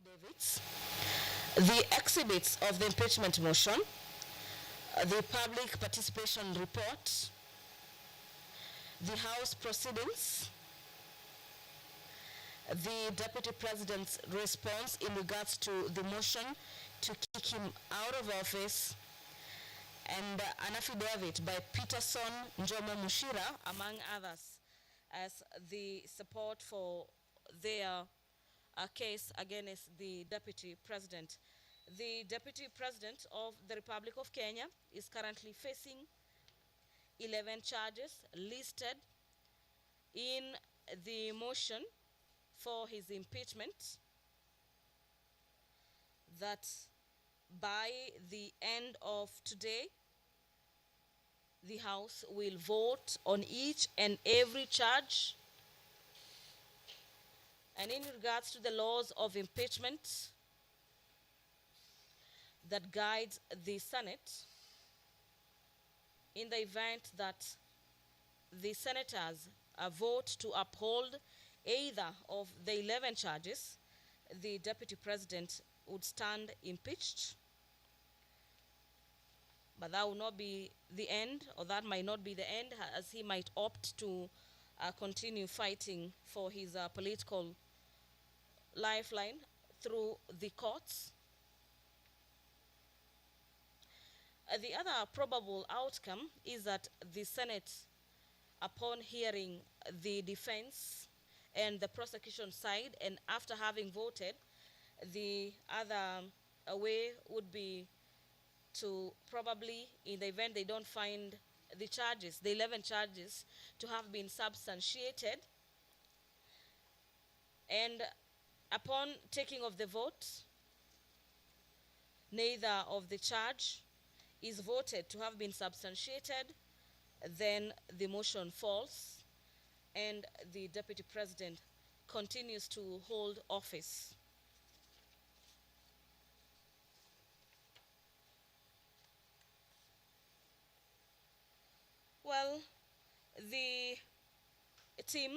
affidavits, the exhibits of the impeachment motion, the public participation report, the House proceedings, the Deputy President's response in regards to the motion to kick him out of office, and an affidavit by Peterson Njomo Mushira, among others, as the support for their case against the Deputy President. The Deputy President of the Republic of Kenya is currently facing 11 charges listed in the motion for his impeachment, that by the end of today, the House will vote on each and every charge. And in regards to the laws of impeachment that guides the Senate, in the event that the senators vote to uphold either of the 11 charges, the Deputy President would stand impeached. But that will not be the end, or that might not be the end, as he might opt to continue fighting for his political lifeline through the courts. The other probable outcome is that the Senate, upon hearing the defense and the prosecution side, and after having voted, the other way would be to probably, in the event they don't find the charges, the 11 charges, to have been substantiated. And upon taking of the vote, neither of the charge is voted to have been substantiated, then the motion falls and the Deputy President continues to hold office. Well, the team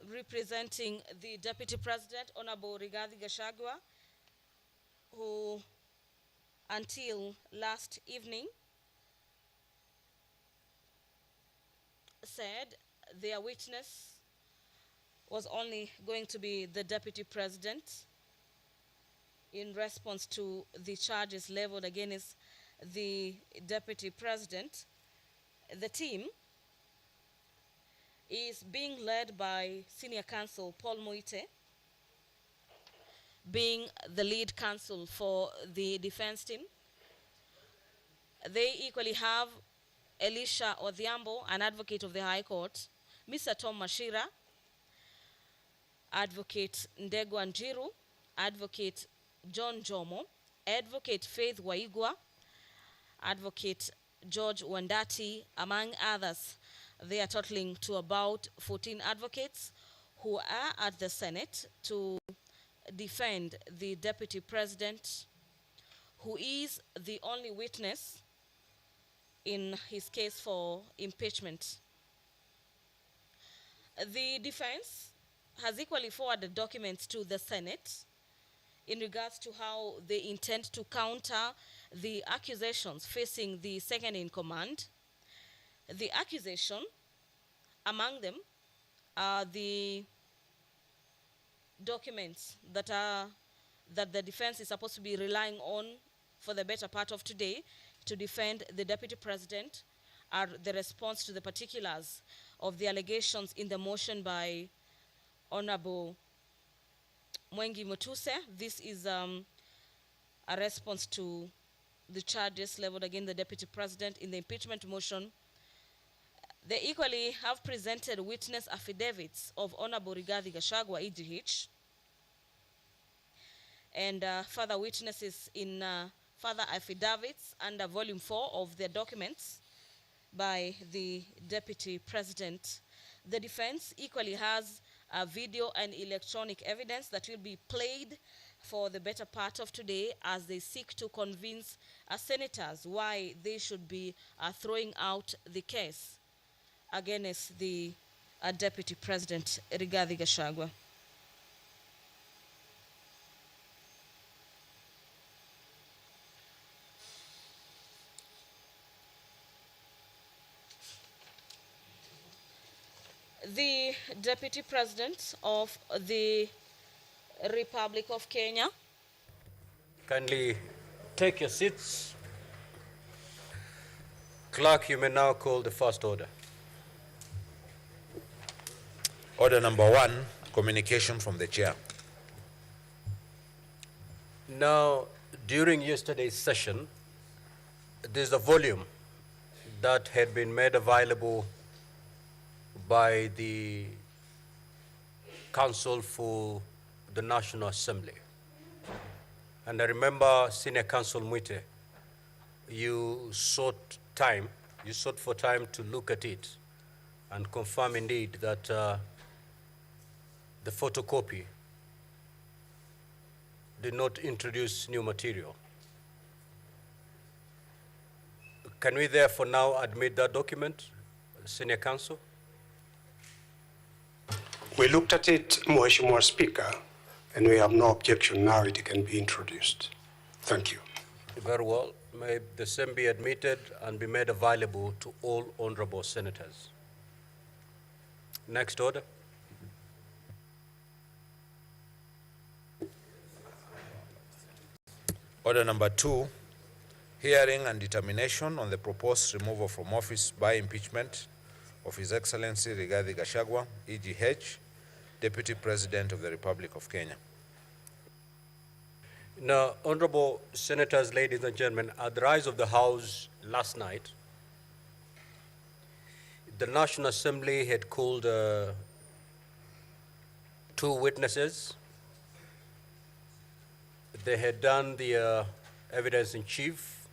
representing the Deputy President, Honorable Rigathi Gachagua, who until last evening said their witness was only going to be the Deputy President in response to the charges leveled against the Deputy President. The team is being led by Senior Counsel Paul Moite, being the lead counsel for the defense team. They equally have Elisha Odhiambo, an advocate of the High Court, Mr. Tom Mashira, Advocate Ndegwa Njiru, Advocate John Jomo, Advocate Faith Waigwa, Advocate George Wandati, among others. They are totaling to about 14 advocates who are at the Senate to defend the Deputy President, who is the only witness in his case for impeachment. The defense has equally forwarded documents to the Senate in regards to how they intend to counter the accusations facing the second in command. The accusation, among them, are the documents that the defense is supposed to be relying on for the better part of today to defend the Deputy President, are the response to the particulars of the allegations in the motion by Honorable Mwengi Mutuse. This is a response to the charges leveled against the Deputy President in the impeachment motion. They equally have presented witness affidavits of Honorable Rigathi Gachagua, EGH, and further witnesses in further affidavits under Volume 4 of the documents by the Deputy President. The defense equally has video and electronic evidence that will be played for the better part of today as they seek to convince senators why they should be throwing out the case against the Deputy President Rigathi Gachagua. the Deputy President of the Republic of Kenya. Kindly take your seats. Clerk, you may now call the first order. Order number 1, communication from the chair. Now, during yesterday's session, there's a volume that had been made available by the Council for the National Assembly. And I remember Senior Counsel Mwite, you sought for time to look at it and confirm indeed that the photocopy did not introduce new material. Can we therefore now admit that document, Senior Counsel? We looked at it, Mheshimiwa Speaker, and we have no objection. Now it can be introduced. Thank you. Very well. May the same be admitted and be made available to all honorable senators. Next order. Order number 2, hearing and determination on the proposed removal from office by impeachment of His Excellency Rigathi Gachagua, EGH, Deputy President of the Republic of Kenya. Now, honorable senators, ladies and gentlemen, at the rise of the House last night, the National Assembly had called 2 witnesses. They had done the evidence in chief,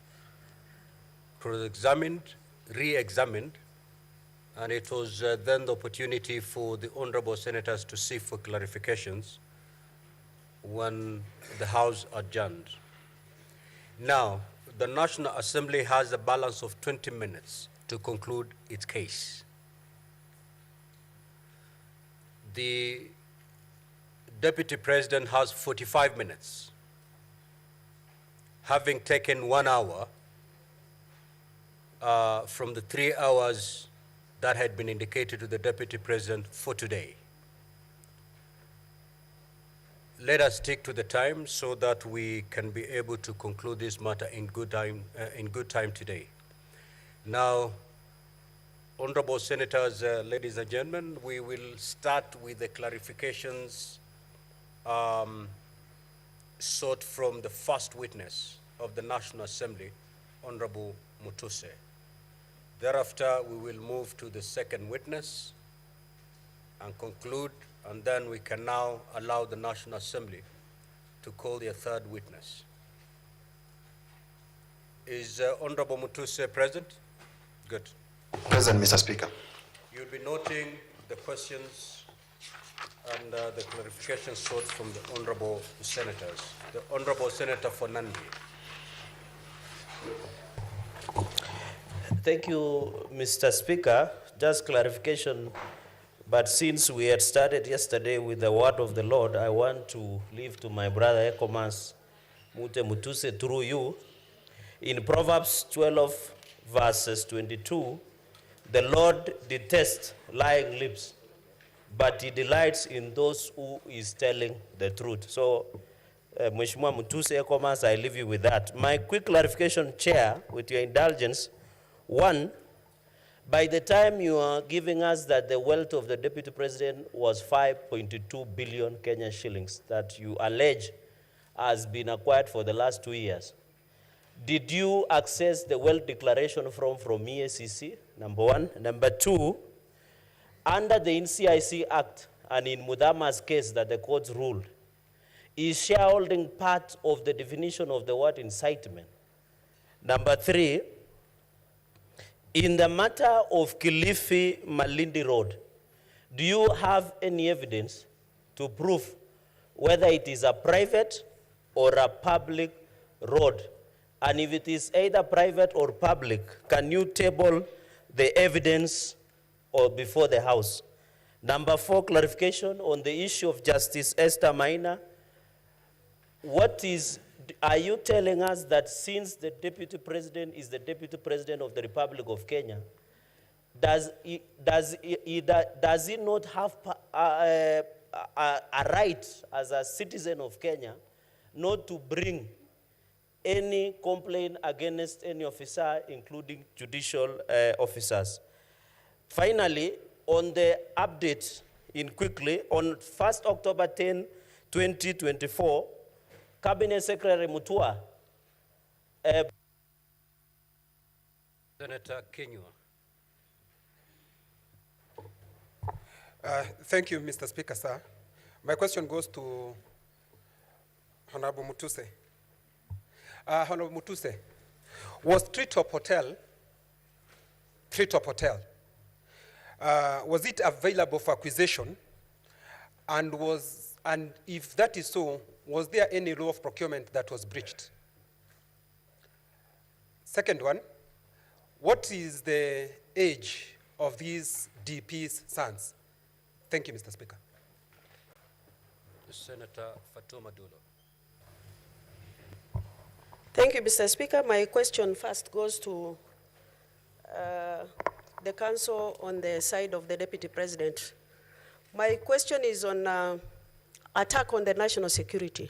cross-examined, re-examined, and it was then the opportunity for the honorable senators to seek for clarifications when the House adjourned. Now, the National Assembly has a balance of 20 minutes to conclude its case. The Deputy President has 45 minutes, having taken 1 hour from the 3 hours that had been indicated to the Deputy President for today. Let us stick to the time so that we can be able to conclude this matter in good time today. Now, honorable senators, ladies and gentlemen, we will start with the clarifications sought from the first witness of the National Assembly, Honorable Mutuse. Thereafter, we will move to the second witness and conclude, and then we can now allow the National Assembly to call their third witness. Is Honorable Mutuse present? Good. Present, Mr. Speaker. You'll be noting the questions and the clarifications sought from the honorable senators. The Honorable Senator for Nandi. Thank you, Mr. Speaker. Just clarification, but since we had started yesterday with the word of the Lord, I want to leave to my brother Ekomas Mutuse through you. In Proverbs 12, verses 22, the Lord detests lying lips, but he delights in those who is telling the truth. So, Mheshimiwa Mutuse Ekomas, I leave you with that. My quick clarification, Chair, with your indulgence. One, by the time you are giving us that the wealth of the Deputy President was 5.2 billion Kenyan shillings that you allege has been acquired for the last 2 years, did you access the wealth declaration from EACC? Number one. Number two, under the NCIC Act and in Mudama's case that the courts ruled, is shareholding part of the definition of the word incitement? Number three, in the matter of Kilifi Malindi Road, do you have any evidence to prove whether it is a private or a public road? And if it is either private or public, can you table the evidence or before the House? Number four, clarification on the issue of Justice Esther Maina. Are you telling us that since the Deputy President is the Deputy President of the Republic of Kenya, does he not have a right as a citizen of Kenya not to bring any complaint against any officer, including judicial officers? Finally, on the update, quickly, on 1st October 10, 2024, Cabinet Secretary Mutua. Senator Kenywa. Thank you, Mr. Speaker, sir. My question goes to Honorable Mutuse. Honorable Mutuse, was Treetop Hotel, was it available for acquisition? And if that is so, was there any law of procurement that was breached? Second one, what is the age of these DP's sons? Thank you, Mr. Speaker. Senator Fatuma Dulo. Thank you, Mr. Speaker. My question first goes to the council on the side of the Deputy President. My question is on attack on the national security.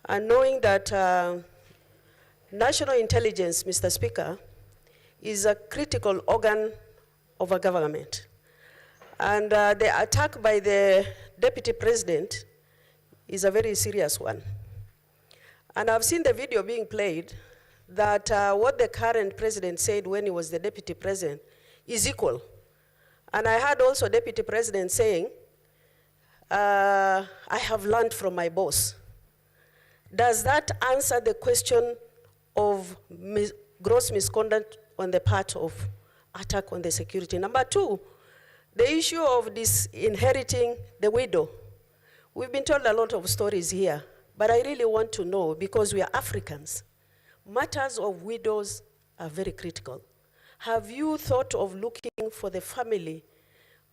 And knowing that national intelligence, Mr. Speaker, is a critical organ of a government. And the attack by the Deputy President is a very serious one. And I've seen the video being played that what the current president said when he was the Deputy President is equal. And I heard also Deputy President saying, I have learned from my boss. Does that answer the question of gross misconduct on the part of attack on the security? Number two, the issue of disinheriting the widow. We've been told a lot of stories here, but I really want to know, because we are Africans, matters of widows are very critical. Have you thought of looking for the family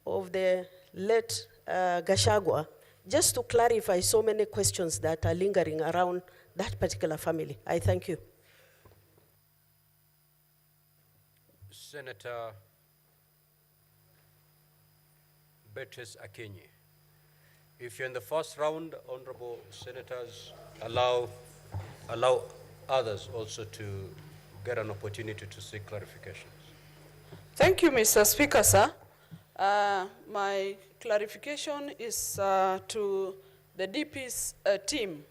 of the late Gachagua, just to clarify so many questions that are lingering around that particular family? I thank you. Senator Beatrice Akinyi. If you're in the first round, honorable senators, allow others also to get an opportunity to seek clarifications. Thank you, Mr. Speaker, sir. My clarification is to the DP's team.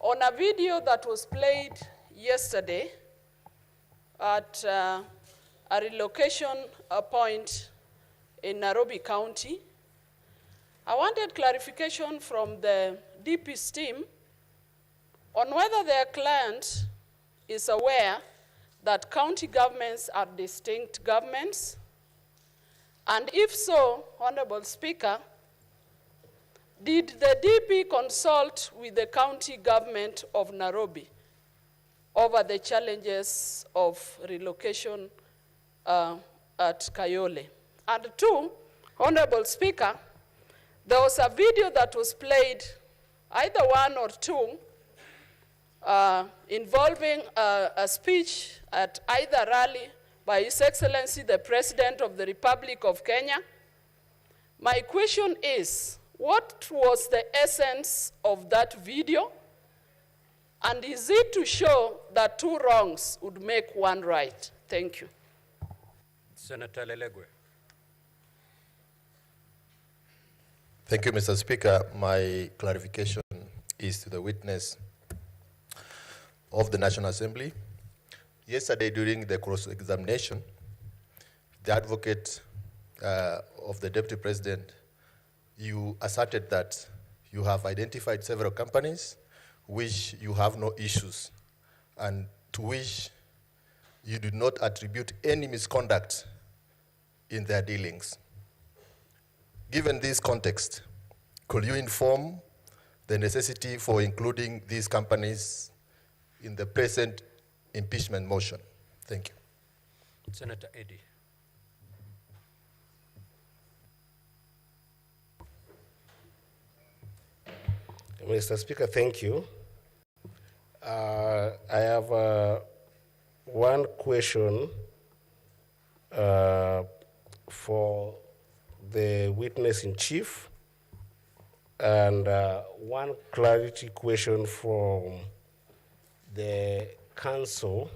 On a video that was played yesterday at a relocation point in Nairobi County, I wanted clarification from the DP's team on whether their client is aware that county governments are distinct governments, and if so, Honorable Speaker, did the DP consult with the county government of Nairobi over the challenges of relocation at Kayole? And two, Honorable Speaker, there was a video that was played, either one or two, involving a speech at either rally by His Excellency the President of the Republic of Kenya. My question is, what was the essence of that video? And is it to show that two wrongs would make one right? Thank you. Senator Lelegwe. Thank you, Mr. Speaker. My clarification is to the witness of the National Assembly. Yesterday, during the cross-examination, the advocate of the Deputy President, you asserted that you have identified several companies which you have no issues, and to which you did not attribute any misconduct in their dealings. Given this context, could you inform the necessity for including these companies in the present impeachment motion? Thank you. Senator Eddy. Mr. Speaker, thank you. I have one question for the witness in chief and one clarity question from the counsel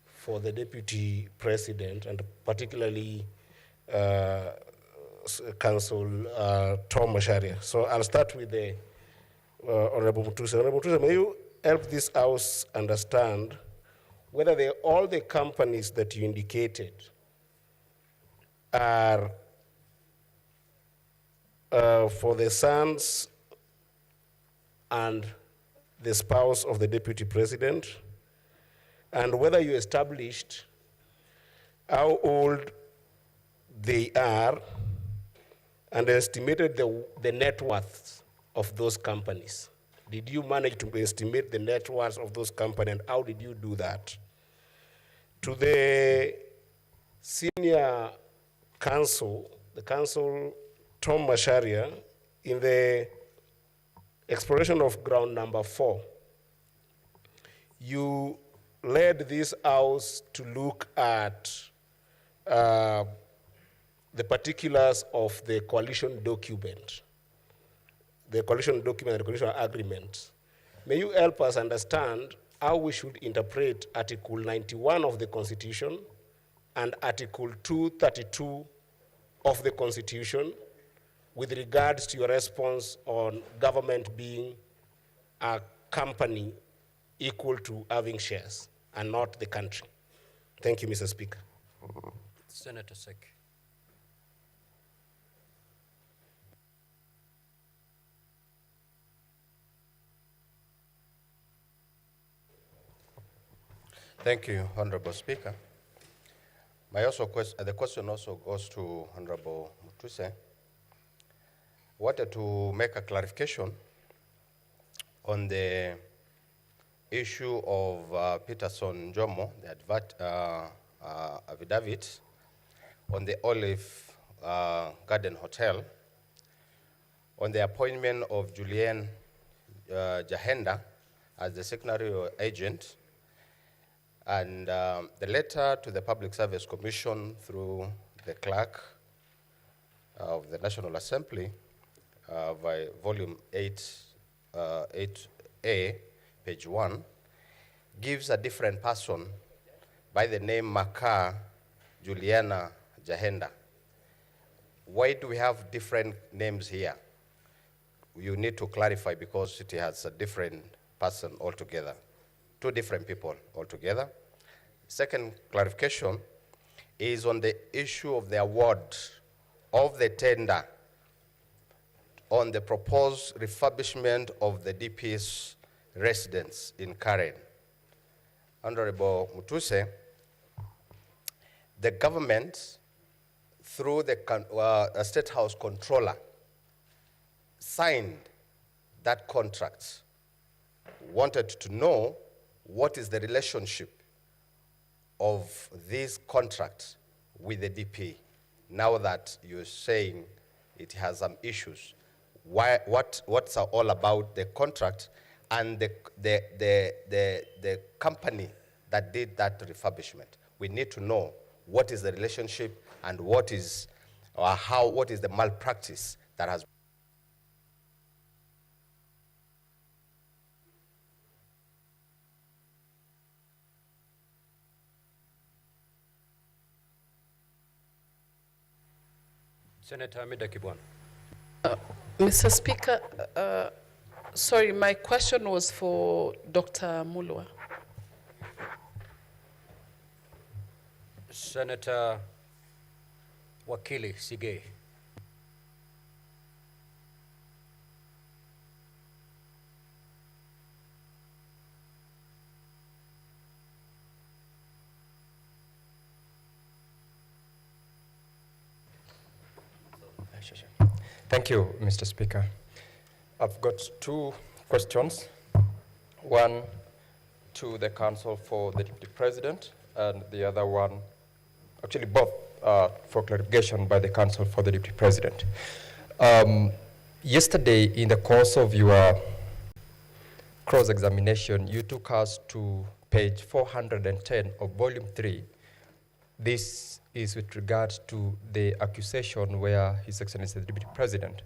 for the deputy president, and particularly Counsel Tom Masharia. So I'll start with the Honorable Mutuse. Honorable Mutuse, may you help this House understand whether all the companies that you indicated are for the sons and the spouse of the deputy president, and whether you established how old they are and estimated the net worth of those companies. Did you manage to estimate the net worth of those companies, and how did you do that? To the senior counsel, the counsel Tom Masharia, in the exploration of ground number 4, you led this house to look at the particulars of the coalition document, and the coalition agreement. May you help us understand how we should interpret Article 91 of the Constitution and Article 232 of the Constitution with regards to your response on government being a company equal to having shares and not the country. Thank you, Mr. Speaker. Senator Sek. Thank you, Honorable Speaker. The question also goes to Honorable Mutuse. Wanted to make a clarification on the issue of Peterson Jomo, the affidavit on the Olive Garden Hotel, on the appointment of Julian Jahenda as the secretary or agent, and the letter to the Public Service Commission through the clerk of the National Assembly by volume 8A, page 1, gives a different person by the name Maka Juliana Jahenda. Why do we have different names here? You need to clarify, because it has a different person altogether, 2 different people altogether. Second clarification is on the issue of the award of the tender on the proposed refurbishment of the DP's residence in Karen. Honorable Mutuse, the government, through the State House Controller, signed that contract. Wanted to know what is the relationship of this contract with the DP, now that you're saying it has some issues. What's all about the contract and the company that did that refurbishment? We need to know what is the relationship and what is the malpractice that has. Senator Amida Kibwana. Mr. Speaker, sorry, my question was for Dr. Mulwa. Senator Wakili Sige. Thank you, Mr. Speaker. I've got 2 questions. One to the Counsel for the Deputy President, and the other one, actually both for clarification by the Counsel for the Deputy President. Yesterday, in the course of your cross-examination, you took us to page 410 of volume 3. This is with regard to the accusation where His Excellency the Deputy President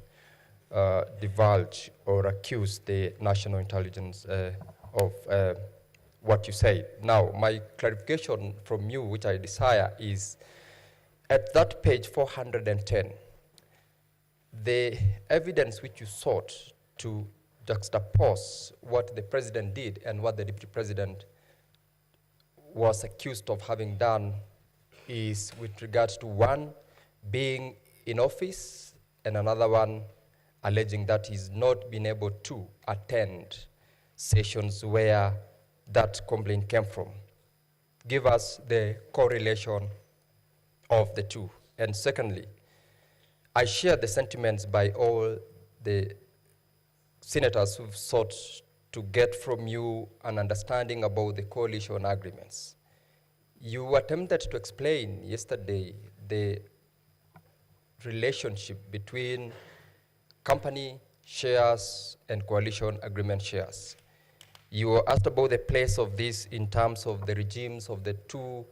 divulged or accused the national intelligence of what you said. Now, my clarification from you, which I desire, is at that page 410, the evidence which you sought to juxtapose what the president did and what the deputy president was accused of having done is with regards to one being in office and another one alleging that he's not been able to attend sessions where that complaint came from. Give us the correlation of the two. And secondly, I share the sentiments by all the senators who've sought to get from you an understanding about the coalition agreements. You attempted to explain yesterday the relationship between company shares and coalition agreement shares. You were asked about the place of this in terms of the regimes of the two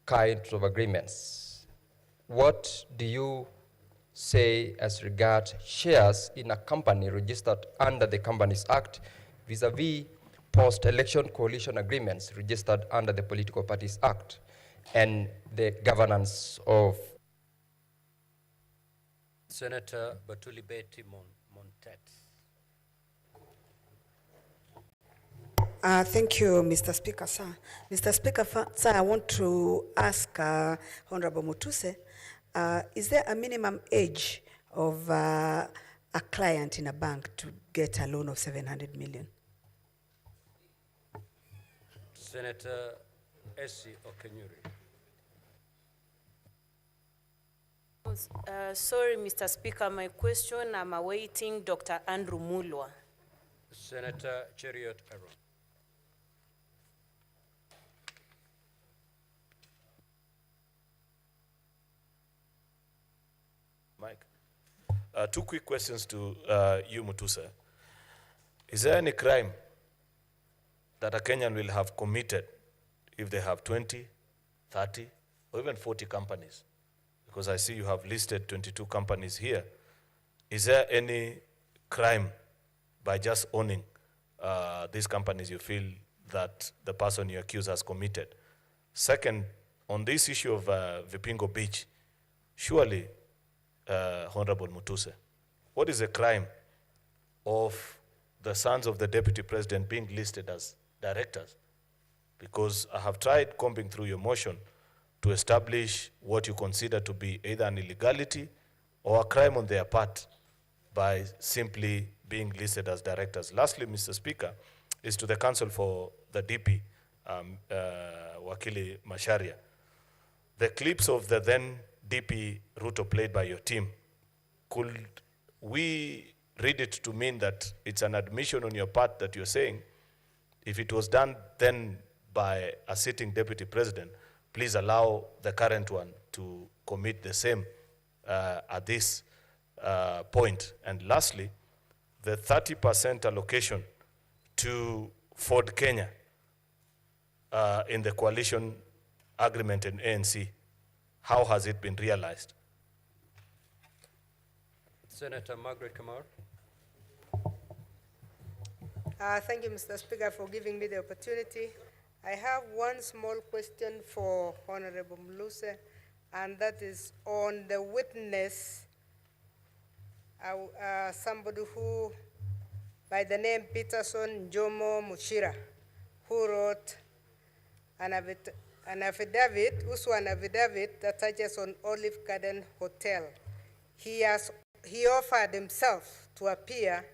kinds of agreements. What do you say as regards shares in a company registered under the Companies Act vis-a-vis post-election coalition agreements registered under the Political Parties Act and the governance of Senator Batuli Betty Montet. Thank you, Mr. Speaker, sir. Mr. Speaker, sir, I want to ask Honorable Mutuse, is there a minimum age of a client in a bank to get a loan of 700 million? Senator Essie Okenyuri. Sorry, Mr. Speaker, my question, I'm awaiting Dr. Andrew Mulwa. Senator Cheriot Aaron. Mike, two quick questions to you, Mutuse. Is there any crime that a Kenyan will have committed if they have 20, 30, or even 40 companies? Because I see you have listed 22 companies here. Is there any crime by just owning these companies you feel that the person you accuse has committed? Second, on this issue of Vipingo Beach, surely, Honorable Mutuse, what is the crime of the sons of the Deputy President being listed as directors? Because I have tried combing through your motion to establish what you consider to be either an illegality or a crime on their part by simply being listed as directors. Lastly, Mr. Speaker, is to the Council for the DP, Wakili Masharia. The clips of the then DP Ruto played by your team, could we read it to mean that it's an admission on your part that you're saying, if it was done then by a sitting deputy president, please allow the current one to commit the same at this point? And lastly, the 30% allocation to Ford Kenya in the coalition agreement in ANC, how has it been realized? Senator Margaret Kamar. Thank you, Mr. Speaker, for giving me the opportunity. I have one small question for Honorable Mluse, and that is on the witness, somebody who, by the name Peterson Njomo Mushira, who wrote an affidavit, that touches on Olive Garden Hotel. He offered himself to appear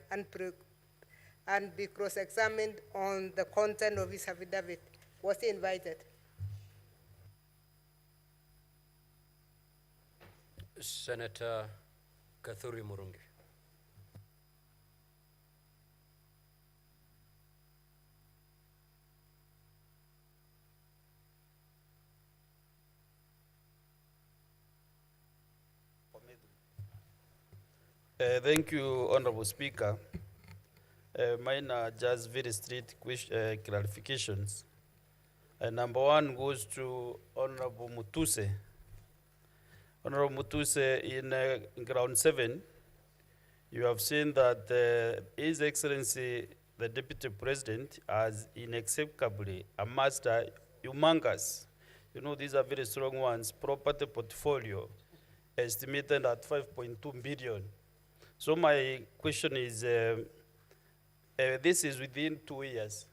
and be cross-examined on the content of his affidavit. Was he invited? Senator Kathuri Murungi. Thank you, Honorable Speaker. Mine are just very straight clarifications. Number one goes to Honorable Mutuse. Honorable Mutuse, in ground 7, you have seen that His Excellency, the Deputy President, has inexplicably amassed a humongous, these are very strong ones, property portfolio estimated at 5.2 billion. So my question is, this is within 2 years.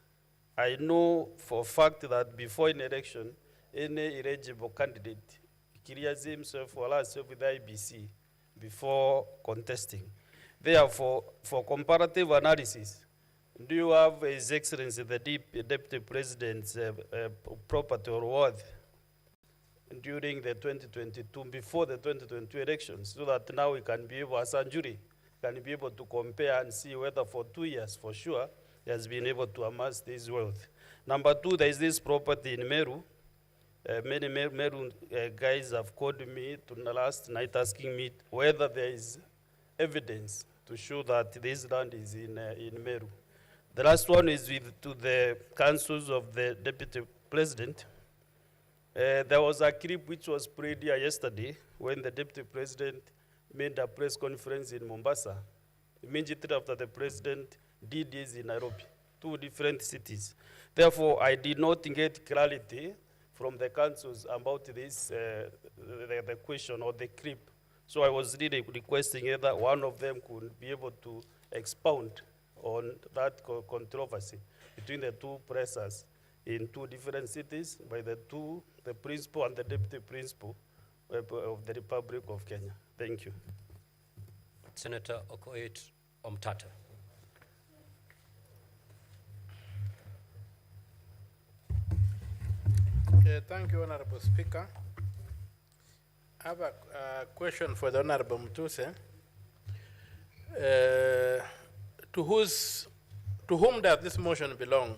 I know for a fact that before an election, any eligible candidate clears himself or herself with the IBC before contesting. Therefore, for comparative analysis, do you have His Excellency the Deputy President's property or worth during the 2022, before the 2022 elections, so that now we can be able, as a jury, can be able to compare and see whether for 2 years, for sure, he has been able to amass this wealth. Number 2, there is this property in Meru. Many Meru guys have called me last night asking me whether there is evidence to show that this land is in Meru. The last one is to the councils of the Deputy President. There was a clip which was played here yesterday when the Deputy President made a press conference in Mombasa. Immediately after the President did this in Nairobi, 2 different cities. Therefore, I did not get clarity from the councils about this, the question or the clip. So I was really requesting either one of them could be able to expound on that controversy between the 2 pressers in 2 different cities by the principal and the deputy principal of the Republic of Kenya. Thank you. Senator Okoit Omtata. Thank you, Honorable Speaker. I have a question for the Honorable Mutuse. To whom does this motion belong?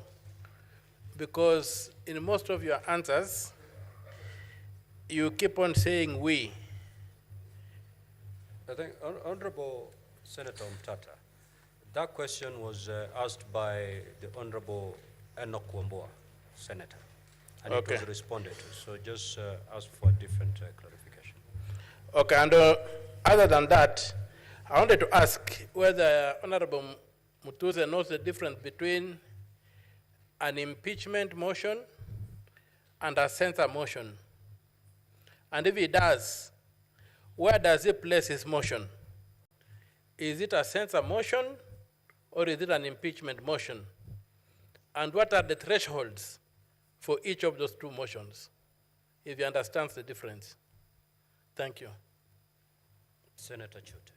Because in most of your answers, you keep on saying we. I think, Honorable Senator Omtata, that question was asked by the Honorable Enoch Wambua, Senator, and it was responded to. So just ask for a different clarification. Okay, and other than that, I wanted to ask whether Honorable Mutuse knows the difference between an impeachment motion and a censure motion. And if he does, where does he place his motion? Is it a censure motion or is it an impeachment motion? And what are the thresholds for each of those 2 motions, if he understands the difference? Thank you. Senator Chute.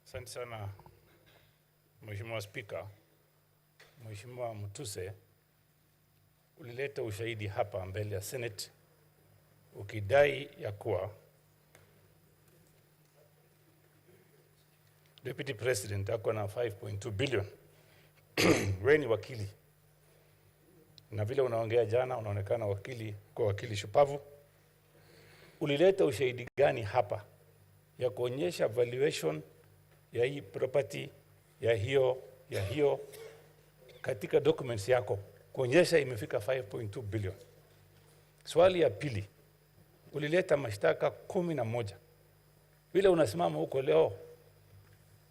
Asante sana Mheshimiwa Spika. Mheshimiwa Mutuse, ulileta ushahidi hapa mbele ya Senate ukidai ya kuwa Deputy President ako na 5.2 billion. Wewe ni wakili. Na vile unaongea jana unaonekana wakili shupavu. Ulileta ushahidi gani hapa ya kuonyesha valuation ya hii property ya hiyo katika documents yako kuonyesha imefika 5.2 billion. Swali ya pili, ulileta mashtaka 11. Vile unasimama huko leo,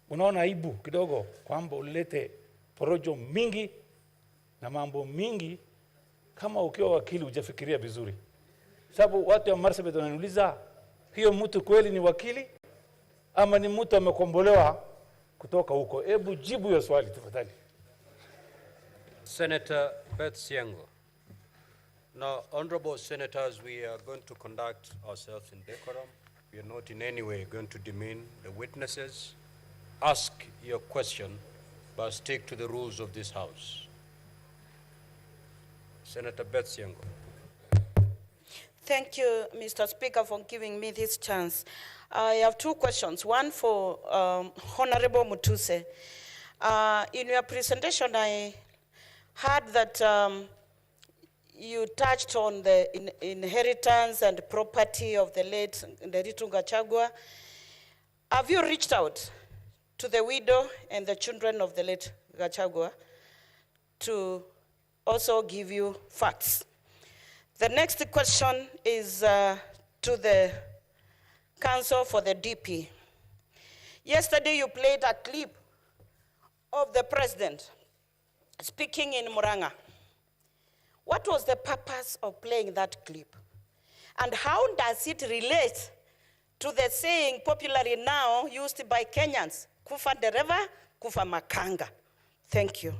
unaona aibu kidogo kwamba ulilete porojo mingi na mambo mingi kama ukiwa wakili hujafikiria vizuri. Sababu watu wa Marsabit wananiuliza, hiyo mtu kweli ni wakili ama ni mtu amekombolewa kutoka huko? Hebu jibu hiyo swali tafadhali. Senator Beth Siango. Now, honorable senators, we are going to conduct ourselves in decorum. We are not in any way going to demean the witnesses. Ask your question, but stick to the rules of this House. Senator Beth Siango. Thank you, Mr. Speaker, for giving me this chance. I have 2 questions. One for Honorable Mutuse. In your presentation, I heard that you touched on the inheritance and property of the late Gachagua. Have you reached out to the widow and the children of the late Gachagua to also give you facts. The next question is to the Council for the DP. Yesterday you played a clip of the president speaking in Muranga. What was the purpose of playing that clip? And how does it relate to the saying popularly now used by Kenyans, kufa dereva, kufa makanga? Thank you.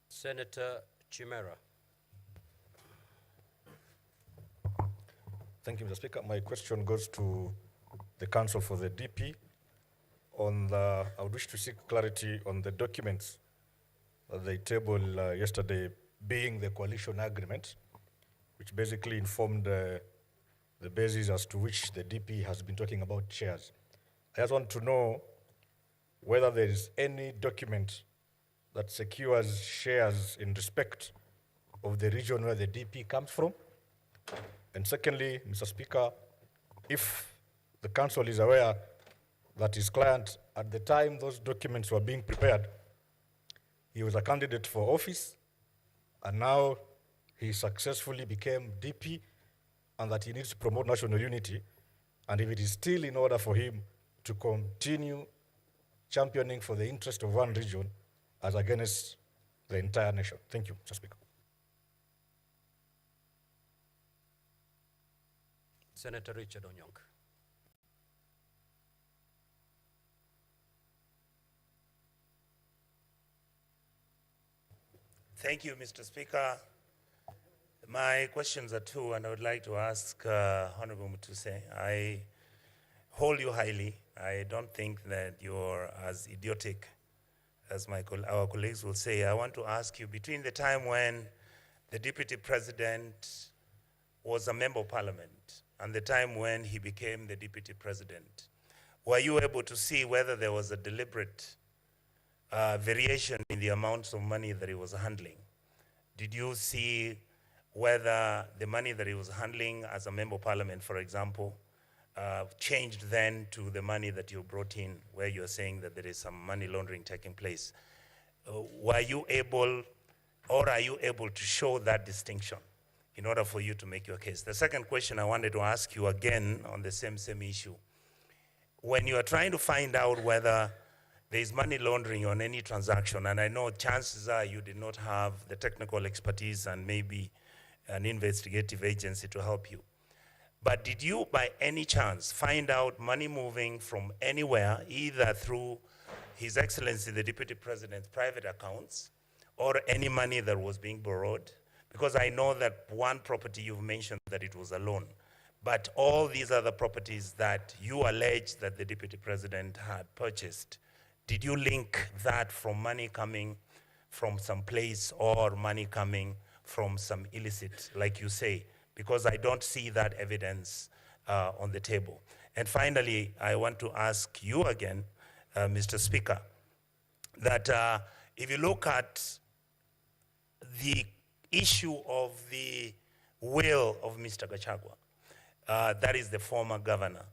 Senator Chimera. Thank you, Mr. Speaker. My question goes to the Council for the DP. I would wish to seek clarity on the documents that they tabled yesterday, being the coalition agreement, which basically informed the basis as to which the DP has been talking about shares. I just want to know whether there is any document that secures shares in respect of the region where the DP comes from. And secondly, Mr. Speaker, if the council is aware that his client, at the time those documents were being prepared, he was a candidate for office, and now he successfully became DP, and that he needs to promote national unity, and if it is still in order for him to continue championing for the interest of one region as against the entire nation. Thank you, Mr. Speaker. Senator Richard Onyonk. Thank you, Mr. Speaker. My questions are two, and I would like to ask Honorable Mutuse. I hold you highly. I don't think that you're as idiotic as our colleagues will say. I want to ask you, between the time when the Deputy President was a Member of Parliament and the time when he became the Deputy President, were you able to see whether there was a deliberate variation in the amounts of money that he was handling? Did you see whether the money that he was handling as a Member of Parliament, for example, changed then to the money that you brought in, where you're saying that there is some money laundering taking place? Were you able, or are you able to show that distinction in order for you to make your case? The second question I wanted to ask you again on the same issue. When you are trying to find out whether there is money laundering on any transaction, and I know chances are you did not have the technical expertise and maybe an investigative agency to help you, but did you by any chance find out money moving from anywhere, either through His Excellency the Deputy President's private accounts or any money that was being borrowed? Because I know that one property you've mentioned that it was a loan, but all these other properties that you allege that the Deputy President had purchased, did you link that from money coming from some place or money coming from some illicit, like you say? Because I don't see that evidence on the table. And finally, I want to ask you again, Mr. Speaker, that if you look at the issue of the will of Mr. Gachagua, that is the former governor,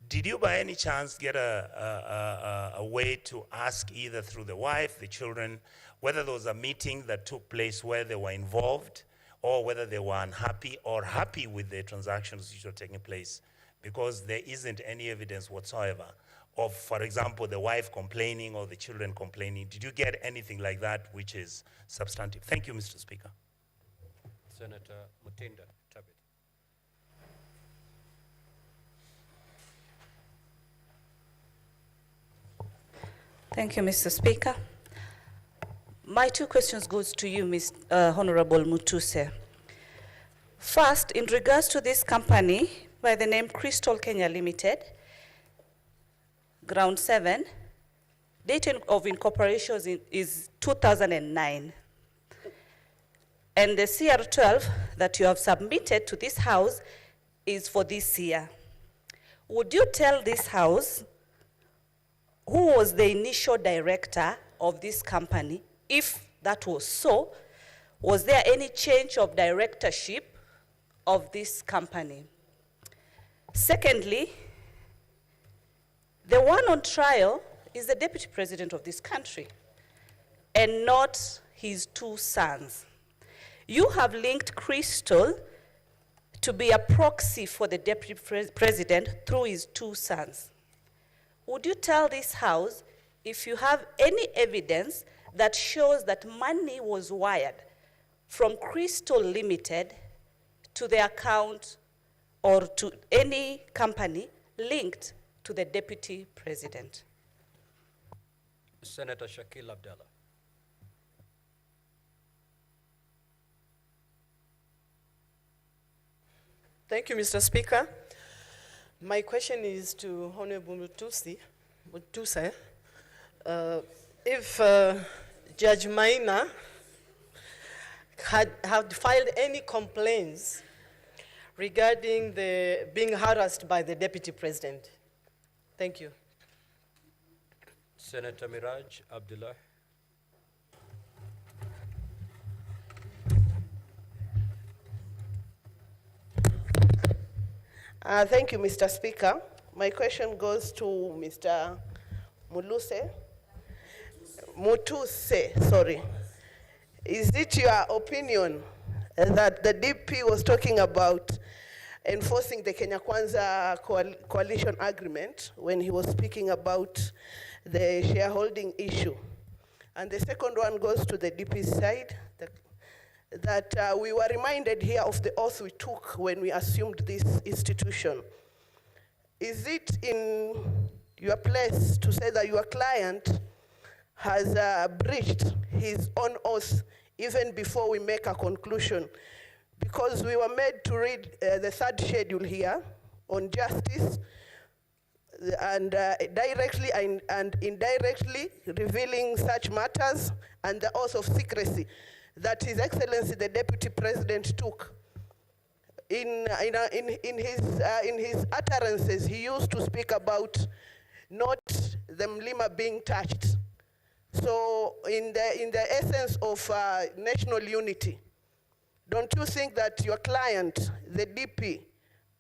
did you by any chance get a way to ask either through the wife, the children, whether there was a meeting that took place where they were involved, or whether they were unhappy or happy with the transactions which were taking place? Because there isn't any evidence whatsoever of, for example, the wife complaining or the children complaining. Did you get anything like that which is substantive? Thank you, Mr. Speaker. Senator Mutinda Tabit. Thank you, Mr. Speaker. My two questions goes to you, Honorable Mutuse. First, in regards to this company by the name Crystal Kenya Limited, Ground 7, date of incorporation is 2009. And the CR12 that you have submitted to this house is for this year. Would you tell this house who was the initial director of this company? If that was so, was there any change of directorship of this company? Secondly, the one on trial is the Deputy President of this country and not his two sons. You have linked Crystal to be a proxy for the deputy president through his two sons. Would you tell this House if you have any evidence that shows that money was wired from Crystal Limited to the account or to any company linked to the deputy president? Senator Shakil Abdallah. Thank you, Mr. Speaker. My question is to Honorable Mutuse. If Judge Maina had filed any complaints regarding the being harassed by the deputy president. Thank you. Senator Miraj Abdullah. Thank you, Mr. Speaker. My question goes to Mr. Mutuse, sorry. Is it your opinion that the DP was talking about enforcing the Kenya Kwanza coalition agreement when he was speaking about the shareholding issue? And the second one goes to the DP side, that we were reminded here of the oath we took when we assumed this institution. Is it in your place to say that your client has breached his own oath even before we make a conclusion? Because we were made to read the third schedule here on justice and directly and indirectly revealing such matters, and the oath of secrecy that His Excellency the Deputy President took. In his utterances, he used to speak about not the Mlima being touched. So in the essence of national unity, don't you think that your client, the DP,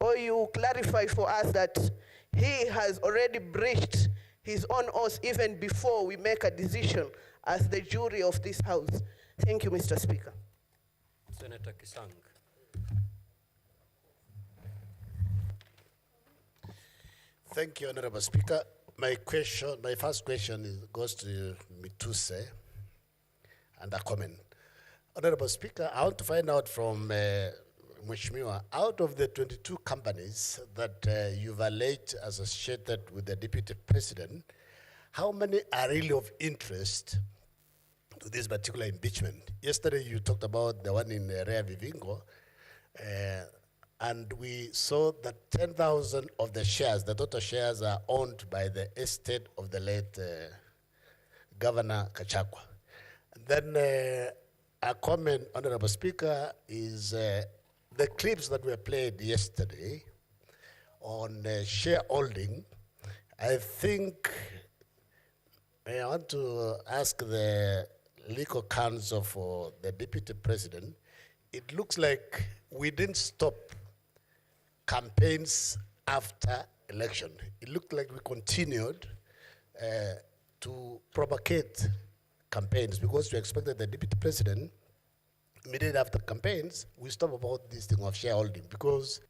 or you clarify for us that he has already breached his own oath even before we make a decision as the jury of this House? Thank you, Mr. Speaker. Senator Kisang. Thank you, Honorable Speaker. My first question goes to Mutuse and a comment. Honorable Speaker, I want to find out from Mheshimiwa, out of the 22 companies that you've alleged associated with the Deputy President, how many are really of interest to this particular impeachment? Yesterday you talked about the one in Rea Vivingo, and we saw that 10,000 of the shares, the total shares, are owned by the estate of the late Governor Gachagua. Then a comment, Honorable Speaker, is the clips that were played yesterday on shareholding. I think I want to ask the legal counsel for the Deputy President. It looks like we didn't stop campaigns after election. It looked like we continued to propagate campaigns because we expected the Deputy President, immediately after campaigns, we stop about this thing of shareholding because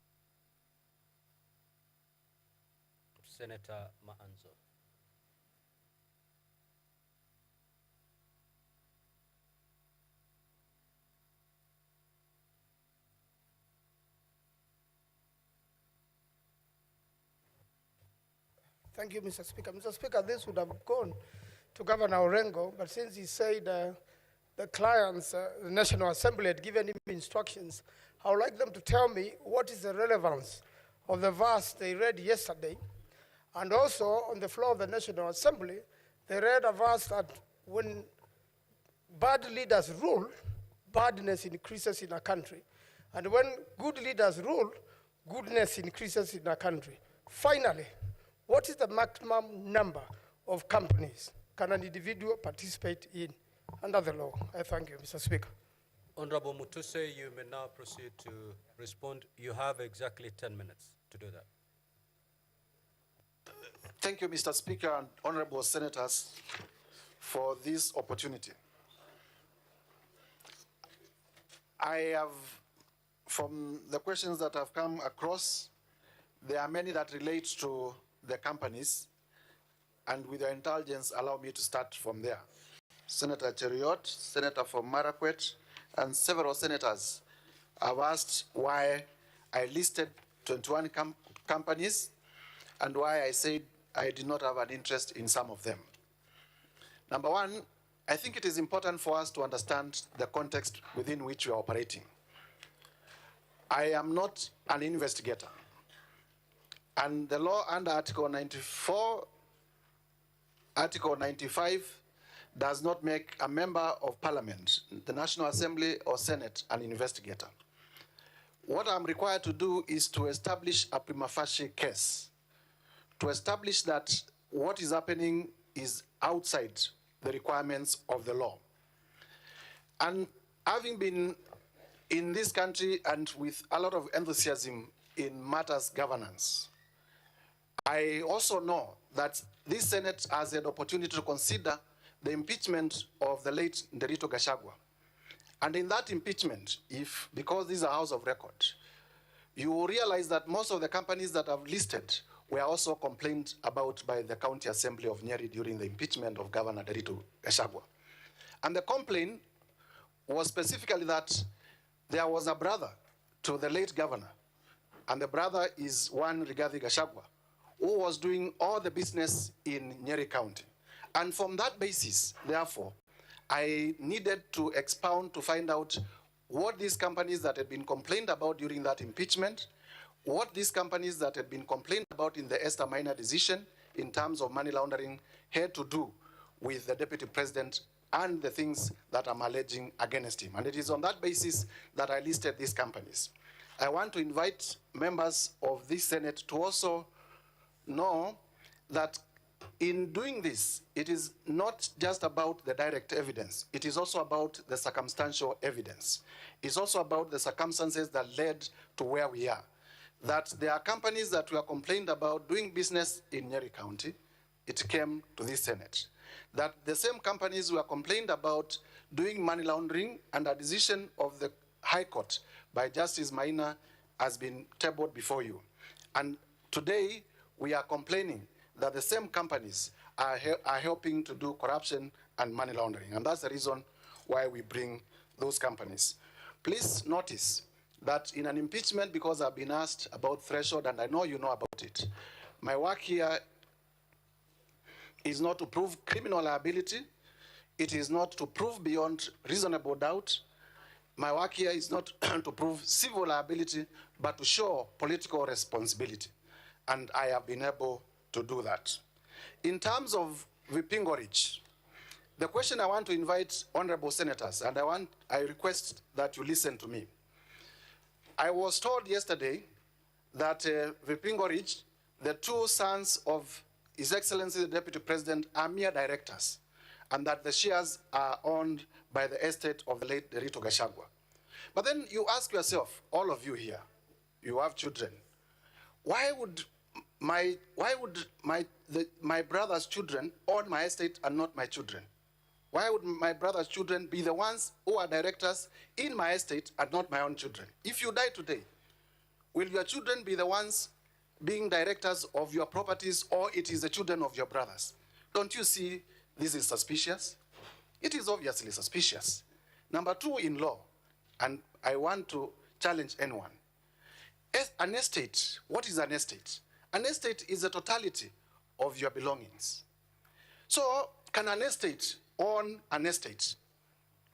Senator Maanzo. Thank you, Mr. Speaker. Mr. Speaker, this would have gone to Governor Orengo, but since he said the clients, the National Assembly had given him instructions, I would like them to tell me what is the relevance of the verse they read yesterday. And also, on the floor of the National Assembly, they read a verse that when bad leaders rule, badness increases in a country. And when good leaders rule, goodness increases in a country. Finally, what is the maximum number of companies can an individual participate in under the law? I thank you, Mr. Speaker. Honorable Mutuse, you may now proceed to respond. You have exactly 10 minutes to do that. Thank you, Mr. Speaker and honorable senators, for this opportunity. I have, from the questions that have come across, there are many that relate to the companies, and with your indulgence, allow me to start from there. Senator Cheriot, Senator from Marakwet, and several senators have asked why I listed 21 companies and why I said I did not have an interest in some of them. Number one, I think it is important for us to understand the context within which we are operating. I am not an investigator. And the law under Article 94, Article 95, does not make a member of Parliament, the National Assembly or Senate, an investigator. What I'm required to do is to establish a prima facie case, to establish that what is happening is outside the requirements of the law. And having been in this country and with a lot of enthusiasm in matters governance, I also know that this Senate has an opportunity to consider the impeachment of the late Nderito Gachagua. And in that impeachment, because this is a house of record, you will realize that most of the companies that I've listed were also complained about by the County Assembly of Nyeri during the impeachment of Governor Nderito Gachagua. And the complaint was specifically that there was a brother to the late governor, and the brother is one Rigathi Gachagua, who was doing all the business in Nyeri County. And from that basis, therefore, I needed to expound to find out what these companies that had been complained about during that impeachment, what these companies that had been complained about in the Esther Minor decision in terms of money laundering had to do with the Deputy President and the things that I'm alleging against him. And it is on that basis that I listed these companies. I want to invite members of this Senate to also know that in doing this, it is not just about the direct evidence. It is also about the circumstantial evidence. It's also about the circumstances that led to where we are. That there are companies that were complained about doing business in Nyeri County. It came to this Senate. That the same companies were complained about doing money laundering, and a decision of the High Court by Justice Maina has been tabled before you. And today, we are complaining that the same companies are helping to do corruption and money laundering. And that's the reason why we bring those companies. Please notice that in an impeachment, because I've been asked about threshold, and I know you know about it, my work here is not to prove criminal liability. It is not to prove beyond reasonable doubt. My work here is not to prove civil liability, but to show political responsibility. And I have been able to do that. In terms of Vipingo Ridge, the question I want to invite honorable senators, and I request that you listen to me. I was told yesterday that Vipingo Ridge, the two sons of His Excellency the Deputy President, are mere directors, and that the shares are owned by the estate of the late Nderito Gachagua. But then you ask yourself, all of you here, you have children, why would my brother's children own my estate and not my children? Why would my brother's children be the ones who are directors in my estate and not my own children? If you die today, will your children be the ones being directors of your properties, or it is the children of your brothers? Don't you see this is suspicious? It is obviously suspicious. Number two, in law, and I want to challenge anyone. An estate, what is an estate? An estate is the totality of your belongings. So, can an estate own an estate?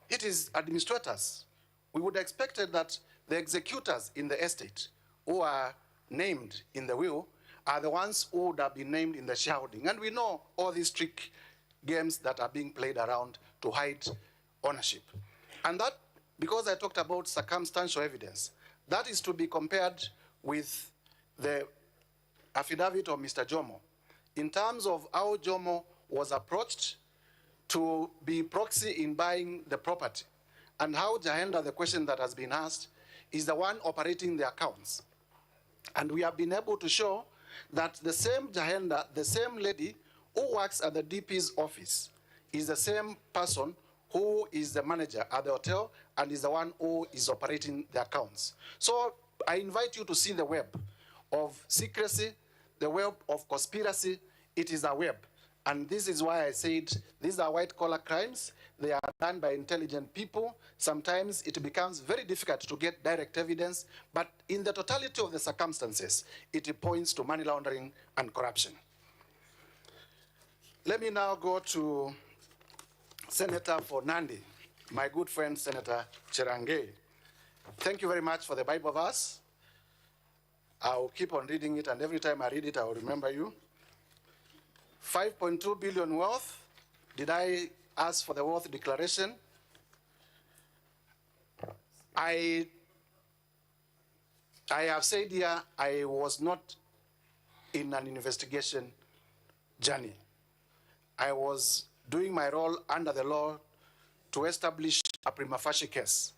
It is administrators. We would have expected that the executors in the estate who are named in the will are the ones who would have been named in the shareholding. And we know all these trick games that are being played around to hide ownership. And that, because I talked about circumstantial evidence, that is to be compared with the affidavit of Mr. Jomo in terms of how Jomo was approached to be proxy in buying the property, and how Jahenda, the question that has been asked, is the one operating the accounts. And we have been able to show that the same Jahenda, the same lady who works at the DP's office, is the same person who is the manager at the hotel and is the one who is operating the accounts. So I invite you to see the web of secrecy, the web of conspiracy. It is a web. And this is why I said these are white-collar crimes. They are done by intelligent people. Sometimes it becomes very difficult to get direct evidence, but in the totality of the circumstances, it points to money laundering and corruption. Let me now go to Senator for Nandi, my good friend, Senator Cherangei. Thank you very much for the Bible verse. I'll keep on reading it, and every time I read it, I will remember you. 5.2 billion worth. Did I ask for the worth declaration? I have said here I was not in an investigation journey. I was doing my role under the law to establish a prima facie case.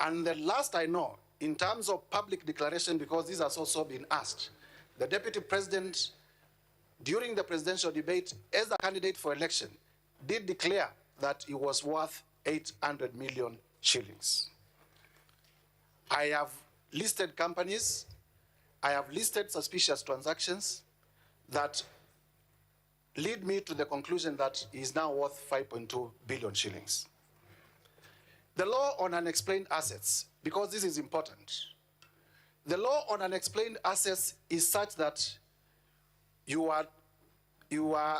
And the last I know, in terms of public declaration, because this has also been asked, the Deputy President, during the presidential debate, as a candidate for election, did declare that it was worth 800 million shillings. I have listed companies, I have listed suspicious transactions that lead me to the conclusion that it is now worth 5.2 billion shillings. The law on unexplained assets, because this is important, the law on unexplained assets is such that you are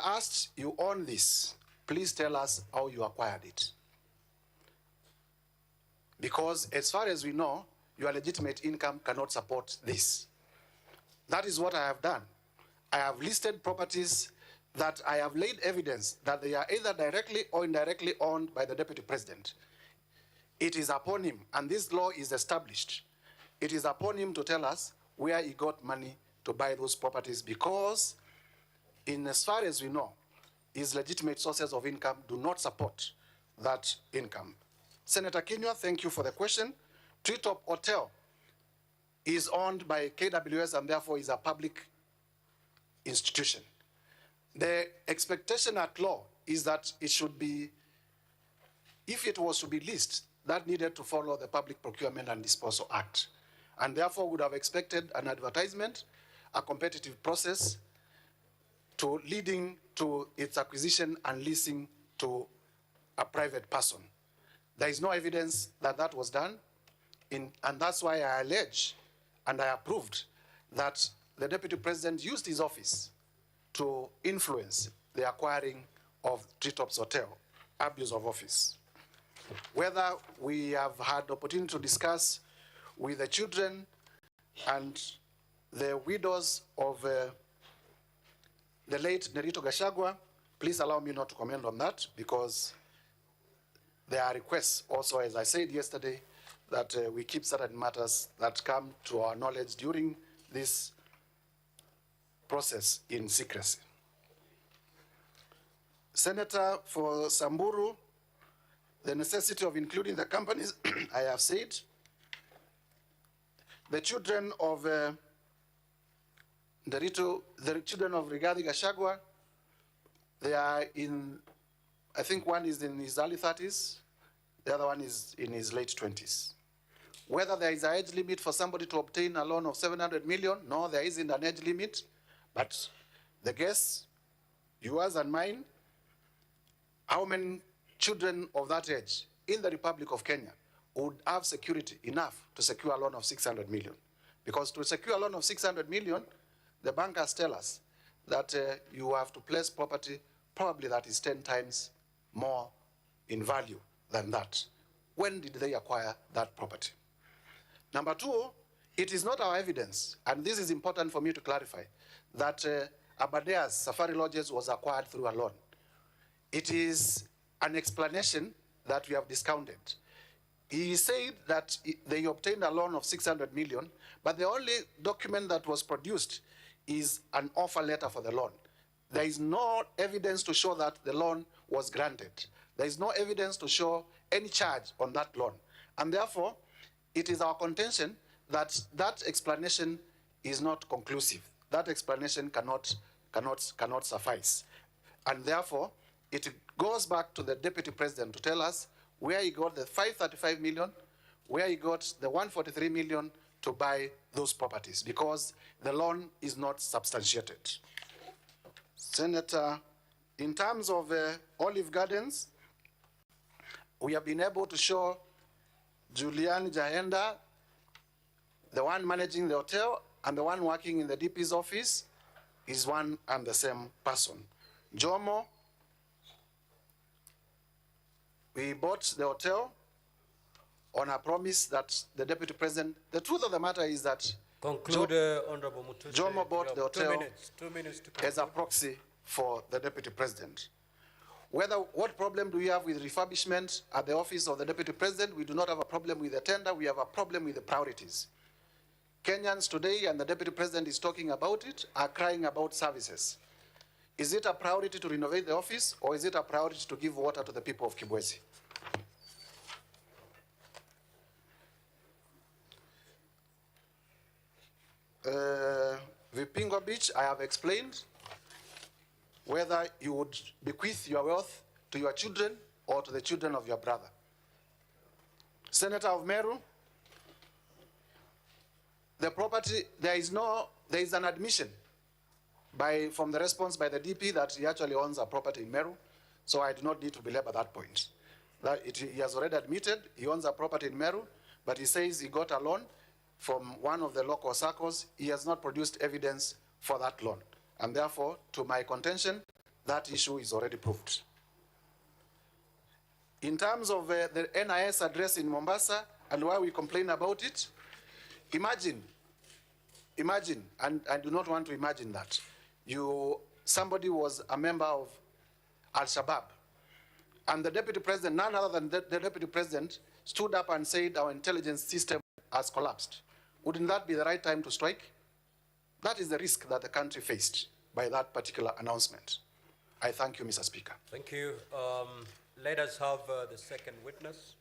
asked, you own this, please tell us how you acquired it. Because as far as we know, your legitimate income cannot support this. That is what I have done. I have listed properties that I have laid evidence that they are either directly or indirectly owned by the Deputy President. It is upon him, and this law is established, it is upon him to tell us where he got money to buy those properties, because in as far as we know, his legitimate sources of income do not support that income. Senator Kinyua, thank you for the question. Treetop Hotel is owned by KWS and therefore is a public institution. The expectation at law is that it should be, if it was to be leased, that needed to follow the Public Procurement and Disposal Act, and therefore would have expected an advertisement, a competitive process, to leading to its acquisition and leasing to a private person. There is no evidence that that was done, and that's why I allege and I approved that the Deputy President used his office to influence the acquiring of Treetops Hotel, abuse of office. Whether we have had opportunity to discuss with the children and the widows of the late Nerito Gachagua, please allow me not to comment on that, because there are requests also, as I said yesterday, that we keep certain matters that come to our knowledge during this process in secrecy. Senator for Samburu, the necessity of including the companies, I have said. The children of the children of Rigathi Gachagua, they are in, I think one is in his early 30s, the other one is in his late 20s. Whether there is an age limit for somebody to obtain a loan of 700 million, no, there isn't an age limit, but the guess, yours and mine, how many children of that age in the Republic of Kenya would have security enough to secure a loan of 600 million? Because to secure a loan of 600 million, the bankers tell us that you have to place property probably that is 10 times more in value than that. When did they acquire that property? Number two, it is not our evidence, and this is important for me to clarify, that Abadea's Safari Lodges was acquired through a loan. It is an explanation that we have discounted. He said that they obtained a loan of 600 million, but the only document that was produced is an offer letter for the loan. There is no evidence to show that the loan was granted. There is no evidence to show any charge on that loan. And therefore, it is our contention that that explanation is not conclusive. That explanation cannot suffice. And therefore, it goes back to the Deputy President to tell us where he got the 535 million, where he got the 143 million to buy those properties, because the loan is not substantiated. Senator, in terms of Olive Gardens, we have been able to show Julian Jahenda, the one managing the hotel and the one working in the DP's office, is one and the same person. Jomo, we bought the hotel on a promise that the Deputy President, the truth of the matter is that Conclude, Honorable Mutuse. Jomo bought the hotel 2 minutes to as a proxy for the Deputy President. What problem do we have with refurbishment at the office of the Deputy President? We do not have a problem with the tender, we have a problem with the priorities. Kenyans today, and the Deputy President is talking about it, are crying about services. Is it a priority to renovate the office, or is it a priority to give water to the people of Kibwezi? Vipingo Beach, I have explained whether you would bequeath your wealth to your children or to the children of your brother. Senator of Meru, the property, there is an admission from the response by the DP that he actually owns a property in Meru, so I do not need to belabor that point. He has already admitted he owns a property in Meru, but he says he got a loan from one of the local circles. He has not produced evidence for that loan. And therefore, to my contention, that issue is already proved. In terms of the NIS address in Mombasa and why we complain about it, imagine, and I do not want to imagine that, somebody was a member of Al-Shabaab, and the Deputy President, none other than the Deputy President, stood up and said our intelligence system has collapsed. Wouldn't that be the right time to strike? That is the risk that the country faced by that particular announcement. I thank you, Mr. Speaker. Thank you. Let us have the second witness.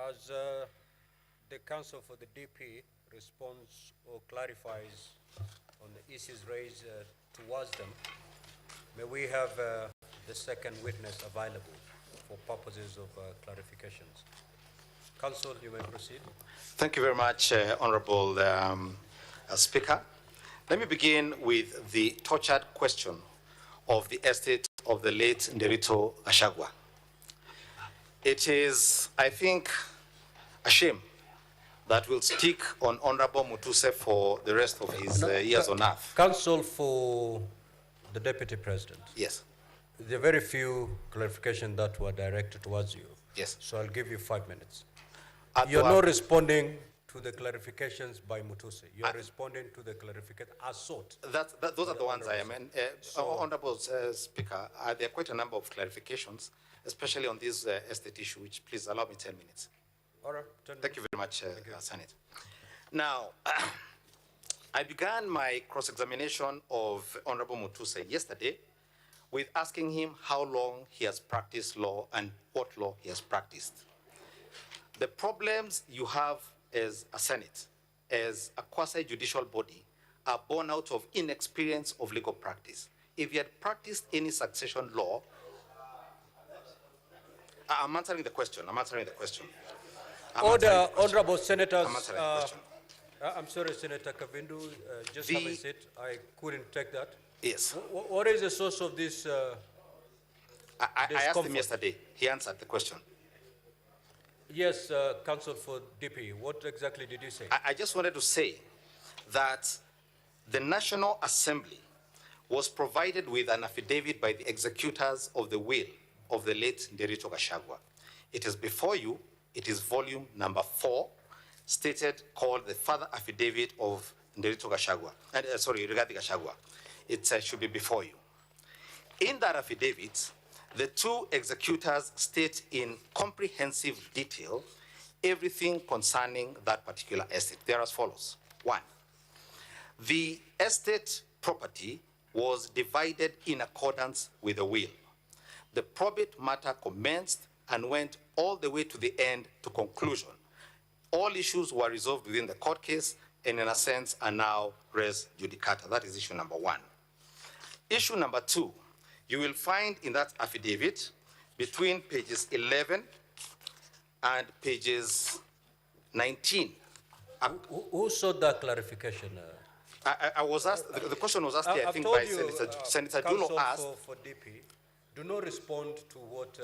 As the counsel for the DP responds or clarifies on the issues raised towards them, may we have the second witness available for purposes of clarifications. Counsel, you may proceed. Thank you very much, Honorable Speaker. Let me begin with the tortured question of the estate of the late Nderito Gachagua. It is, I think, a shame that will stick on Honorable Mutuse for the rest of his years on earth. Counsel for the Deputy President. Yes. There are very few clarifications that were directed towards you. Yes. So I'll give you 5 minutes. You're not responding to the clarifications by Mutuse. You're responding to the clarification as sought. Those are the ones I am. Honorable Speaker, there are quite a number of clarifications, especially on this estate issue, which please allow me 10 minutes. All right. Thank you very much, Senate. Now, I began my cross-examination of Honorable Mutuse yesterday with asking him how long he has practiced law and what law he has practiced. The problems you have as a Senate, as a quasi-judicial body, are born out of inexperience of legal practice. If you had practiced any succession law, I'm answering the question. Order, Honorable Senators. I'm sorry, Senator Kavindu, just have a seat. I couldn't take that. Yes. What is the source of this? I asked him yesterday. He answered the question. Yes, Counsel for DP. What exactly did you say? I just wanted to say that the National Assembly was provided with an affidavit by the executors of the will of the late Nderito Gachagua. It is before you. It is volume number 4, stated, called the Further Affidavit of Nderito Gachagua. Regarding Gachagua. It should be before you. In that affidavit, the two executors state in comprehensive detail everything concerning that particular estate. They are as follows. 1, the estate property was divided in accordance with the will. The probate matter commenced and went all the way to the end to conclusion. All issues were resolved within the court case and in a sense are now res judicata. That is issue number one. Issue number two, you will find in that affidavit between pages 11 and pages 19. Who sought that clarification? I was asked, the question was asked here, I think, by Senator Dulo asked. For DP, do not respond to what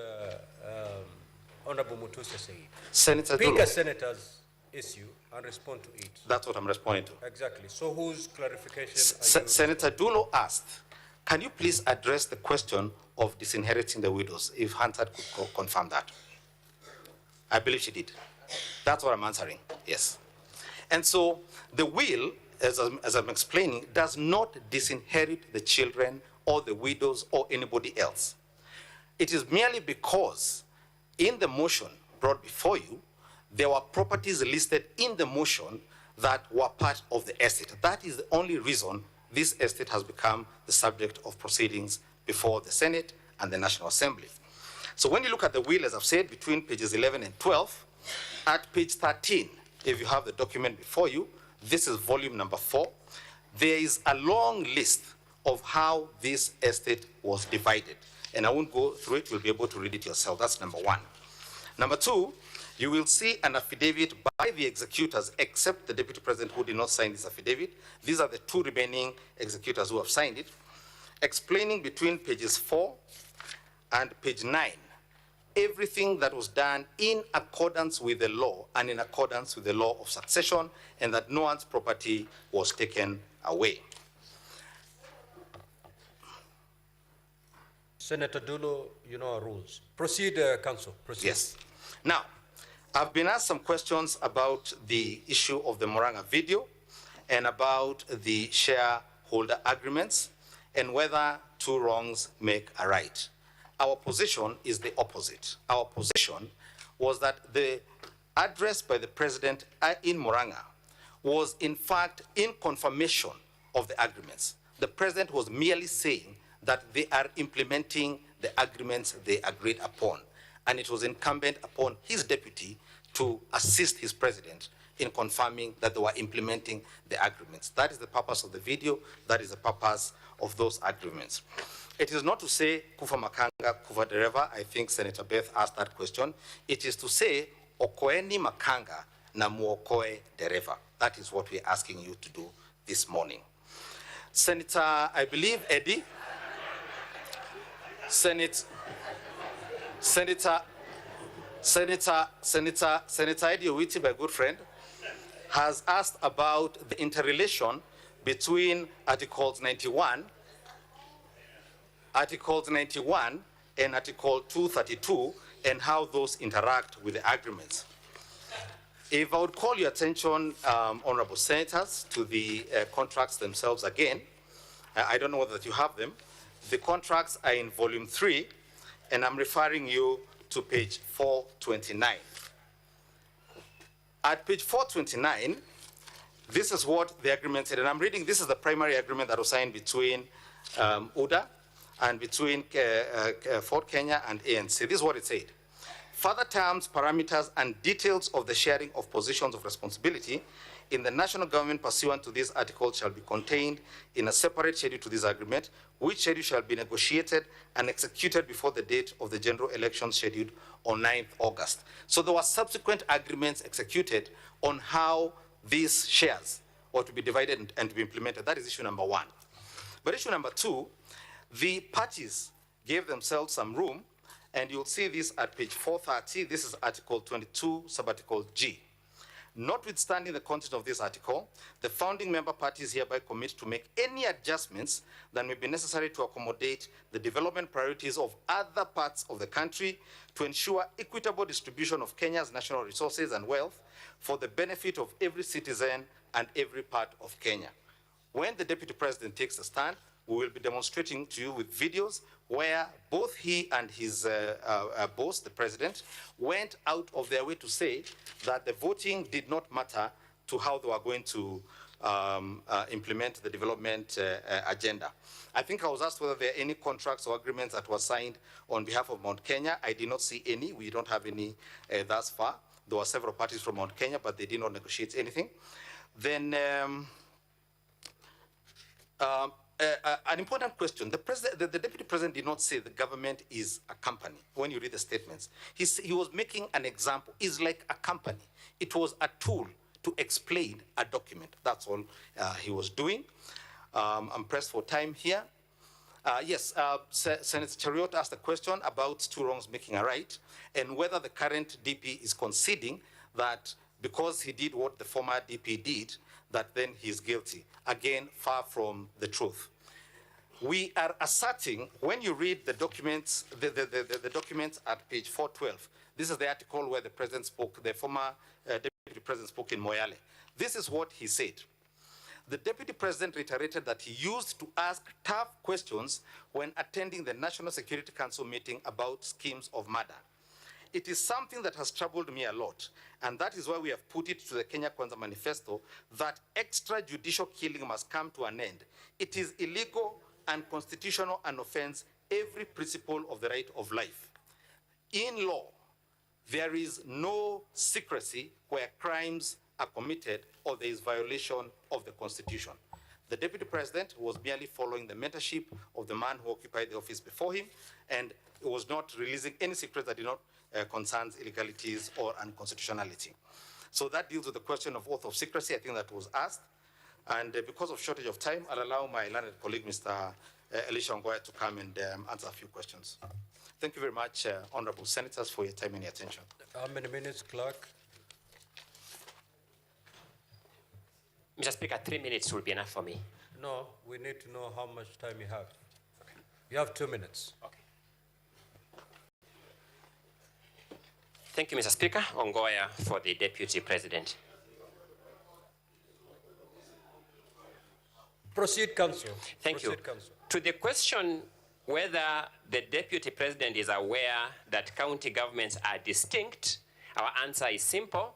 Honorable Mutuse said. Senator Pick Dulo. a senator's issue and respond to it. That's what I'm responding to. Exactly. So whose clarification are you? Senator Dulo asked, can you please address the question of disinheriting the widows, if Hunter could confirm that? I believe she did. That's what I'm answering, yes. And so the will, as I'm explaining, does not disinherit the children or the widows or anybody else. It is merely because in the motion brought before you, there were properties listed in the motion that were part of the estate. That is the only reason this estate has become the subject of proceedings before the Senate and the National Assembly. So when you look at the will, as I've said, between pages 11 and 12, at page 13, if you have the document before you, this is volume number 4, there is a long list of how this estate was divided. And I won't go through it, you'll be able to read it yourself. That's number one. Number two, you will see an affidavit by the executors, except the Deputy President who did not sign this affidavit. These are the two remaining executors who have signed it, explaining between pages 4 and page 9 everything that was done in accordance with the law and in accordance with the law of succession, and that no one's property was taken away. Senator Dulo, you know our rules. Proceed, Counsel. Proceed. Yes. Now, I've been asked some questions about the issue of the Moranga video and about the shareholder agreements and whether two wrongs make a right. Our position is the opposite. Our position was that the address by the President in Moranga was in fact in confirmation of the agreements. The President was merely saying that they are implementing the agreements they agreed upon, and it was incumbent upon his deputy to assist his president in confirming that they were implementing the agreements. That is the purpose of the video. That is the purpose of those agreements. It is not to say kufa makanga, kufa dereva. I think Senator Beth asked that question. It is to say okoeni makanga na muokoe dereva. That is what we're asking you to do this morning. Senator, I believe Eddie, Senator Eddie Owiti, my good friend, has asked about the interrelation between Articles 91 and Article 232 and how those interact with the agreements. If I would call your attention, honorable senators, to the contracts themselves again, I don't know whether you have them. The contracts are in volume 3, and I'm referring you to page 429. At page 429, this is what the agreement said, and I'm reading, this is the primary agreement that was signed between UDA and between Fort Kenya and ANC. This is what it said. Further terms, parameters, and details of the sharing of positions of responsibility in the national government pursuant to this article shall be contained in a separate schedule to this agreement, which schedule shall be negotiated and executed before the date of the general election scheduled on 9th August. So there were subsequent agreements executed on how these shares were to be divided and to be implemented. That is issue number one. But issue number two, the parties gave themselves some room, and you'll see this at page 430. This is Article 22, Subarticle G. Notwithstanding the content of this article, the founding member parties hereby commit to make any adjustments that may be necessary to accommodate the development priorities of other parts of the country to ensure equitable distribution of Kenya's national resources and wealth for the benefit of every citizen and every part of Kenya. When the Deputy President takes a stand, we will be demonstrating to you with videos where both he and his boss, the President, went out of their way to say that the voting did not matter to how they were going to implement the development agenda. I think I was asked whether there are any contracts or agreements that were signed on behalf of Mount Kenya. I did not see any. We don't have any thus far. There were several parties from Mount Kenya, but they did not negotiate anything. Then an important question. The Deputy President did not say the government is a company. When you read the statements, he was making an example. It's like a company. It was a tool to explain a document. That's all he was doing. I'm pressed for time here. Yes, Senator Chariot asked a question about two wrongs making a right, and whether the current DP is conceding that because he did what the former DP did, that then he's guilty. Again, far from the truth. We are asserting, when you read the documents, the documents at page 412, this is the article where the president spoke, the former deputy president spoke in Moyale. This is what he said. The deputy president reiterated that he used to ask tough questions when attending the National Security Council meeting about schemes of murder. It is something that has troubled me a lot, and that is why we have put it to the Kenya Kwanza Manifesto that extrajudicial killing must come to an end. It is illegal and constitutional and offends every principle of the right of life. In law, there is no secrecy where crimes are committed or there is violation of the Constitution. The Deputy President was merely following the mentorship of the man who occupied the office before him, and it was not releasing any secrets that did not concern illegalities or unconstitutionality. So that deals with the question of oath of secrecy. I think that was asked. And because of shortage of time, I'll allow my learned colleague, Mr. Elisha Ngoya, to come and answer a few questions. Thank you very much, honorable senators, for your time and your attention. How many minutes, clerk? Mr. Speaker, 3 minutes will be enough for me. No, we need to know how much time you have. Okay. You have 2 minutes. Okay. Thank you, Mr. Speaker. Ongoya for the Deputy President. Proceed, Council. Thank you. Council. To the question whether the Deputy President is aware that county governments are distinct, our answer is simple.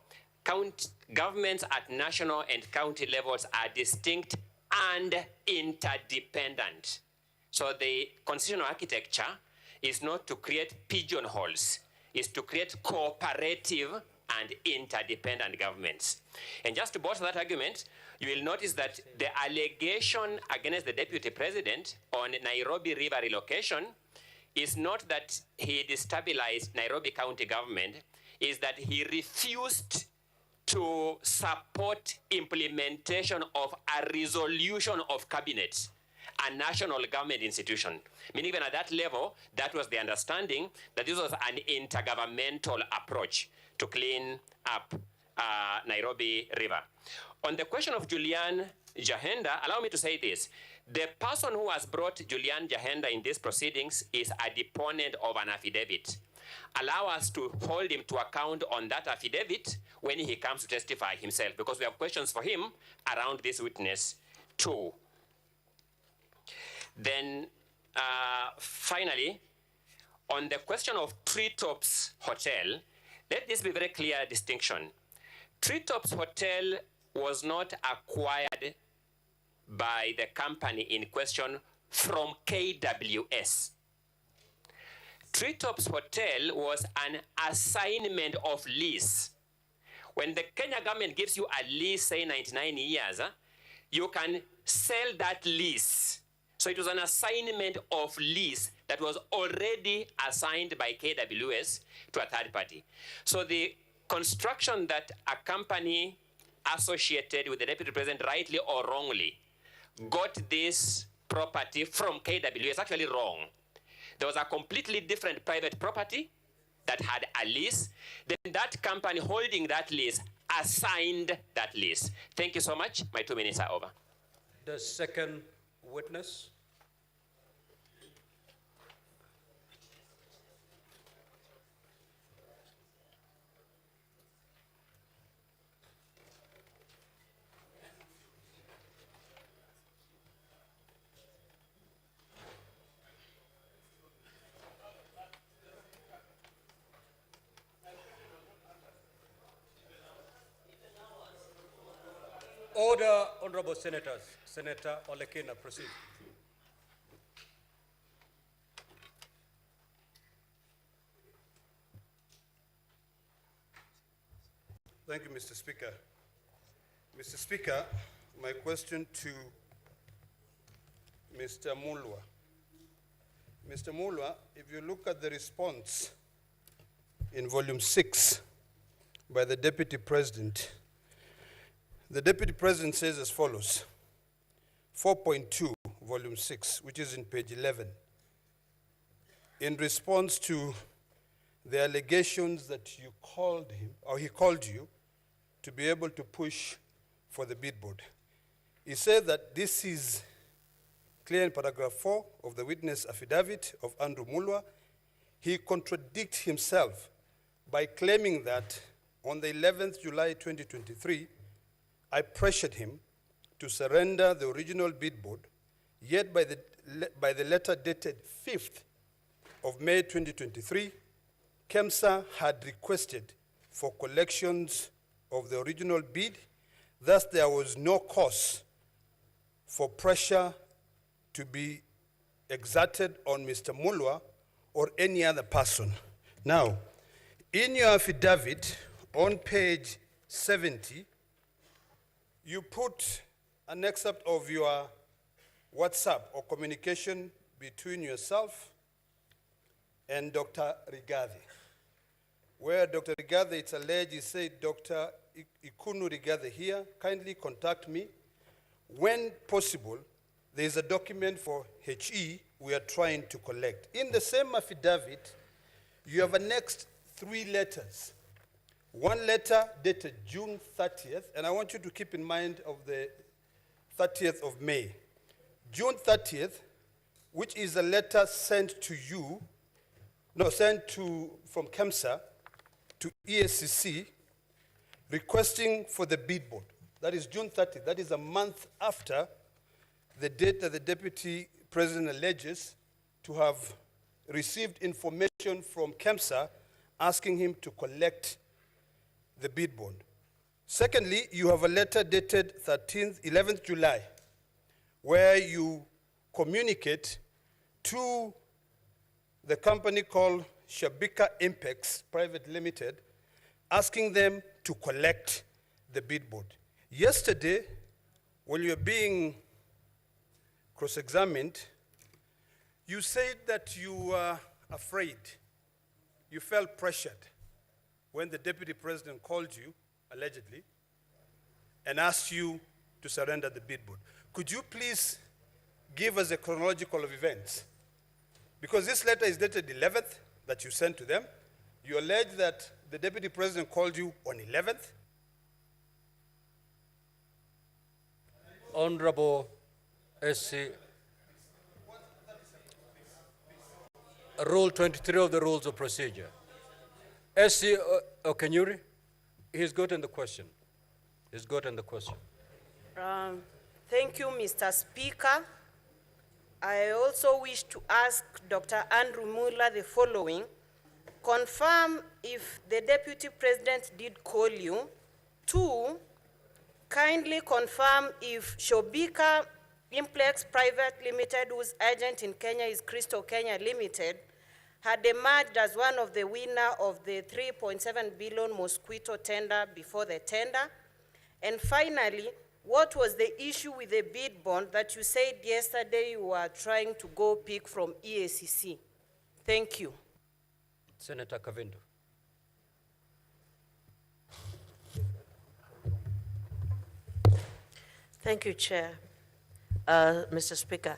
Governments at national and county levels are distinct and interdependent. So the constitutional architecture is not to create pigeonholes, is to create cooperative and interdependent governments. And just to bolster that argument, you will notice that the allegation against the Deputy President on Nairobi River relocation is not that he destabilized Nairobi County government, is that he refused to support implementation of a resolution of cabinet, a national government institution. Meaning even at that level, that was the understanding that this was an intergovernmental approach to clean up Nairobi River. On the question of Julian Jahenda, allow me to say this. The person who has brought Julian Jahenda in these proceedings is a deponent of an affidavit. Allow us to hold him to account on that affidavit when he comes to testify himself, because we have questions for him around this witness too. Then finally, on the question of Treetops Hotel, let this be very clear distinction. Treetops Hotel was not acquired by the company in question from KWS. Treetops Hotel was an assignment of lease. When the Kenya government gives you a lease, say 99 years, you can sell that lease. So it was an assignment of lease that was already assigned by KWS to a third party. So the construction that a company associated with the Deputy President, rightly or wrongly, got this property from KWS is actually wrong. There was a completely different private property that had a lease. Then that company holding that lease assigned that lease. Thank you so much. My 2 minutes are over. The second witness. Order, honorable senators. Senator Olekina, proceed. Thank you, Mr. Speaker. Mr. Speaker, my question to Mr. Mulwa. Mr. Mulwa, if you look at the response in volume 6 by the Deputy President, the Deputy President says as follows, 4.2, volume 6, which is in page 11, in response to the allegations that you called him, or he called you, to be able to push for the bid board. He said that this is clear in paragraph 4 of the witness affidavit of Andrew Mulwa. He contradicts himself by claiming that on the 11th July 2023, I pressured him to surrender the original bid board, yet by the letter dated 5th of May 2023, KEMSA had requested for collections of the original bid. Thus, there was no cause for pressure to be exerted on Mr. Mulwa or any other person. Now, in your affidavit on page 70, you put an excerpt of your WhatsApp or communication between yourself and Dr. Rigathi, where Dr. Rigathi, it's alleged, he said, Dr. Ikunu Rigathi here, kindly contact me. When possible, there is a document for HE we are trying to collect. In the same affidavit, you have annexed 3 letters. One letter dated June 30th, and I want you to keep in mind of the 30th of May. June 30th, which is a letter sent to you, from KEMSA to ESCC, requesting for the bid board. That is June 30th. That is a month after the date that the Deputy President alleges to have received information from KEMSA asking him to collect the bid bond. Secondly, you have a letter dated 11th July, where you communicate to the company called Shabika Impex Private Limited, asking them to collect the bid board. Yesterday, when you were being cross-examined, you said that you were afraid, you felt pressured when the Deputy President called you, allegedly, and asked you to surrender the bid board. Could you please give us a chronological of events? Because this letter is dated 11th that you sent to them. You allege that the Deputy President called you on 11th. Honorable SC, Rule 23 of the Rules of Procedure. SC Okenyuri, he's gotten the question. He's gotten the question. Thank you, Mr. Speaker. I also wish to ask Dr. Andrew Mulwa the following. Confirm if the Deputy President did call you. 2, kindly confirm if Shobika Implex Private Limited, whose agent in Kenya is Crystal Kenya Limited, had emerged as one of the winner of the 3.7 billion mosquito tender before the tender. And finally, what was the issue with the bid bond that you said yesterday you were trying to go pick from EACC? Thank you. Senator Kavindo. Thank you, Chair. Mr. Speaker,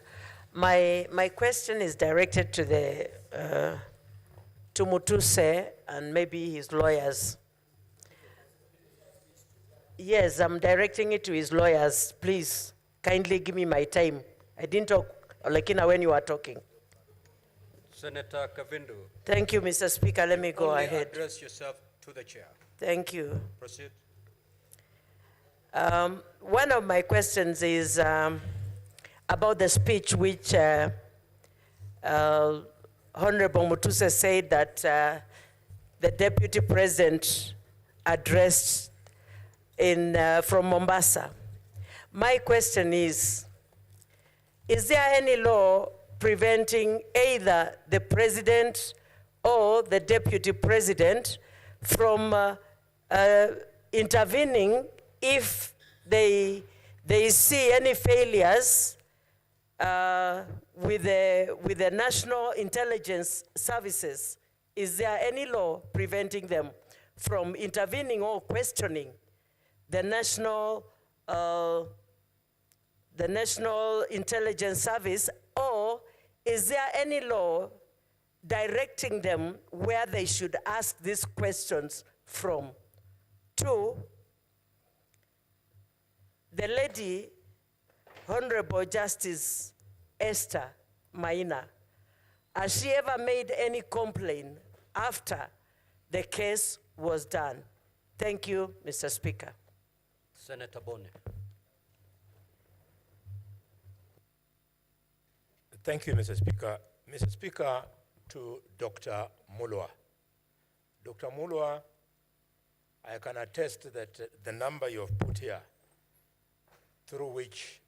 my question is directed to the to Mutuse and maybe his lawyers. Yes, I'm directing it to his lawyers. Please, kindly give me my time. I didn't talk, Olekina, when you were talking. Senator Kavindo. Thank you, Mr. Speaker. Let me go Only ahead. Address yourself to the chair. Thank you. Proceed. One of my questions is about the speech which Honorable Mutuse said that the Deputy President addressed from Mombasa. My question is there any law preventing either the president or the deputy president from intervening if they see any failures with the national intelligence services? Is there any law preventing them from intervening or questioning the national intelligence service, or is there any law directing them where they should ask these questions from? Two, the lady, Honorable Justice Esther Maina, has she ever made any complaint after the case was done? Thank you, Mr. Speaker. Senator Bone. Thank you, Mr. Speaker. Mr. Speaker, to Dr. Mulwa. Dr. Mulwa, I can attest that the number you have put here, through which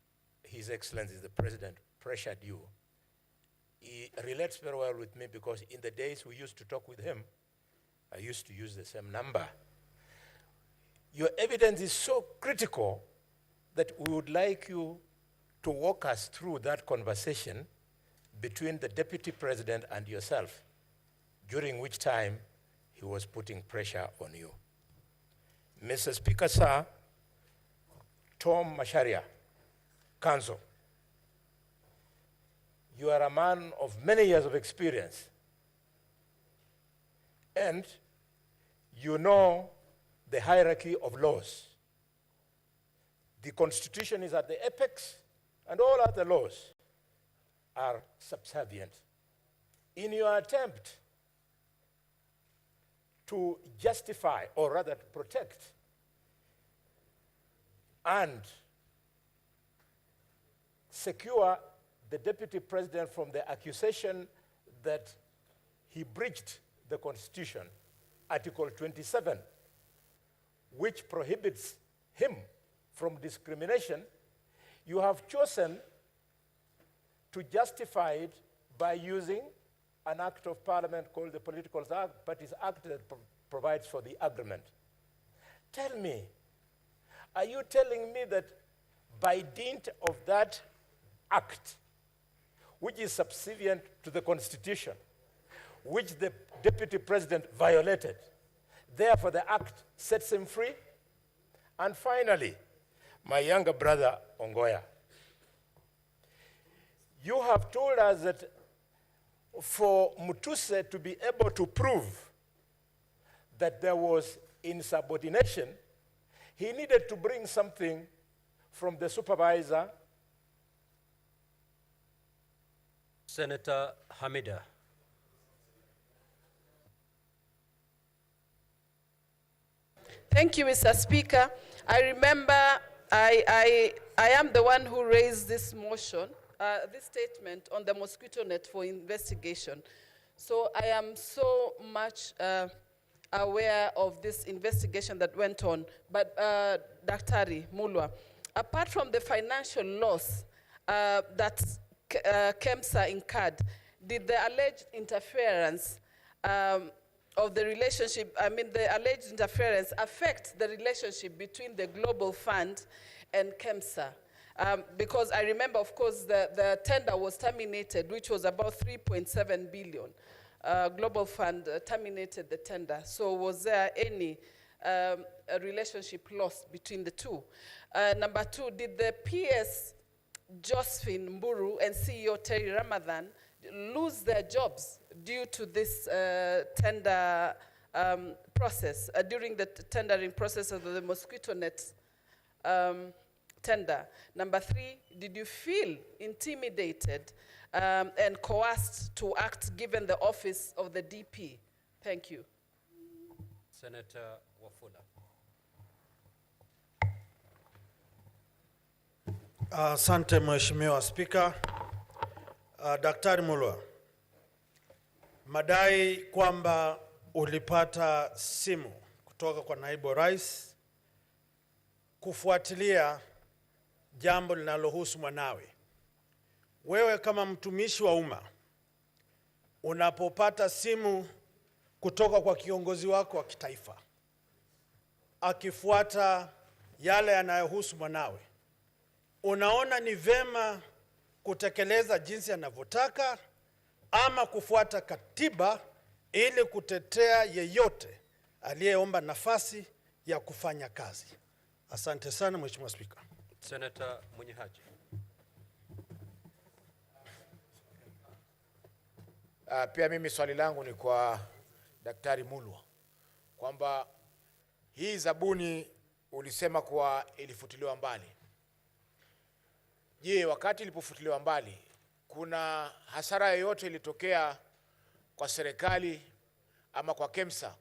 His Excellency the President pressured you, he relates very well with me, because in the days we used to talk with him, I used to use the same number. Your evidence is so critical that we would like you to walk us through that conversation between the Deputy President and yourself, during which time he was putting pressure on you. Mr. Speaker, sir, Tom Masharia, Counsel, you are a man of many years of experience, and you know the hierarchy of laws. The Constitution is at the apex, and all other laws are subservient. In your attempt to justify, or rather to protect, and secure the Deputy President from the accusation that he breached the Constitution, Article 27, which prohibits him from discrimination, you have chosen to justify it by using an act of parliament called the Political Parties Act that provides for the agreement. Tell me, are you telling me that by dint of that act, which is subservient to the Constitution, which the Deputy President violated, therefore the act sets him free? And finally, my younger brother, Ongoya, you have told us that for Mutuse to be able to prove that there was insubordination, he needed to bring something from the supervisor. Senator Hamida. Thank you, Mr. Speaker. I remember I am the one who raised this motion, this statement on the mosquito net for investigation. So I am so much aware of this investigation that went on. But Dr. Mulwa, apart from the financial loss that KEMSA incurred, did the alleged interference of the relationship, the alleged interference affect the relationship between the Global Fund and KEMSA? Because I remember, of course, the tender was terminated, which was about 3.7 billion. Global Fund terminated the tender. So was there any a relationship lost between the two? Number two, did the PS Josephine Mburu and CEO Terry Ramadhan lose their jobs due to this tender process, during the tendering process of the mosquito net tender? Number three, did you feel intimidated and coerced to act given the office of the DP? Thank you. Senator Wafula. Asante Mheshimiwa Spika. Daktari Mulwa, madai kwamba ulipata simu kutoka kwa naibu rais kufuatilia jambo linalohusu mwanawe. Wewe kama mtumishi wa umma, unapopata simu kutoka kwa kiongozi wako wa kitaifa akifuata yale yanayohusu mwanawe, unaona ni vema kutekeleza jinsi anavyotaka ama kufuata katiba ili kutetea yeyote aliyeomba nafasi ya kufanya kazi? Asante sana Mheshimiwa Spika. Senator Munyihaji. Pia mimi swali langu ni kwa Daktari Mulwa kwamba hii zabuni ulisema kuwa ilifutiliwa mbali. Je, wakati ilipofutiliwa mbali kuna hasara yoyote ilitokea kwa serikali ama kwa KEMSA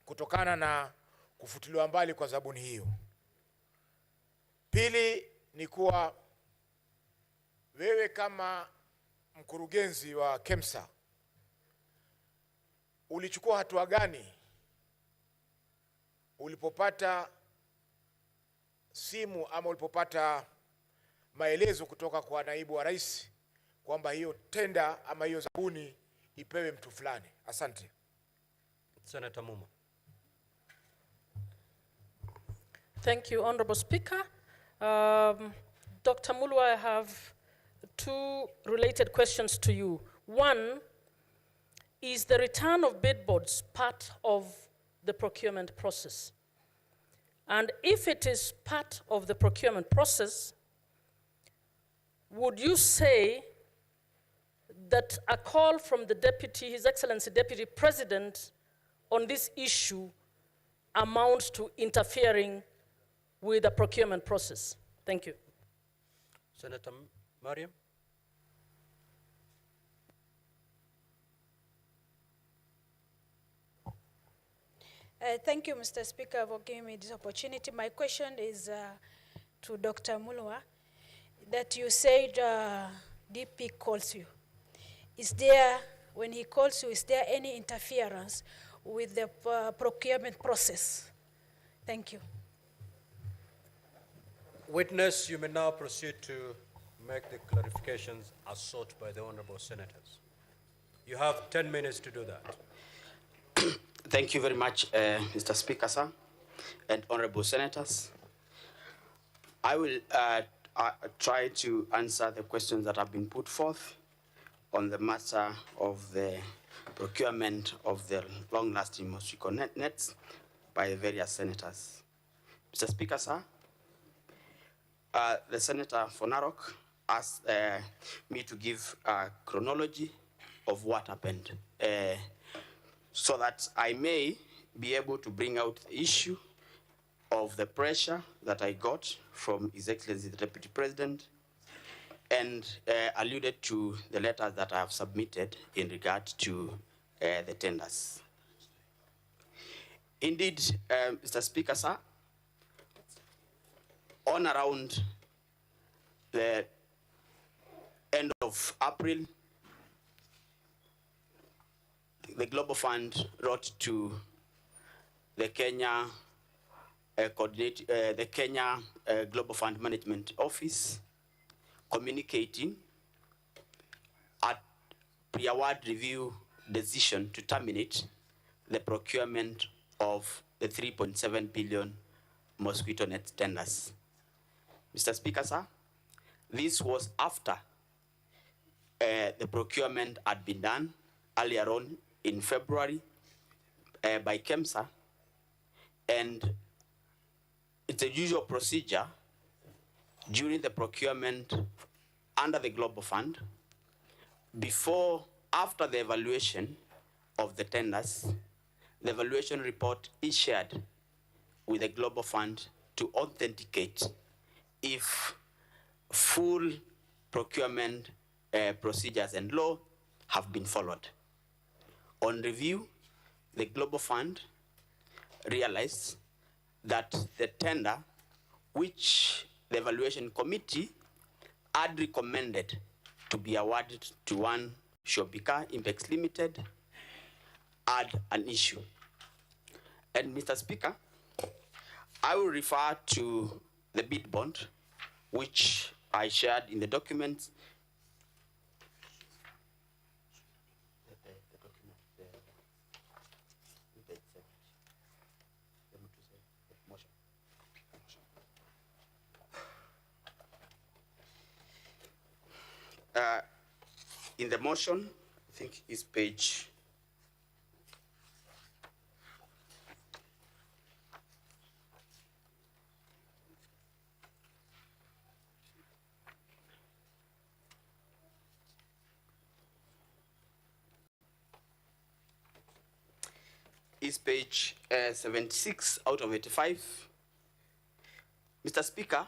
kutokana na kufutiliwa mbali kwa zabuni hiyo? Pili ni kuwa wewe kama mkurugenzi wa KEMSA ulichukua hatua gani ulipopata simu ama ulipopata maelezo kutoka kwa naibu wa rais kwamba hiyo tenda ama hiyo zabuni ipewe mtu fulani? Asante. Senator Muma. Thank you, Honorable Speaker. Dr. Mulwa, I have two related questions to you. One, is the return of bid boards part of the procurement process? And if it is part of the procurement process, would you say that a call from the Deputy, His Excellency Deputy President on this issue amounts to interfering with the procurement process? Thank you. Senator Mariam. Thank you, Mr. Speaker, for giving me this opportunity. My question is to Dr. Mulwa, that you said DP calls you. Is there, when he calls you, is there any interference with the procurement process? Thank you. Witness, you may now proceed to make the clarifications as sought by the honorable senators. You have 10 minutes to do that. Thank you very much, Mr. Speaker, sir, and honorable senators. I will try to answer the questions that have been put forth on the matter of the procurement of the long-lasting mosquito nets by the various senators. Mr. Speaker, sir, the Senator for Narok asked me to give a chronology of what happened so that I may be able to bring out the issue of the pressure that I got from His Excellency the Deputy President and alluded to the letters that I have submitted in regard to the tenders. Indeed, Mr. Speaker, sir, on around the end of April, the Global Fund wrote to the Kenya Global Fund Management Office communicating a pre-award review decision to terminate the procurement of the 3.7 billion mosquito net tenders. Mr. Speaker, sir, this was after the procurement had been done earlier on in February by KEMSA, and it's a usual procedure during the procurement under the Global Fund, after the evaluation of the tenders, the evaluation report is shared with the Global Fund to authenticate if full procurement procedures and law have been followed. On review, the Global Fund realized that the tender, which the evaluation committee had recommended to be awarded to one Shobika Impex Limited, had an issue. And Mr. Speaker, I will refer to the bid bond which I shared in the documents. In the motion, I think is page is page 76 out of 85. Mr. Speaker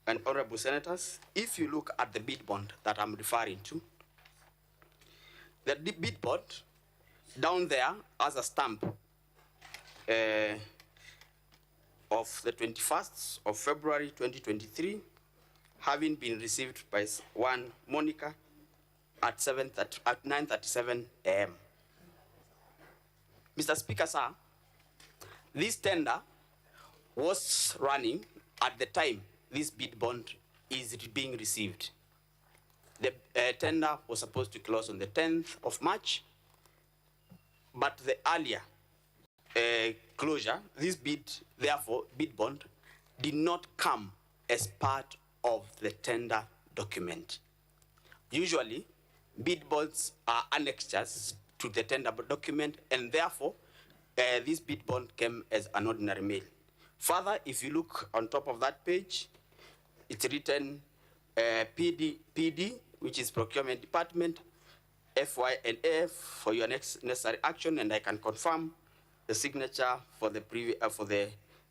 and honorable senators, if you look at the bid bond that I'm referring to, the bid bond down there has a stamp of the 21st of February 2023, having been received by one Monica at 9:37 a.m. Mr. Speaker, sir, this tender was running at the time this bid bond is being received. The tender was supposed to close on the 10th of March, but the earlier closure, this bid, therefore, bid bond, did not come as part of the tender document. Usually, bid bonds are annexures to the tender document, and therefore, this bid bond came as an ordinary mail. Further, if you look on top of that page, it's written PD, which is Procurement Department, FY&F for your next necessary action, and I can confirm the signature for the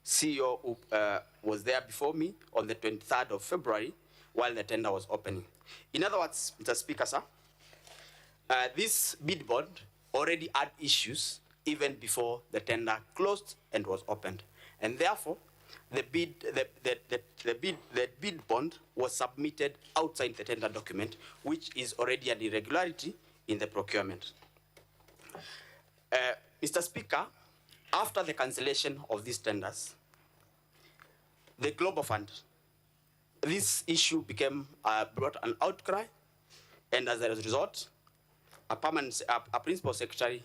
CEO who was there before me on the 23rd of February while the tender was opening. In other words, Mr. Speaker, sir, this bid bond already had issues even before the tender closed and was opened, and therefore the bid bond was submitted outside the tender document, which is already an irregularity in the procurement. Mr. Speaker, after the cancellation of these tenders, the Global Fund, this issue brought an outcry, and as a result, a principal secretary,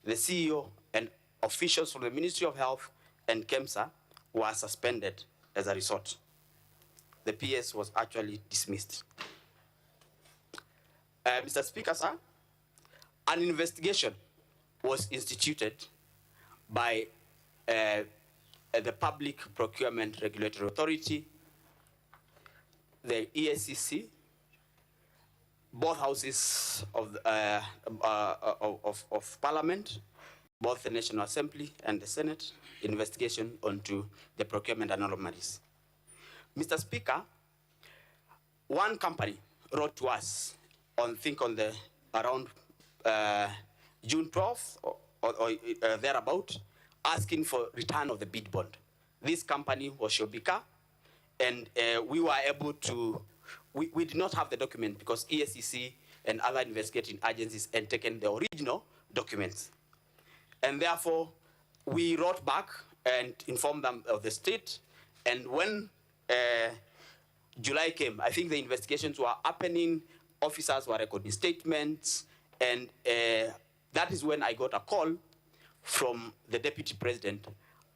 the CEO, and officials from the Ministry of Health and KEMSA were suspended as a result. The PS was actually dismissed. Mr. Speaker, sir, an investigation was instituted by the Public Procurement Regulatory Authority, the ESCC, both houses of Parliament, both the National Assembly and the Senate, investigation onto the procurement anomalies. Mr. Speaker, one company wrote to us on around June 12th or thereabout, asking for return of the bid bond. This company was Shobika, and we were able to, we did not have the document because ESCC and other investigating agencies had taken the original documents. And therefore, we wrote back and informed them of the state. And when July came, I think the investigations were happening, officers were recording statements, and that is when I got a call from the Deputy President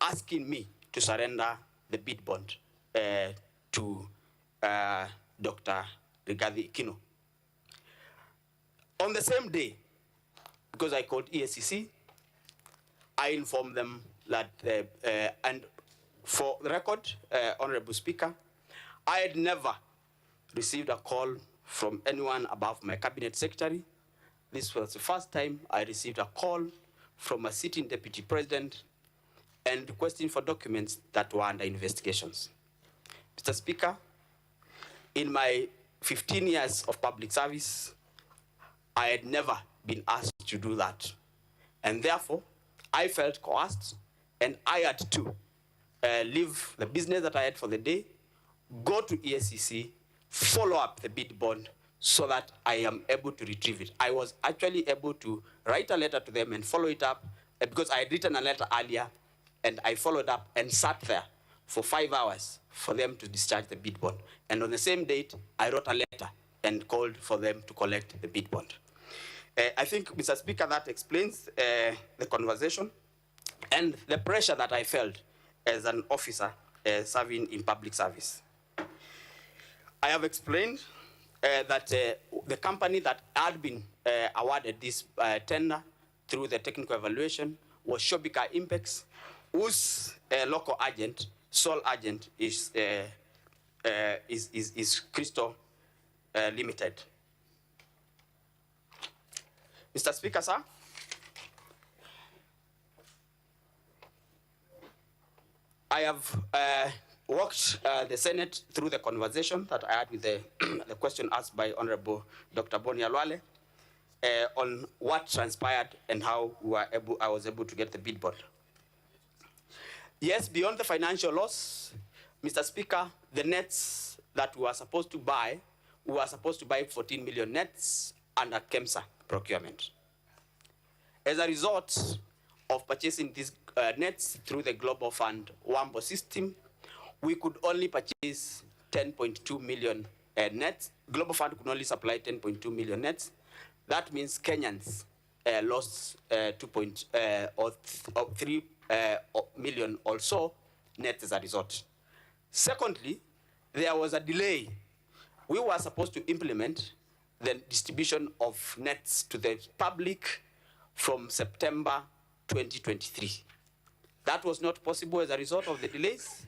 asking me to surrender the bid bond to Dr. Rigathi Kino. On the same day, because I called ESCC, I informed them that, and for the record, Honorable Speaker, I had never received a call from anyone above my cabinet secretary. This was the first time I received a call from a sitting deputy president and requesting for documents that were under investigations. Mr. Speaker, in my 15 years of public service, I had never been asked to do that. And therefore, I felt coerced, and I had to leave the business that I had for the day, go to ESCC, follow up the bid bond so that I am able to retrieve it. I was actually able to write a letter to them and follow it up because I had written a letter earlier, and I followed up and sat there for 5 hours for them to discharge the bid bond. And on the same date, I wrote a letter and called for them to collect the bid bond. I think, Mr. Speaker, that explains the conversation and the pressure that I felt as an officer serving in public service. I have explained that the company that had been awarded this tender through the technical evaluation was Shobika Impex, whose local agent, sole agent, is Crystal Limited. Mr. Speaker, sir, I have walked the Senate through the conversation that I had with the question asked by Honorable Dr. Boni Alwale on what transpired and how I was able to get the bid bond. Yes, beyond the financial loss, Mr. Speaker, the nets that we were supposed to buy 14 million nets under KEMSA procurement. As a result of purchasing these nets through the Global Fund WAMBO system, we could only purchase 10.2 million nets. Global Fund could only supply 10.2 million nets. That means Kenyans lost 3 million also nets as a result. Secondly, there was a delay. We were supposed to implement the distribution of nets to the public from September 2023. That was not possible as a result of the delays.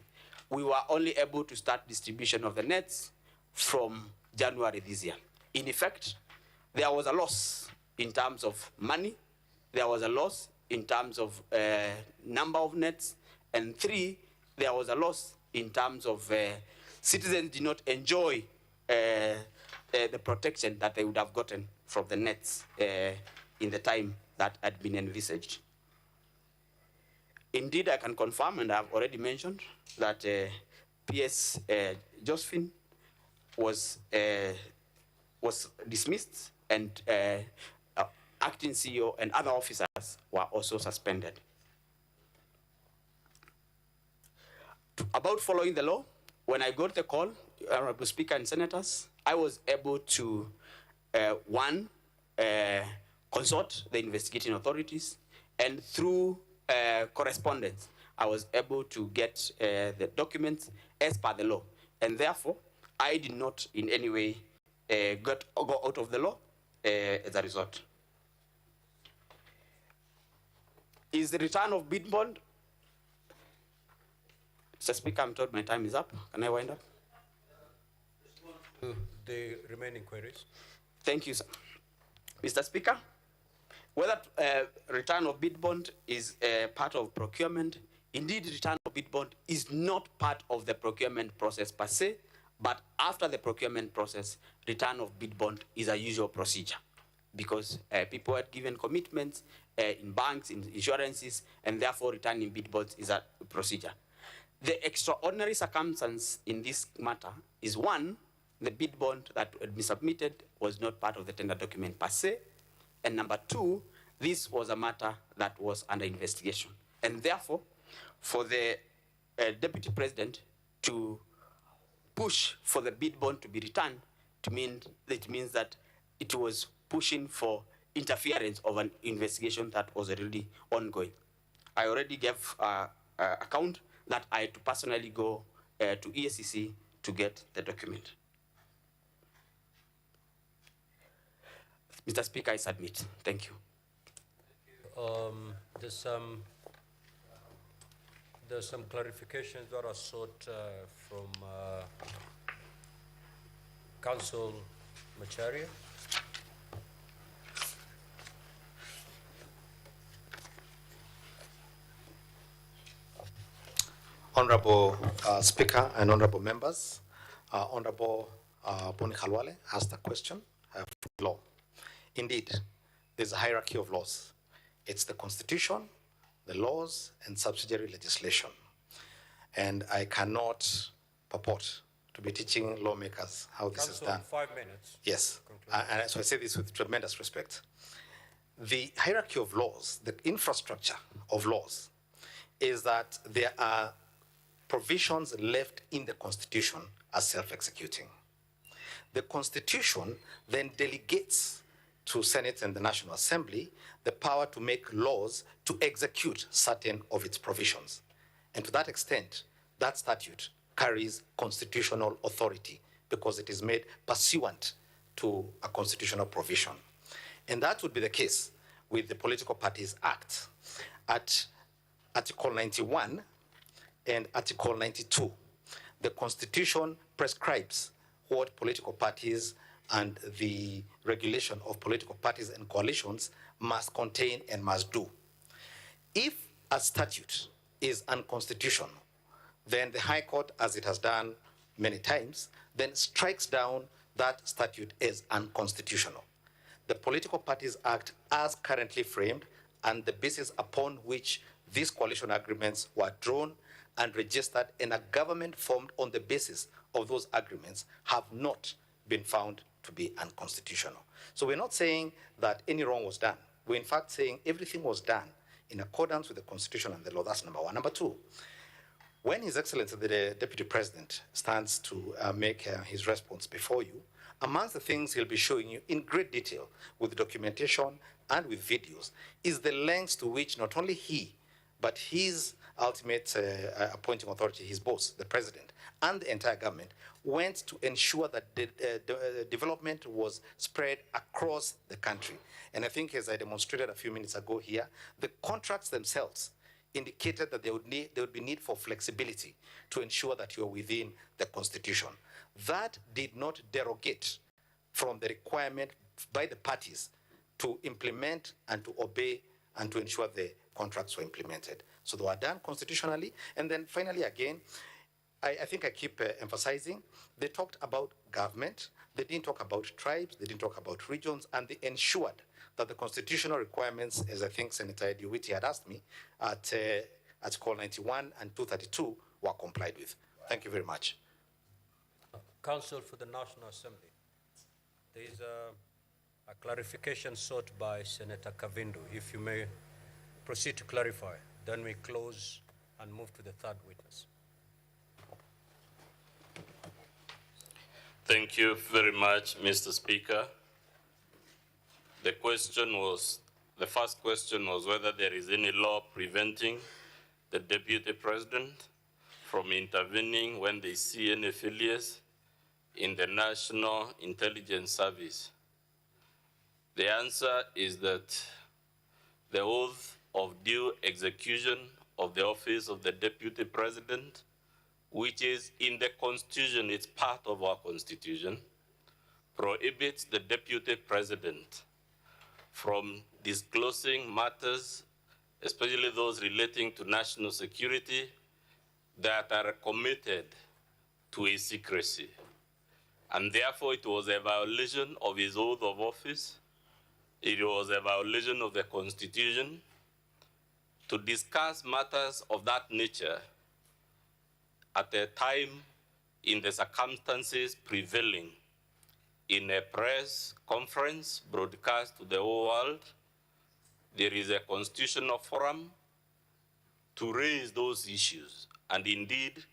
We were only able to start distribution of the nets from January this year. In effect, there was a loss in terms of money, there was a loss in terms of number of nets, and 3, there was a loss in terms of citizens did not enjoy the protection that they would have gotten from the nets in the time that had been envisaged. Indeed, I can confirm, and I've already mentioned, that PS Josephine was dismissed, and acting CEO and other officers were also suspended. About following the law, when I got the call, Honorable Speaker and Senators, I was able to, consult the investigating authorities, and through correspondence, I was able to get the documents as per the law. And therefore, I did not in any way go out of the law as a result. Is the return of bid bond? Mr. Speaker, I'm told my time is up. Can I wind up? The remaining queries. Thank you, sir. Mr. Speaker, whether return of bid bond is part of procurement, indeed return of bid bond is not part of the procurement process per se, but after the procurement process, return of bid bond is a usual procedure because people had given commitments in banks, in insurances, and therefore returning bid bonds is a procedure. The extraordinary circumstance in this matter is 1, the bid bond that had been submitted was not part of the tender document per se, and number 2, this was a matter that was under investigation. And therefore, for the Deputy President to push for the bid bond to be returned, it means that it was pushing for interference of an investigation that was already ongoing. I already gave account that I had to personally go to EACC to get the document. Mr. Speaker, I submit. Thank you. There's some clarifications that are sought from Council Macharia. Honorable Speaker and honorable members, Honorable Boni Khalwale asked a question from law. Indeed, there's a hierarchy of laws. It's the Constitution, the laws, and subsidiary legislation. And I cannot purport to be teaching lawmakers how this is done. 5 minutes. Yes, and so I say this with tremendous respect. The hierarchy of laws, the infrastructure of laws, is that there are provisions left in the Constitution are self-executing. The Constitution then delegates to Senate and the National Assembly the power to make laws to execute certain of its provisions. And to that extent, that statute carries constitutional authority because it is made pursuant to a constitutional provision. And that would be the case with the Political Parties Act. At Article 91 and Article 92, the Constitution prescribes what political parties and the regulation of political parties and coalitions must contain and must do. If a statute is unconstitutional, then the High Court, as it has done many times, then strikes down that statute as unconstitutional. The Political Parties Act, as currently framed, and the basis upon which these coalition agreements were drawn and registered, and a government formed on the basis of those agreements, have not been found to be unconstitutional. So we're not saying that any wrong was done. We're in fact saying everything was done in accordance with the Constitution and the law. That's number one. Number two, when His Excellency the Deputy President stands to make his response before you, amongst the things he'll be showing you in great detail with documentation and with videos is the lengths to which not only he, but his ultimate appointing authority, his boss, the President, and the entire government went to ensure that the development was spread across the country. And I think, as I demonstrated a few minutes ago here, the contracts themselves indicated that there would be need for flexibility to ensure that you are within the Constitution. That did not derogate from the requirement by the parties to implement and to obey and to ensure the contracts were implemented. So they were done constitutionally. And then finally, again, I think I keep emphasizing, they talked about government, they didn't talk about tribes, they didn't talk about regions, and they ensured that the constitutional requirements, as I think Senator Ediwiti had asked me, at Article 91 and 232 were complied with. Thank you very much. Counsel for the National Assembly. There is a clarification sought by Senator Kavindu. If you may proceed to clarify, then we close and move to the third witness. Thank you very much, Mr. Speaker. The first question was whether there is any law preventing the Deputy President from intervening when they see any failures in the National Intelligence Service. The answer is that the oath of due execution of the office of the Deputy President, which is in the Constitution, it's part of our Constitution, prohibits the Deputy President from disclosing matters, especially those relating to national security, that are committed to his secrecy. And therefore, it was a violation of his oath of office. It was a violation of the Constitution to discuss matters of that nature at a time in the circumstances prevailing in a press conference broadcast to the whole world. There is a constitutional forum to raise those issues. And indeed,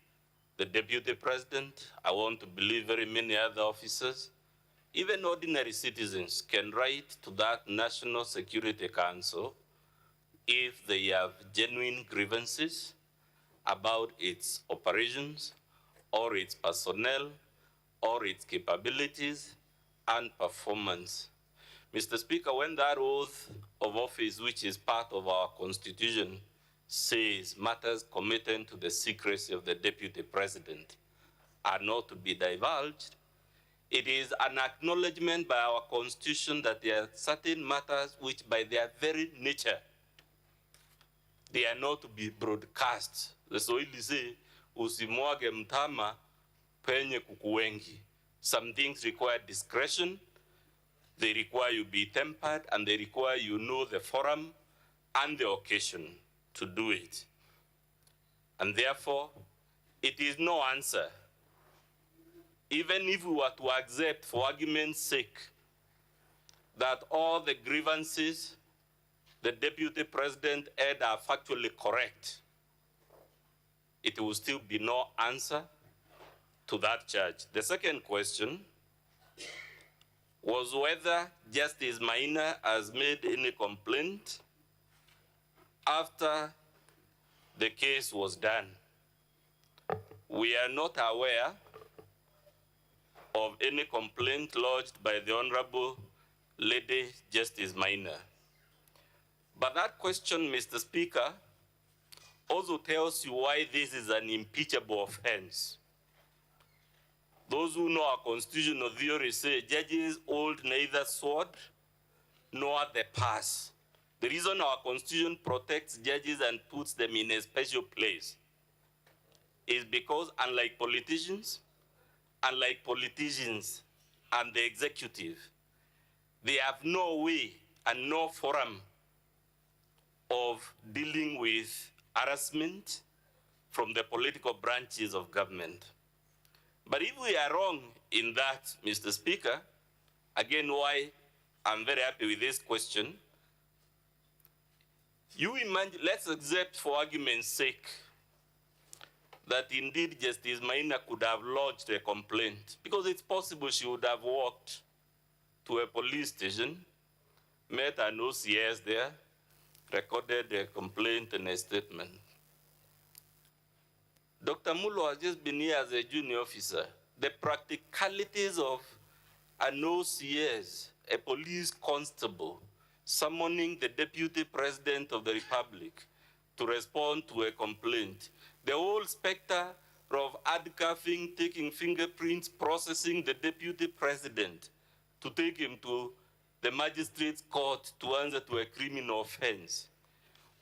the Deputy President, I want to believe very many other officers, even ordinary citizens, can write to that National Security Council if they have genuine grievances about its operations or its personnel or its capabilities and performance. Mr. Speaker, when that oath of office, which is part of our Constitution, says matters committed to the secrecy of the Deputy President are not to be divulged, it is an acknowledgement by our Constitution that there are certain matters which by their very nature, they are not to be broadcast. The Swahili say, usimwage mtama penye kuku wengi. Some things require discretion, they require you be tempered, and they require you know the forum and the occasion to do it. And therefore, it is no answer, even if we were to accept, for argument's sake, that all the grievances the Deputy President had are factually correct. it will still be no answer to that charge. The second question was whether Justice Maina has made any complaint after the case was done. We are not aware of any complaint lodged by the Honorable Lady Justice Maina. But that question, Mr. Speaker, also tells you why this is an impeachable offense. Those who know our constitutional theory say judges hold neither sword nor the purse. The reason our constitution protects judges and puts them in a special place is because unlike politicians and the executive, they have no way and no forum of dealing with harassment from the political branches of government. But if we are wrong in that, Mr. Speaker, again, why I'm very happy with this question, you imagine, let's accept for argument's sake that indeed Justice Maina could have lodged a complaint, because it's possible she would have walked to a police station, met an OCS there, recorded a complaint and a statement. Dr. Mulo has just been here as a junior officer. The practicalities of an OCS, a police constable, summoning the Deputy President of the Republic to respond to a complaint, the whole specter of handcuffing, taking fingerprints, processing the Deputy President to take him to the magistrate's court to answer to a criminal offense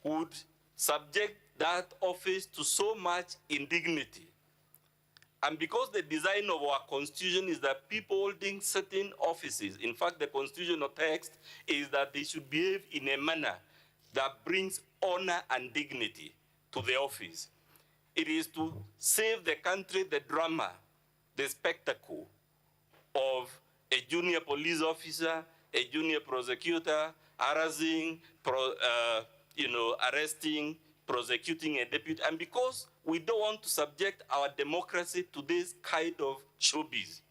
would subject that office to so much indignity. And because the design of our constitution is that people holding certain offices, in fact, the constitutional text is that they should behave in a manner that brings honor and dignity to the office. It is to save the country the drama, the spectacle of a junior police officer, a junior prosecutor, harassing, arresting, prosecuting a deputy. And because we don't want to subject our democracy to this kind of showbiz,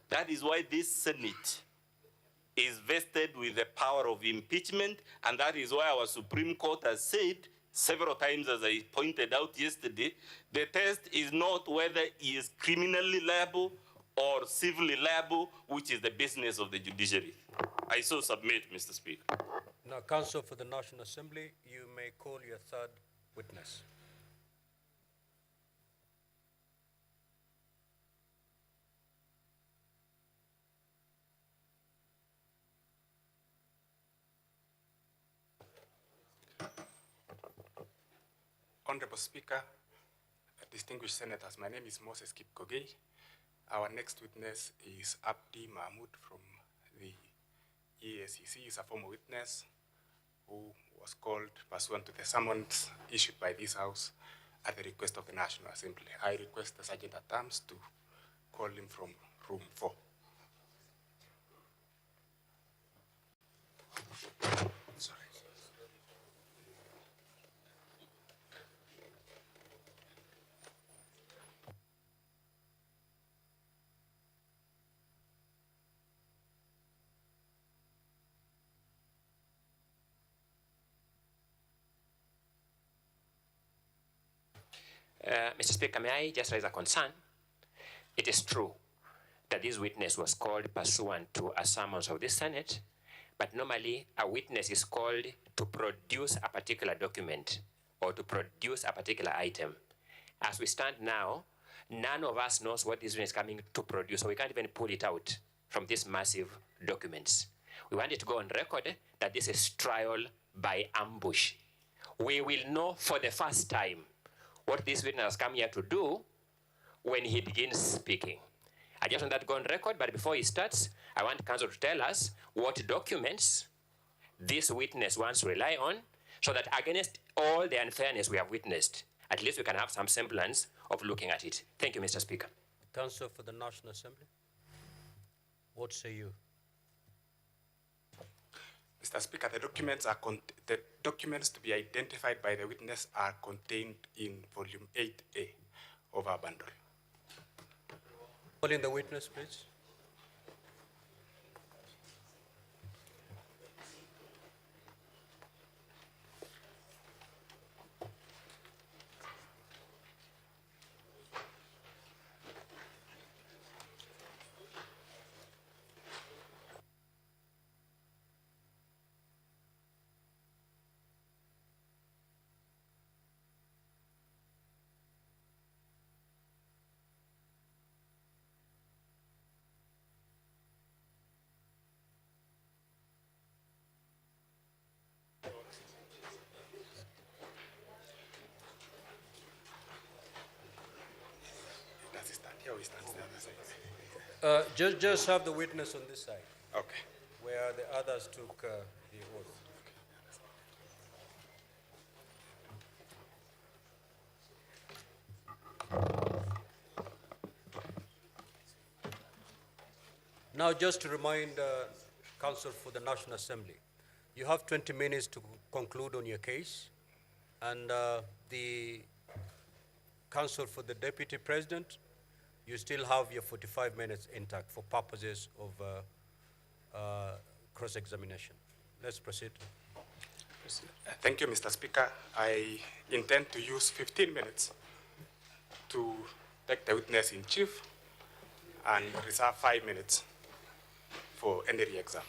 that is why this Senate is vested with the power of impeachment, and that is why our Supreme Court has said several times, as I pointed out yesterday, the test is not whether he is criminally liable or civilly liable, which is the business of the judiciary. I so submit, Mr. Speaker. Now, Counsel for the National Assembly, you may call your third witness. Honorable Speaker, distinguished senators, my name is Moses Kipkogei. Our next witness is Abdi Mahmoud from the EACC. He is a former witness who was called pursuant to the summons issued by this House at the request of the National Assembly. I request the Sergeant at Arms to call him from room 4. Sorry. Mr. Speaker, may I just raise a concern? It is true that this witness was called pursuant to a summons of the Senate, but normally a witness is called to produce a particular document or to produce a particular item. As we stand now, none of us knows what this witness is coming to produce, so we can't even pull it out from these massive documents. We want it to go on record that this is trial by ambush. We will know for the first time what this witness has come here to do when he begins speaking. I just want that to go on record, but before he starts, I want counsel to tell us what documents this witness wants to rely on, so that against all the unfairness we have witnessed, at least we can have some semblance of looking at it. Thank you, Mr. Speaker. Counsel for the National Assembly, what say you? Mr. Speaker, the documents to be identified by the witness are contained in volume 8A of our bundle. Calling the witness, please. Does it stand here or it stands the other side? Just have the witness on this side. Okay. Where the others took the oath. Now, just to remind Counsel for the National Assembly, you have 20 minutes to conclude on your case, and the Counsel for the Deputy President, you still have your 45 minutes intact for purposes of cross-examination. Let's proceed. Thank you, Mr. Speaker. I intend to use 15 minutes to take the witness in chief and reserve 5 minutes for any re-exam.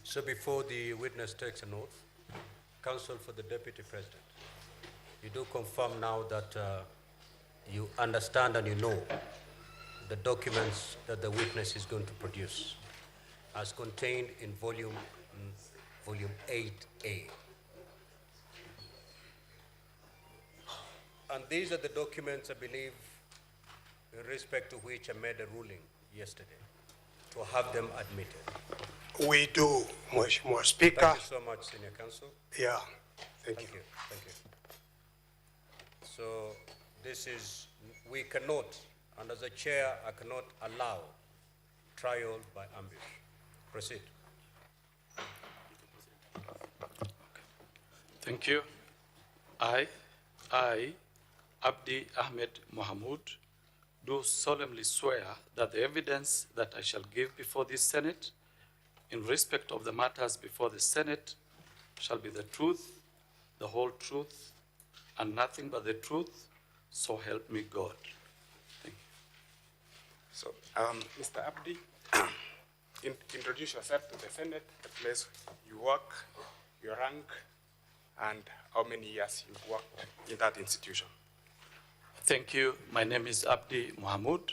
So before the witness takes an oath, Counsel for the Deputy President, you do confirm now that you understand and you know the documents that the witness is going to produce as contained in volume 8A. And these are the documents, I believe, in respect to which I made a ruling yesterday, to have them admitted. We do, Mheshimiwa Speaker. Thank you so much, Senior Counsel. Yeah, thank you. Thank you. So this is, we cannot, and as a chair, I cannot allow trial by ambush. Proceed. Thank you. I, Abdi Ahmed Mohamud, do solemnly swear that the evidence that I shall give before this Senate in respect of the matters before the Senate shall be the truth, the whole truth, and nothing but the truth, so help me God. Thank you. So, Mr. Abdi, introduce yourself to the Senate, the place you work, your rank, and how many years you've worked in that institution. Thank you. My name is Abdi Mohamud.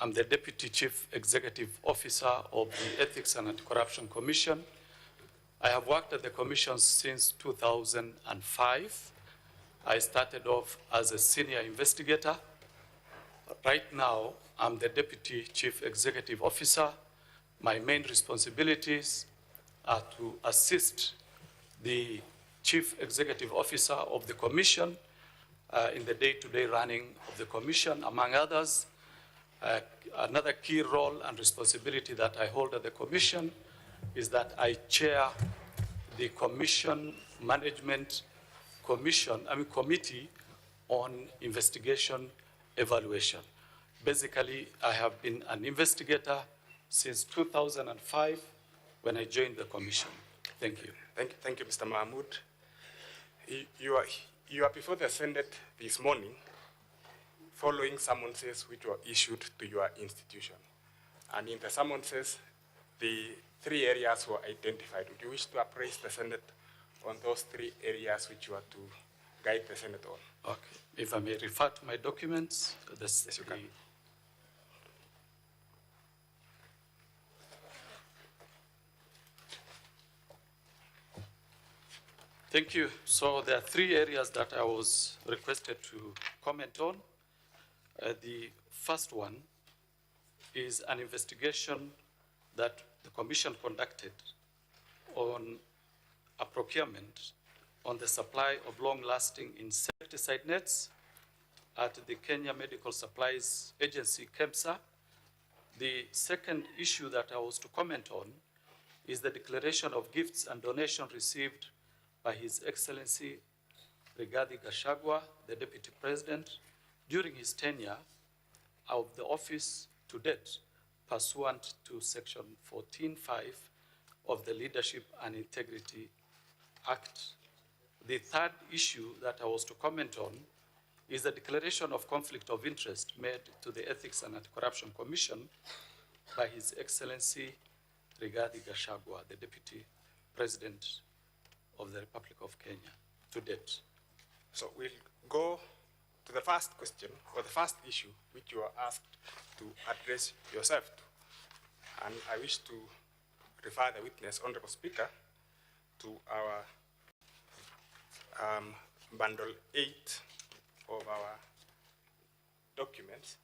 I'm the Deputy Chief Executive Officer of the Ethics and Anti-Corruption Commission. I have worked at the Commission since 2005. I started off as a senior investigator. Right now, I'm the Deputy Chief Executive Officer. My main responsibilities are to assist the Chief Executive Officer of the Commission in the day-to-day running of the Commission, among others. Another key role and responsibility that I hold at the Commission is that I chair the Commission Management Committee on Investigation Evaluation. Basically, I have been an investigator since 2005 when I joined the Commission. Thank you. Thank you, Mr. Mahmoud. You are before the Senate this morning following summonses which were issued to your institution. And in the summonses, the 3 areas were identified. Would you wish to appraise the Senate on those 3 areas which you are to guide the Senate on? Okay. If I may refer to my documents, yes, you can. Thank you. So there are three areas that I was requested to comment on. The first one is an investigation that the Commission conducted on a procurement on the supply of long-lasting insecticide nets at the Kenya Medical Supplies Agency, KEMSA. The second issue that I was to comment on is the declaration of gifts and donations received by His Excellency Rigathi Gachagua, the Deputy President, during his tenure of the office to date, pursuant to Section 14(5) of the Leadership and Integrity Act. The third issue that I was to comment on is the declaration of conflict of interest made to the Ethics and Anti-Corruption Commission by His Excellency Rigathi Gachagua, the Deputy President of the Republic of Kenya, to date. So we'll go to the first question, or the first issue, which you are asked to address yourself to. And I wish to refer the witness, Honorable Speaker, to our bundle 8 of our documents.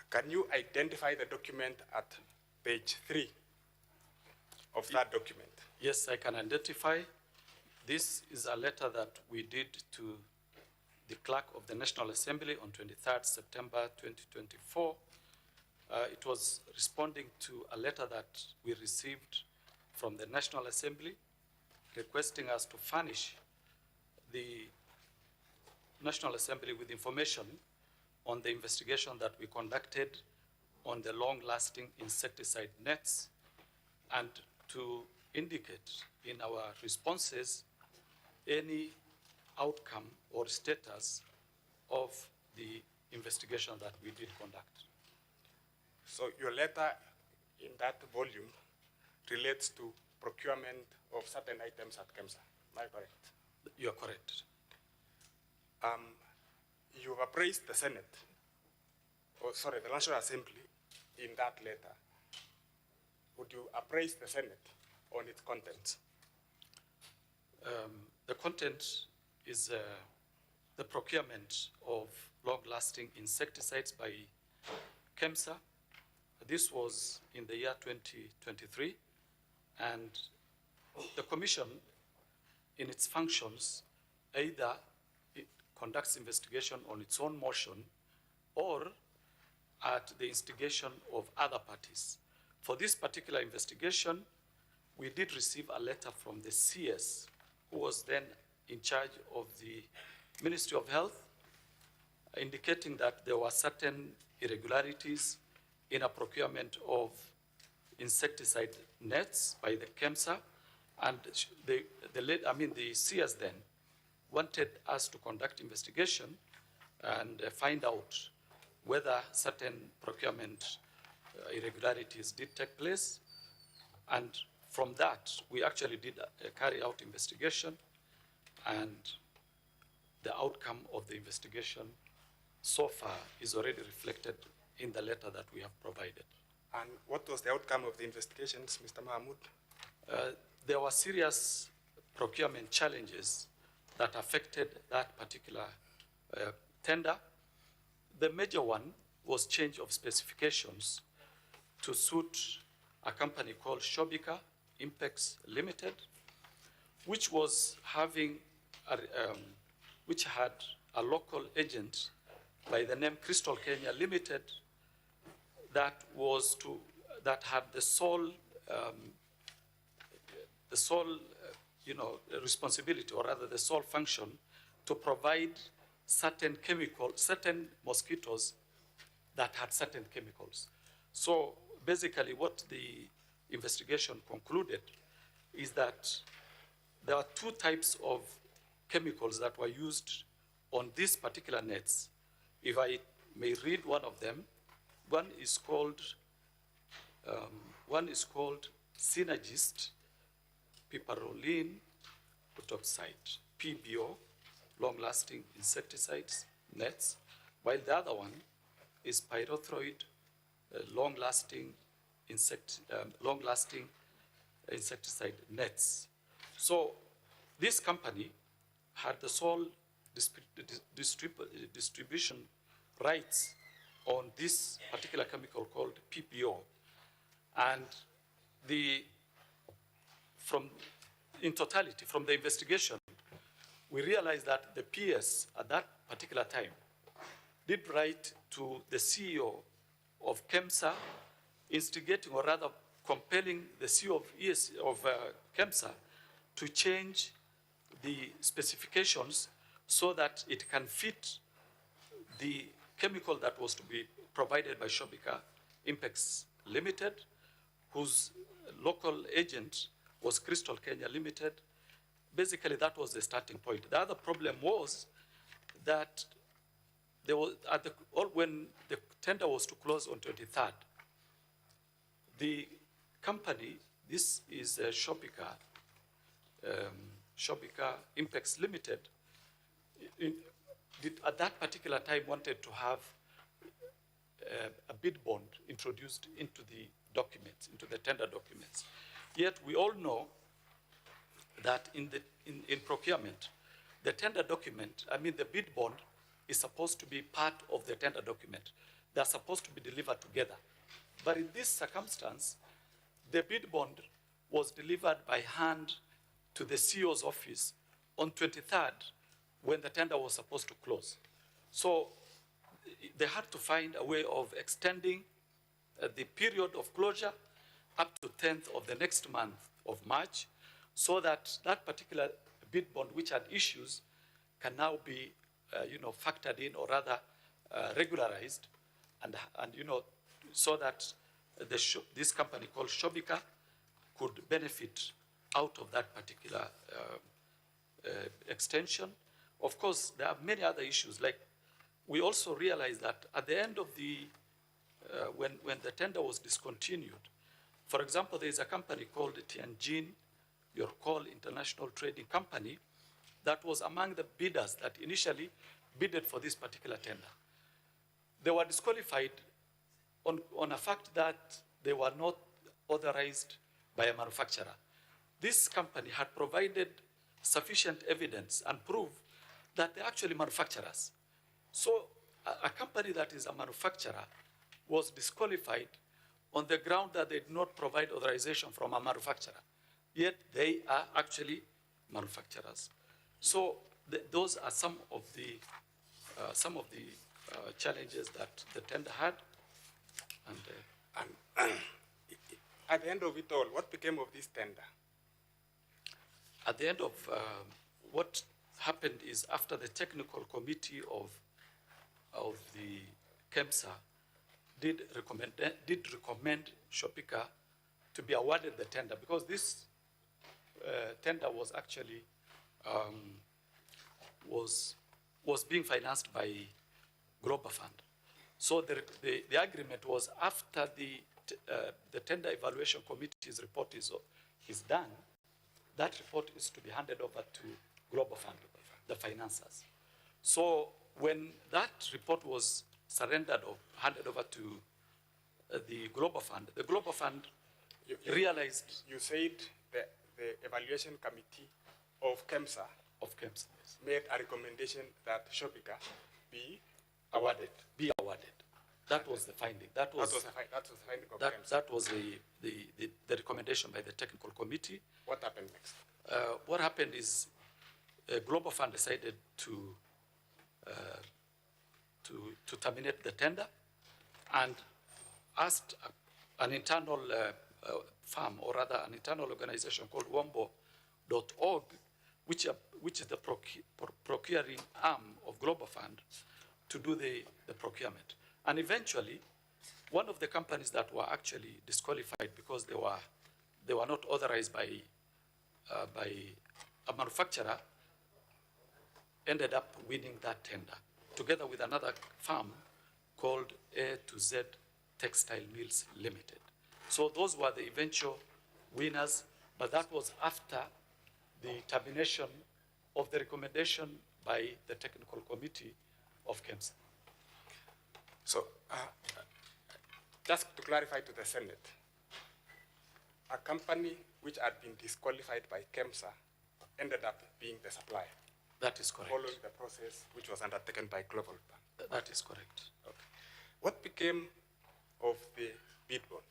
Can you identify the document at page 3 of that document? Yes, I can identify. This is a letter that we did to the Clerk of the National Assembly on 23rd September 2024. It was responding to a letter that we received from the National Assembly requesting us to furnish the National Assembly with information on the investigation that we conducted on the long-lasting insecticide nets, and to indicate in our responses any outcome or status of the investigation that we did conduct. So your letter in that volume relates to procurement of certain items at KEMSA. Am I correct? You are correct. You've appraised the Senate, the National Assembly in that letter. Would you appraise the Senate on its contents? The content is the procurement of long-lasting insecticides by KEMSA. This was in the year 2023, and the Commission, in its functions, either it conducts investigation on its own motion or at the instigation of other parties. For this particular investigation, we did receive a letter from the CS, who was then in charge of the Ministry of Health, indicating that there were certain irregularities in a procurement of insecticide nets by the KEMSA, and the CS then wanted us to conduct investigation and find out whether certain procurement irregularities did take place. And from that, we actually did carry out investigation, and the outcome of the investigation so far is already reflected in the letter that we have provided. And what was the outcome of the investigations, Mr. Mahmoud? There were serious procurement challenges that affected that particular tender. The major one was change of specifications to suit a company called Shobika Impex Limited, which was having which had a local agent by the name Crystal Kenya Limited that had the sole responsibility, or rather the sole function, to provide certain mosquitoes that had certain chemicals. So basically what the investigation concluded is that there are two types of chemicals that were used on these particular nets. If I may read one of them, one is called Synergist piperolene butoxide, PBO, long-lasting insecticides nets, while the other one is pyrethroid long-lasting long-lasting insecticide nets. So this company had the sole distribution rights on this particular chemical called PPO. And in totality, from the investigation, we realized that the PS at that particular time did write to the CEO of KEMSA, instigating or rather compelling the CEO of KEMSA to change the specifications so that it can fit the chemical that was to be provided by Shobika Impex Limited, whose local agent was Crystal Kenya Limited. Basically, that was the starting point. The other problem was that there was when the tender was to close on 23rd, the company, this is Shobika Impex Limited, at that particular time wanted to have a bid bond introduced into the documents, into the tender documents. Yet we all know that in procurement, the tender document, the bid bond is supposed to be part of the tender document. They're supposed to be delivered together. But in this circumstance, the bid bond was delivered by hand to the CEO's office on 23rd when the tender was supposed to close. So they had to find a way of extending the period of closure up to 10th of the next month of March, so that that particular bid bond, which had issues, can now be factored in, or rather regularized, and so that this company called Shobika could benefit out of that particular extension. Of course, there are many other issues. Like, we also realized that at the end of when the tender was discontinued, for example, there is a company called Tianjin Yorkol International Trading Company that was among the bidders that initially bidded for this particular tender. They were disqualified on a fact that they were not authorized by a manufacturer. This company had provided sufficient evidence and proof that they're actually manufacturers. So a company that is a manufacturer was disqualified on the ground that they did not provide authorization from a manufacturer, yet they are actually manufacturers. So those are some of the challenges that the tender had. And at the end of it all, what became of this tender? At the end of what happened is, after the technical committee of the KEMSA did recommend Shobika to be awarded the tender, because this tender was actually was being financed by Global Fund. So the agreement was, after the tender evaluation committee's report is done, that report is to be handed over to Global Fund, the financiers. So when that report was surrendered or handed over to the Global Fund realized... You said the evaluation committee of KEMSA yes, made a recommendation that Shobika be awarded. That was the finding. That was the finding of KEMSA. That was the recommendation by the technical committee. What happened next? What happened is Global Fund decided to terminate the tender and asked an internal firm, or rather an internal organization called Wombo.org, which is the procuring arm of Global Fund, to do the procurement. And eventually, one of the companies that were actually disqualified because they were not authorized by a manufacturer ended up winning that tender, together with another firm called A to Z Textile Mills Limited. So those were the eventual winners, but that was after the termination of the recommendation by the technical committee of KEMSA. So, just to clarify to the Senate, a company which had been disqualified by KEMSA ended up being the supplier. That is correct. Following the process which was undertaken by Global Bank. That is correct. Okay. What became of the bid bond?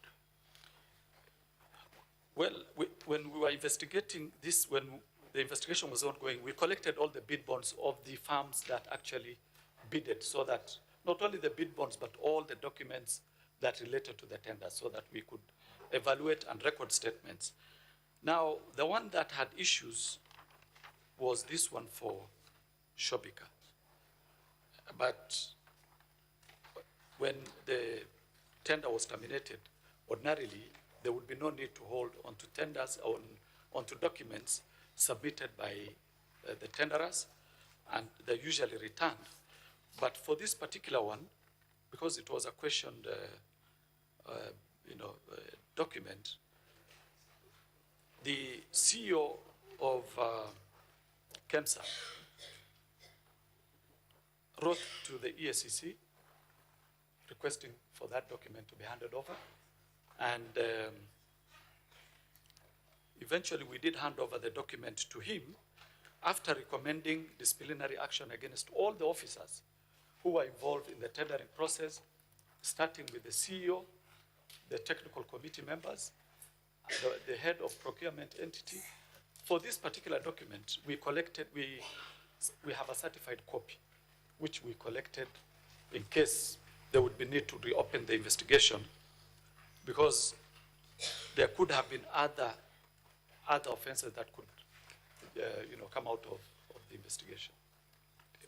Well, when we were investigating this, when the investigation was ongoing, we collected all the bid bonds of the firms that actually bidded, so that not only the bid bonds, but all the documents that related to the tender, so that we could evaluate and record statements. Now, the one that had issues was this one for Shobika. But when the tender was terminated, ordinarily, there would be no need to hold onto tenders, onto documents submitted by the tenderers, and they're usually returned. But for this particular one, because it was a questioned document, the CEO of KEMSA wrote to the EACC requesting for that document to be handed over. And eventually we did hand over the document to him after recommending disciplinary action against all the officers who were involved in the tendering process, starting with the CEO, the technical committee members, the head of procurement entity. For this particular document, we have a certified copy, which we collected in case there would be need to reopen the investigation, because there could have been other offenses that could come out of the investigation.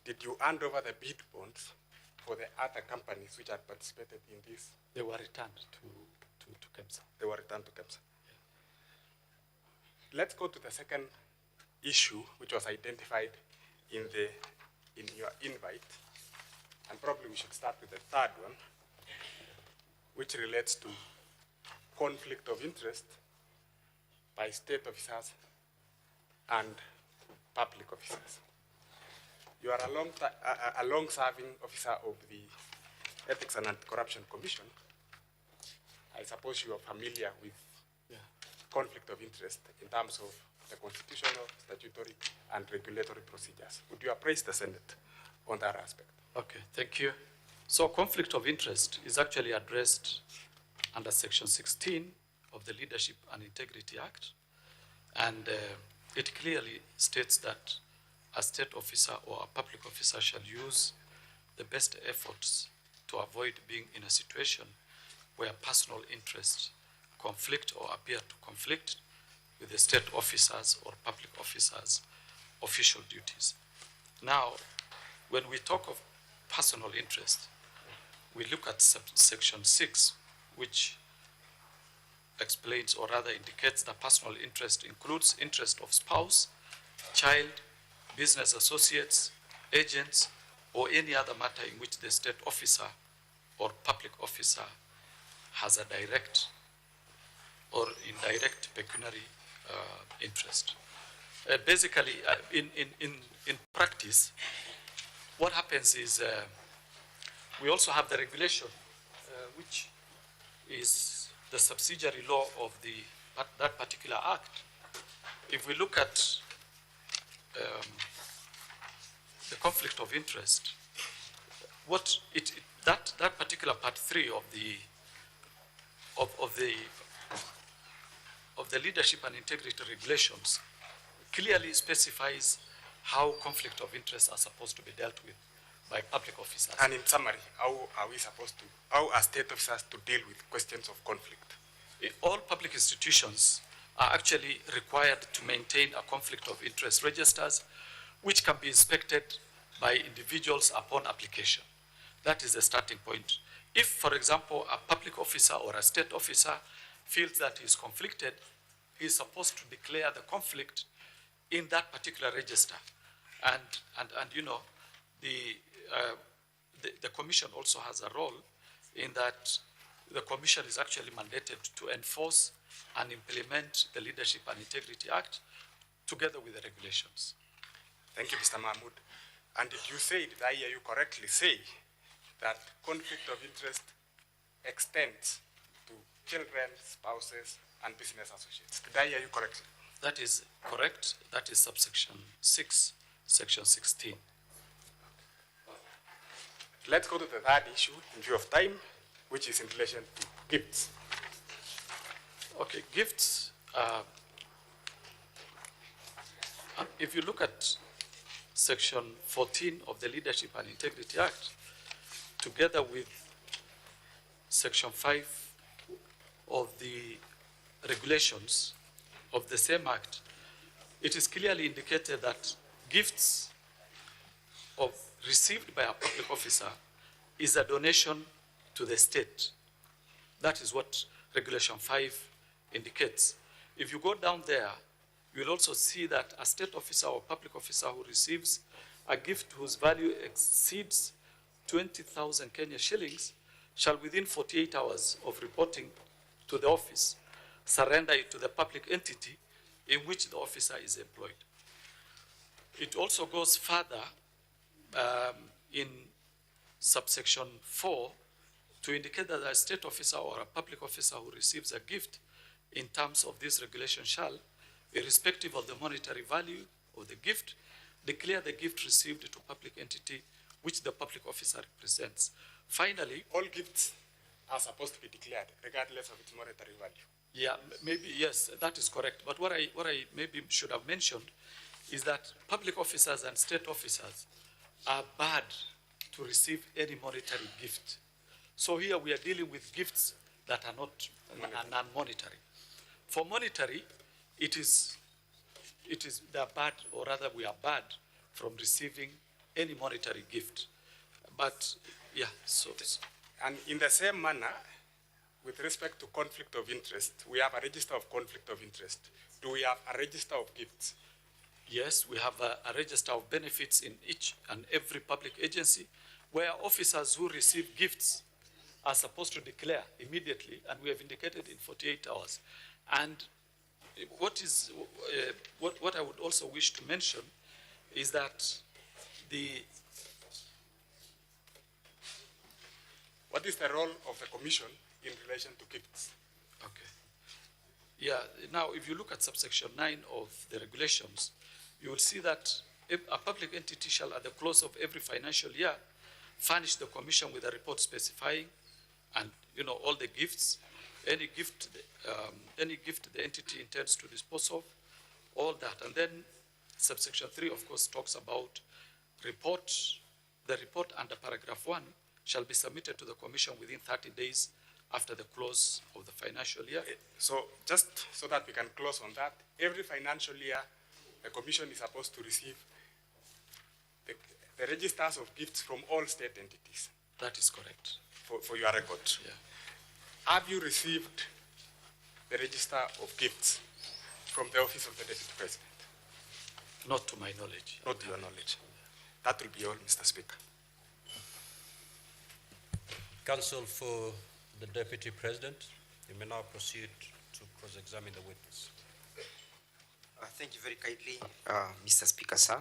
Did you hand over the bid bonds for the other companies which had participated in this? They were returned to KEMSA. They were returned to KEMSA. Let's go to the second issue, which was identified in your invite, and probably we should start with the third one, which relates to conflict of interest by state officers and public officers. You are a long-serving officer of the Ethics and Anti-Corruption Commission. I suppose you are familiar with conflict of interest in terms of the constitutional, statutory, and regulatory procedures. Would you appraise the Senate on that aspect? Okay, thank you. So conflict of interest is actually addressed under Section 16 of the Leadership and Integrity Act, and it clearly states that a state officer or a public officer shall use the best efforts to avoid being in a situation where personal interests conflict or appear to conflict with the state officers or public officers' official duties. Now, when we talk of personal interest, we look at Section 6, which explains or rather indicates that personal interest includes interest of spouse, child, business associates, agents, or any other matter in which the state officer or public officer has a direct or indirect pecuniary interest. Basically, in practice, what happens is we also have the regulation, which is the subsidiary law of that particular act. If we look at the conflict of interest, that particular part 3 of the leadership and integrity regulations clearly specifies how conflict of interest are supposed to be dealt with by public officers. And in summary, how are state officers to deal with questions of conflict? All public institutions are actually required to maintain a conflict of interest registers, which can be inspected by individuals upon application. That is the starting point. If, for example, a public officer or a state officer feels that he is conflicted, he is supposed to declare the conflict in that particular register. And you know, the commission also has a role in that the commission is actually mandated to enforce and implement the Leadership and Integrity Act together with the regulations. Thank you, Mr. Mahmood. And did you say, did I hear you correctly say, that conflict of interest extends to children, spouses, and business associates. Did I hear you correctly? That is correct. That is subsection 6, section 16. Let's go to the third issue in view of time, which is in relation to gifts. Okay, gifts. If you look at section 14 of the Leadership and Integrity Act, together with section 5 of the regulations of the same act, it is clearly indicated that gifts received by a public officer is a donation to the state. That is what Regulation 5 indicates. If you go down there, you will also see that a state officer or public officer who receives a gift whose value exceeds 20,000 Kenya shillings shall, within 48 hours of reporting to the office, surrender it to the public entity in which the officer is employed. It also goes further in subsection 4 to indicate that a state officer or a public officer who receives a gift in terms of this regulation shall, irrespective of the monetary value of the gift, declare the gift received to public entity which the public officer represents. Finally, all gifts are supposed to be declared, regardless of its monetary value. Yeah, maybe, yes, that is correct. But what I maybe should have mentioned is that public officers and state officers are barred to receive any monetary gift. So here we are dealing with gifts that are not non-monetary. For monetary, they are barred, or rather we are barred from receiving any monetary gift. But yeah, so. And in the same manner, with respect to conflict of interest, we have a register of conflict of interest. Do we have a register of gifts? Yes, we have a register of benefits in each and every public agency where officers who receive gifts are supposed to declare immediately, and we have indicated in 48 hours. And what I would also wish to mention is that what is the role of the Commission in relation to gifts? Okay. Yeah, now if you look at subsection 9 of the regulations, you will see that a public entity shall, at the close of every financial year, furnish the Commission with a report specifying and, all the gifts, any gift the entity intends to dispose of, all that. And then subsection 3, of course, talks about report. The report under paragraph 1 shall be submitted to the Commission within 30 days after the close of the financial year. So just so that we can close on that, every financial year, the Commission is supposed to receive the registers of gifts from all state entities. That is correct. For your record. Yeah. Have you received the register of gifts from the Office of the Deputy President? Not to my knowledge. Not to your knowledge. That will be all, Mr. Speaker. Counsel for the Deputy President, you may now proceed to cross-examine the witness. Thank you very kindly, Mr. Speaker, sir.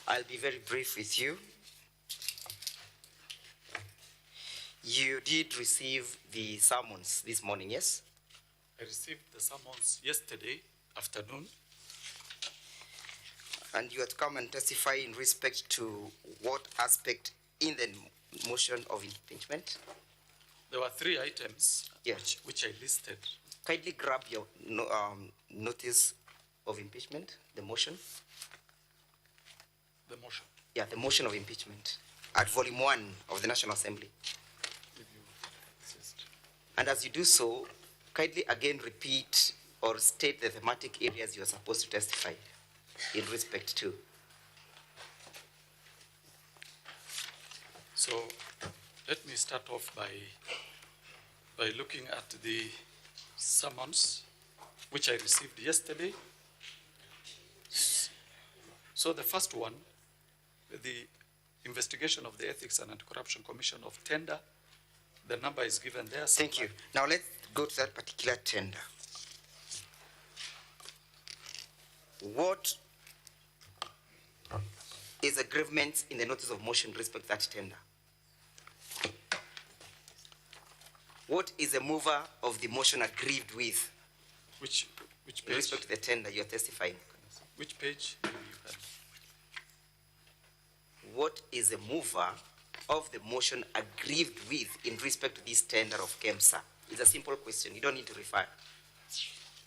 I'll be very brief with you. You did receive the summons this morning, yes? I received the summons yesterday afternoon. And you had come and testify in respect to what aspect in the motion of impeachment? There were 3 items which I listed. Kindly grab your notice of impeachment, the motion. The motion? Yeah, the motion of impeachment at volume 1 of the National Assembly. And as you do so, kindly again repeat or state the thematic areas you are supposed to testify in respect to. So let me start off by looking at the summons which I received yesterday. So the first one, the investigation of the Ethics and Anti-Corruption Commission of tender. The number is given there. Thank you. Now let's go to that particular tender. What is the grievance in the notice of motion with respect to that tender? What is the mover of the motion aggrieved with Which In page? respect to the tender you are testifying. Which page? What is the mover of the motion aggrieved with in respect to this tender of KEMSA? It's a simple question. You don't need to refer.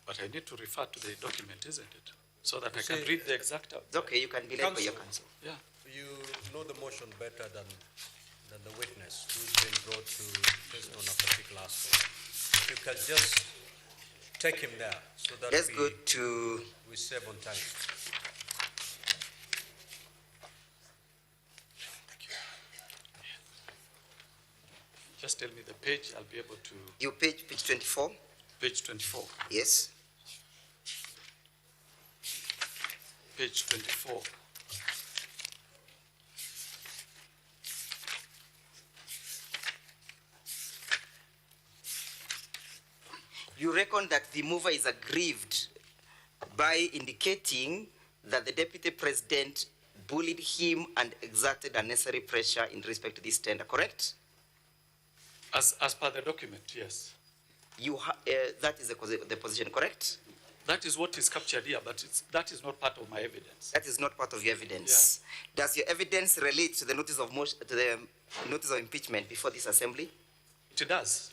But I need to refer to the document, isn't it? So that I See, can read the exact. It's okay, you can be led by your counsel. Yeah. You know the motion better than the witness who's been brought to prison on a particular aspect. You can just take him there so that Let's go to... we save on time. Just tell me the page, I'll be able to... You page 24? Page 24. Yes. Page 24. You reckon that the mover is aggrieved by indicating that the deputy president bullied him and exerted unnecessary pressure in respect to this tender, correct? As per the document, yes. That is the position, correct? That is what is captured here, but that is not part of my evidence. That is not part of your evidence. Yeah. Does your evidence relate to the notice of motion, to the notice of impeachment before this assembly? It does,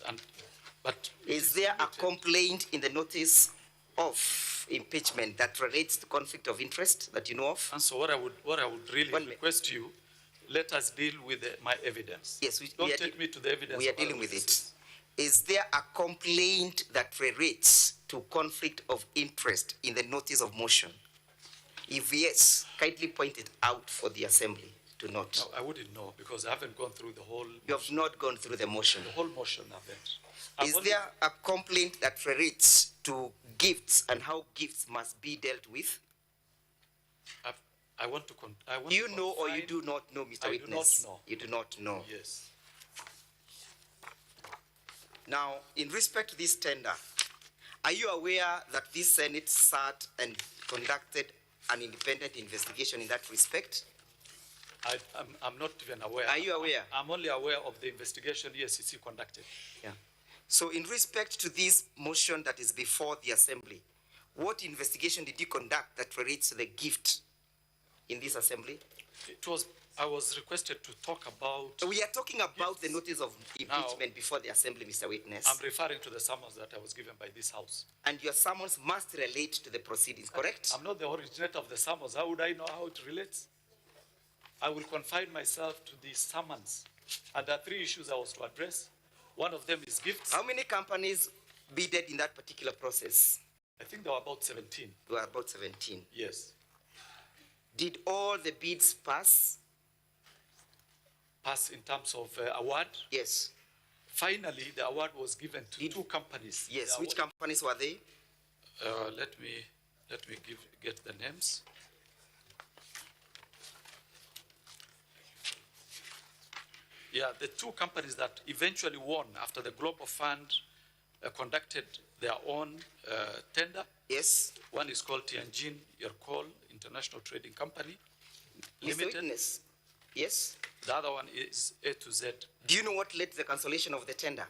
but is there a complaint in the notice of impeachment that relates to conflict of interest that you know of? And so what I would really request you, let us deal with my evidence. Yes, don't take me to the evidence. We are dealing with it. Is there a complaint that relates to conflict of interest in the notice of motion? If yes, kindly point it out for the assembly to note. No, I wouldn't know because I haven't gone through the whole. You have not gone through the motion. The whole motion I haven't. Is there a complaint that relates to gifts and how gifts must be dealt with? I want to. Do you know or you do not know, Mr. Witness? I do not know. You do not know. Yes. Now, in respect to this tender, are you aware that this Senate sat and conducted an independent investigation in that respect? I'm not even aware. Are you aware? I'm only aware of the investigation the EACC conducted. Yeah. So in respect to this motion that is before the assembly, what investigation did you conduct that relates to the gift in this assembly? I was requested to talk about... We are talking about the notice of impeachment before the assembly, Mr. Witness. I'm referring to the summons that I was given by this house. And your summons must relate to the proceedings, correct? I'm not the originator of the summons. How would I know how it relates? I will confine myself to the summons. And there are 3 issues I was to address. One of them is gifts. How many companies bidded in that particular process? I think there were about 17. There were about 17. Yes. Did all the bids pass? Pass in terms of award? Yes. Finally, the award was given to 2 companies. Yes. Which companies were they? Let me get the names. Yeah, the 2 companies that eventually won after the Global Fund conducted their own tender. Yes. One is called Tianjin Yerkol International Trading Company Limited. Mr. Witness. Yes. The other one is A to Z. Do you know what led to the cancellation of the tender?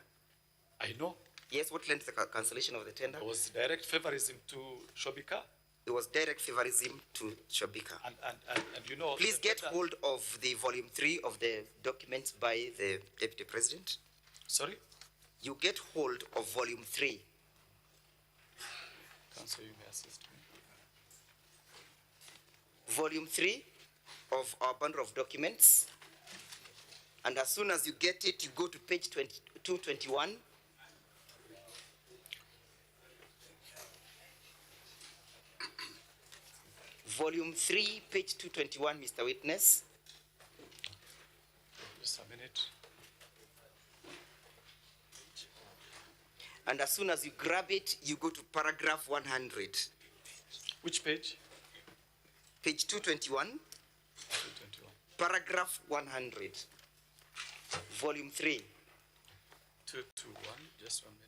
I know. Yes, what led to the cancellation of the tender? It was direct favorism to Shobika. It was direct favorism to Shobika. And you know... Please get hold of the volume 3 of the documents by the Deputy President. Sorry? You get hold of volume 3. Council, you may assist me. Volume 3 of our bundle of documents. And as soon as you get it, you go to page 221. Volume 3, page 221, Mr. Witness. Just a minute. And as soon as you grab it, you go to paragraph 100. Which page? Page 221. 221. Paragraph 100. Volume 3. 221, just 1 minute.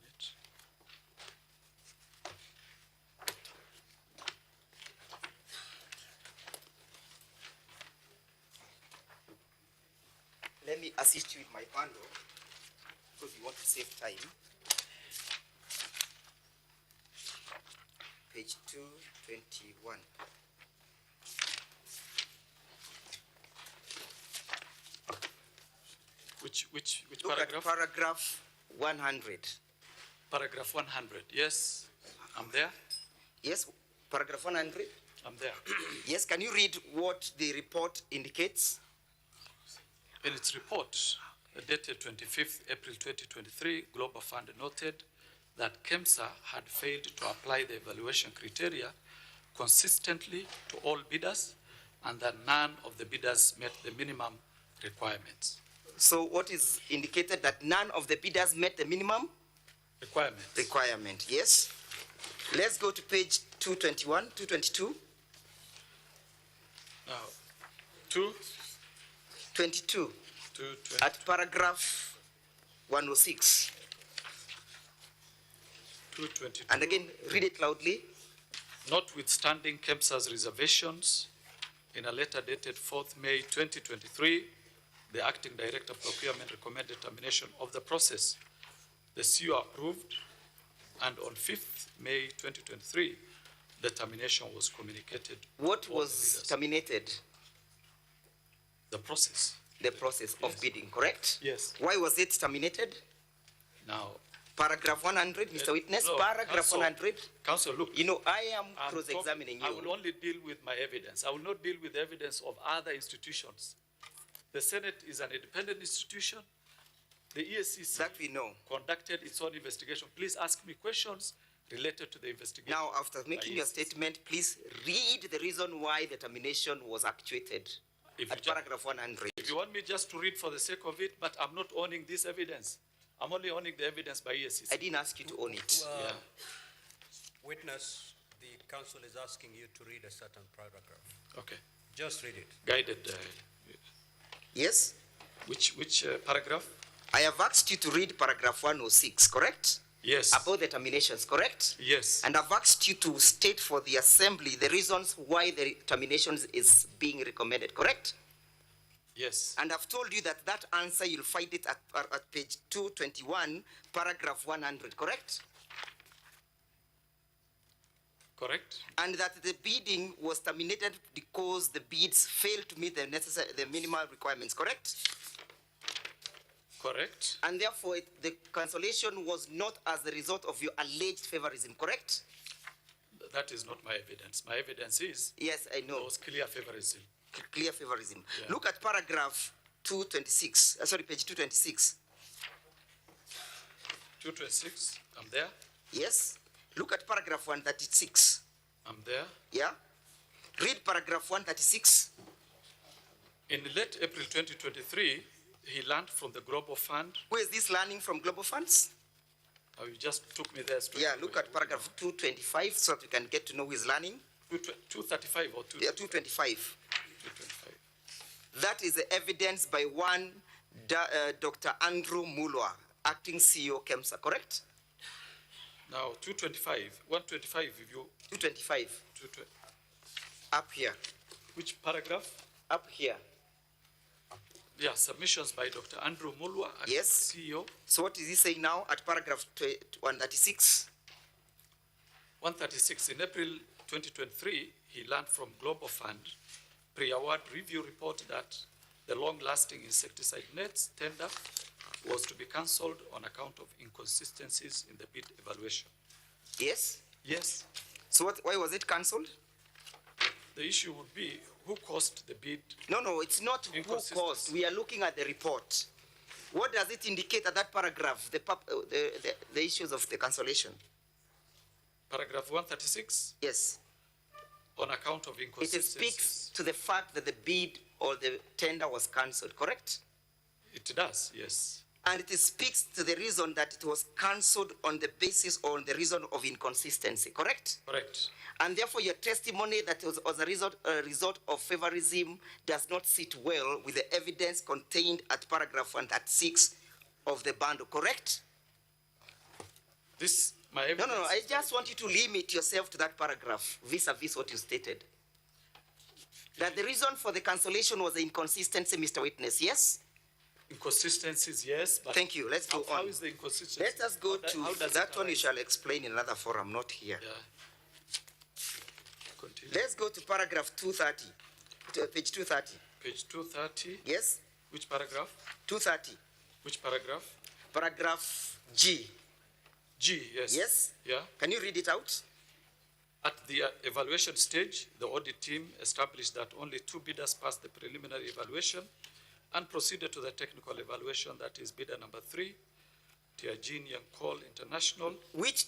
Let me assist you with my bundle because we want to save time. page 221. Which Look paragraph? at paragraph 100. Paragraph 100. Yes, I'm there. Yes, paragraph 100. I'm there. Yes, can you read what the report indicates? In its report, dated 25th April 2023, Global Fund noted that KEMSA had failed to apply the evaluation criteria consistently to all bidders and that none of the bidders met the minimum requirements. So what is indicated that none of the bidders met the minimum requirement, yes. Let's go to page 221, 222. Now, 22. At paragraph 106. 222. And again, read it loudly. Notwithstanding KEMSA's reservations, in a letter dated 4th May 2023, the Acting Director of Procurement recommended termination of the process. The CEO approved, and on 5th May 2023, the termination was communicated. What was terminated? The process. The process of bidding, correct? Yes. Why was it terminated? Now, paragraph 100, Mr. Witness, no, paragraph Counsel, 100. Counsel, look. You know, I am cross-examining you. I will only deal with my evidence. I will not deal with evidence of other institutions. The Senate is an independent institution. The ESCC that we know conducted its own investigation. Please ask me questions related to the investigation. Now, after making your statement, please read the reason why the termination was actuated at paragraph 100. If you want me just to read for the sake of it, but I'm not owning this evidence. I'm only owning the evidence by ESCC. I didn't ask you to own it. Yeah. Witness, the counsel is asking you to read a certain paragraph. Okay. Just read it. Guided. Yes? Which paragraph? I have asked you to read paragraph 106, correct? Yes. About the terminations, correct? Yes. And I've asked you to state for the assembly the reasons why the terminations is being recommended, correct? Yes. And I've told you that that answer, you'll find it at page 221, paragraph 100, correct? Correct. And that the bidding was terminated because the bids failed to meet the minimal requirements, correct? Correct. And therefore, the cancellation was not as a result of your alleged favorism, correct? That is not my evidence. My evidence is yes, I know. It was clear favorism. Clear favorism. Yeah. Look at paragraph 226. Sorry, page 226. 226. I'm there. Yes. Look at paragraph 136. I'm there. Yeah. Read paragraph 136. In late April 2023, he learned from the Global Fund. Where is this learning from Global Funds? Oh, you just took me there straight. Yeah, look at paragraph 225 so that you can get to know who is learning. 235 or 225? Yeah, 225. 225. That is the evidence by one Dr. Andrew Mulwa, acting CEO KEMSA, correct? Now, 225. 125, if you... 225. Up here. Which paragraph? Up here. Yeah, submissions by Dr. Andrew Mulwa, yes. CEO. So what is he saying now at paragraph 136? 136. In April 2023, he learned from Global Fund pre-award review report that the long-lasting insecticide nets tender was to be cancelled on account of inconsistencies in the bid evaluation. Yes? Yes. So why was it cancelled? The issue would be who caused the bid. No, it's not who caused. We are looking at the report. What does it indicate at that paragraph, the issues of the cancellation? Paragraph 136? Yes. On account of inconsistencies. It speaks to the fact that the bid or the tender was cancelled, correct? It does, yes. And it speaks to the reason that it was cancelled on the basis or on the reason of inconsistency, correct? Correct. And therefore your testimony that was a result of favorism does not sit well with the evidence contained at paragraph 136 of the bundle, correct? This, my evidence... No, I just want you to limit yourself to that paragraph vis-a-vis what you stated. That the reason for the cancellation was the inconsistency, Mr. Witness, yes? Inconsistencies, yes. But thank you. Let's go on. How is the inconsistency? Let us go to that one. You shall explain in another forum, not here. Yeah. continue. Let's go to paragraph 230, to page 230. Page 230. Yes? Which paragraph? 230. Which paragraph? Paragraph G. G, yes. Yes? Yeah. Can you read it out? At the evaluation stage, the audit team established that only 2 bidders passed the preliminary evaluation and proceeded to the technical evaluation, that is bidder number 3, Tianjin Young Coal International. Which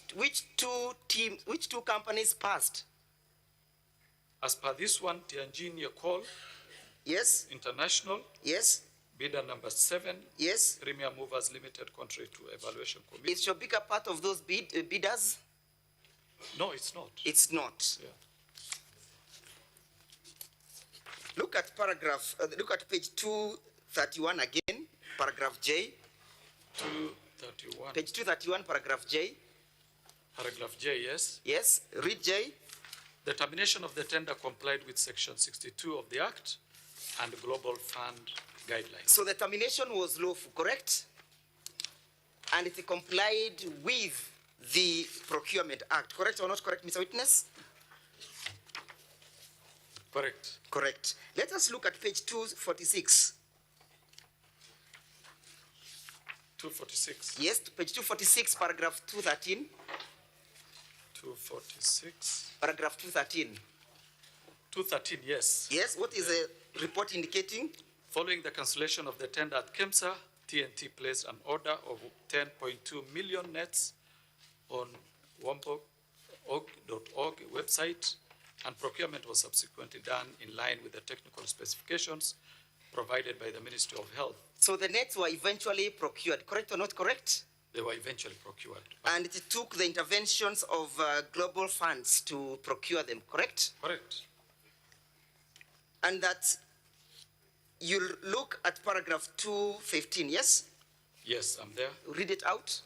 two companies passed? As per this one, Tianjin Young Coal. Yes. International. Yes. Bidder number 7. Yes. Premier Movers Limited, contrary to evaluation committee. Is Shobika part of those bidders? No, it's not. It's not. Yeah. Look at look at page 231 again, paragraph J. 231. Page 231, paragraph J. Paragraph J, yes. Yes, read J. The termination of the tender complied with section 62 of the Act and Global Fund guidelines. So the termination was lawful, correct? And it complied with the Procurement Act, correct or not correct, Mr. Witness? Correct. Correct. Let us look at page 246. 246. Yes, page 246, paragraph 213. 246. Paragraph 213. 213, yes. Yes, what is the report indicating? Following the cancellation of the tender at KEMSA, TNT placed an order of 10.2 million nets on wambok.org website, and procurement was subsequently done in line with the technical specifications provided by the Ministry of Health. So the nets were eventually procured, correct or not correct? They were eventually procured. And it took the interventions of global funds to procure them, correct? Correct. And that you look at paragraph 215, yes? Yes, I'm there. Read it out.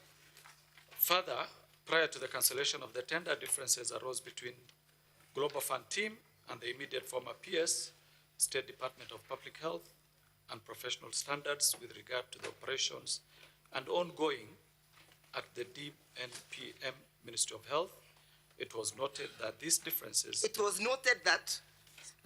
Further, prior to the cancellation of the tender, differences arose between Global Fund team and the immediate former PS, State Department of Public Health and Professional Standards with regard to the operations and ongoing at the DNPM Ministry of Health. It was noted that these differences... It was noted that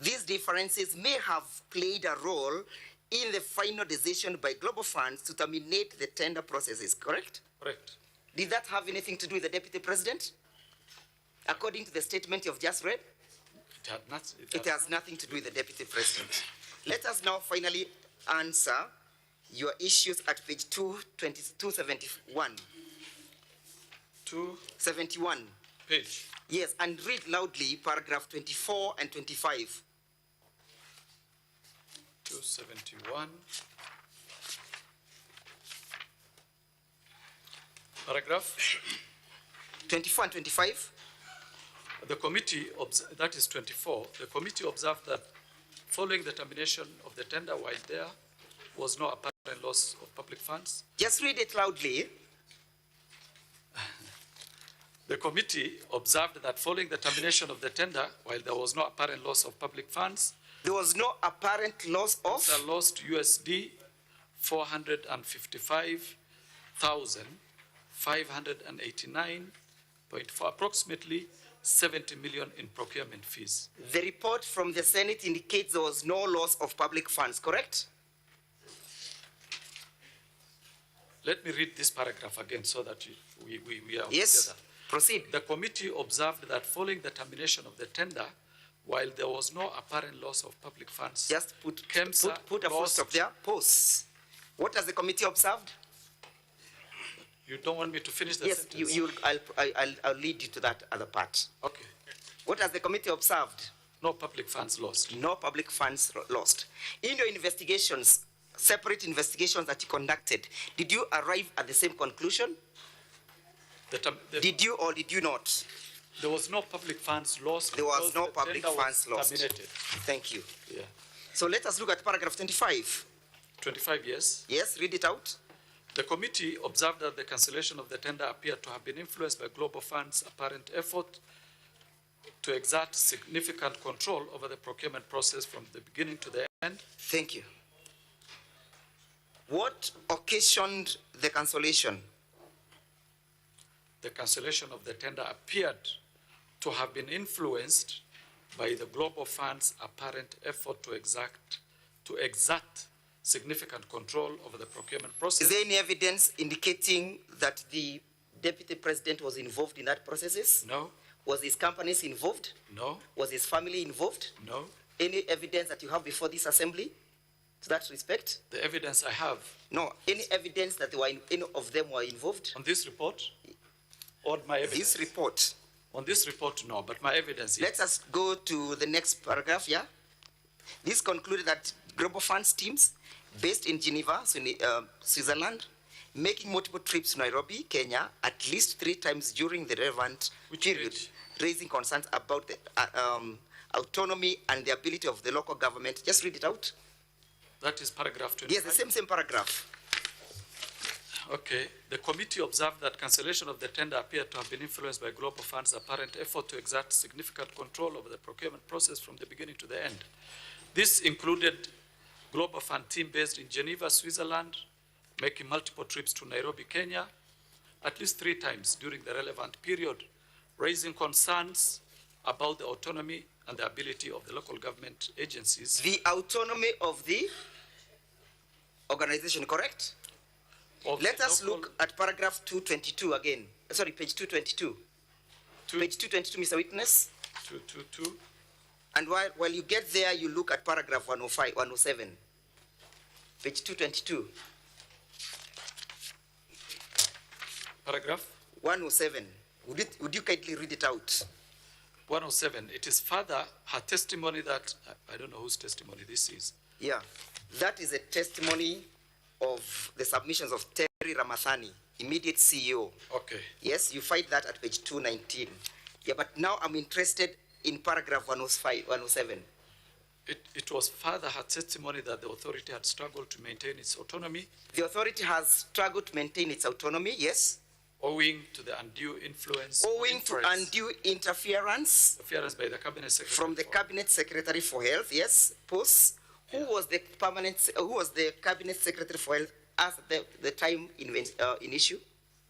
these differences may have played a role in the final decision by global funds to terminate the tender processes, correct? Correct. Did that have anything to do with the Deputy President? According to the statement you've just read? It has nothing to do with the Deputy President. Let us now finally answer your issues at page 271. 271. Page. Yes, and read loudly paragraph 24 and 25. 271. Paragraph 24 and 25. The committee, that is 24, the committee observed that following the termination of the tender, while there was no apparent loss of public funds. Just read it loudly. The committee observed that following the termination of the tender, while there was no apparent loss of public funds, there was no apparent loss of? Lost USD 455,589.4, approximately 70 million in procurement fees. The report from the Senate indicates there was no loss of public funds, correct? Let me read this paragraph again so that we are yes, together. Proceed. The committee observed that following the termination of the tender, while there was no apparent loss of public funds, just put a full stop there. Pause. What has the committee observed? You don't want me to finish the sentence? Yes, I'll lead you to that other part. Okay. What has the committee observed? No public funds lost. No public funds lost. In your investigations, separate investigations that you conducted, did you arrive at the same conclusion? Did you or did you not? There was no public funds lost. There was no public funds lost. Terminated. Thank you. Yeah. So let us look at paragraph 25. 25, yes. Yes, read it out. The committee observed that the cancellation of the tender appeared to have been influenced by Global Fund's apparent effort to exert significant control over the procurement process from the beginning to the end. Thank you. What occasioned the cancellation? The cancellation of the tender appeared to have been influenced by the Global Fund's apparent effort to exert significant control over the procurement process. Is there any evidence indicating that the Deputy President was involved in that processes? No. Was his companies involved? No. Was his family involved? No. Any evidence that you have before this assembly to that respect? The evidence I have. No. Any evidence that any of them were involved? On this report? Or my evidence? This report. On this report, no, but my evidence is. Let us go to the next paragraph, yeah? This concluded that Global Funds teams based in Geneva, Switzerland, making multiple trips to Nairobi, Kenya, at least 3 times during the relevant period, raising concerns about the autonomy and the ability of the local government. Just read it out. That is paragraph 25. Yes, the same paragraph. Okay. The committee observed that cancellation of the tender appeared to have been influenced by Global Fund's apparent effort to exert significant control over the procurement process from the beginning to the end. This included Global Fund team based in Geneva, Switzerland, making multiple trips to Nairobi, Kenya, at least 3 times during the relevant period, raising concerns about the autonomy and the ability of the local government agencies. The autonomy of the organization, correct? Let us look at paragraph 222 again. Sorry, page 222. Page 222, Mr. Witness. 222. And while you get there, you look at paragraph 105, 107. Page 222. Paragraph? 107. Would you kindly read it out? 107. It is further her testimony that, I don't know whose testimony this is. Yeah, that is a testimony of the submissions of Terry Ramathani, immediate CEO. Okay. Yes, you find that at page 219. Yeah, but now I'm interested in paragraph 105, 107. It was further her testimony that the authority had struggled to maintain its autonomy. The authority has struggled to maintain its autonomy, yes. Owing to the undue influence. Owing to undue interference. Interference by the Cabinet Secretary. From the Cabinet Secretary for Health, yes, post. Who was the Cabinet Secretary for Health at the time in issue?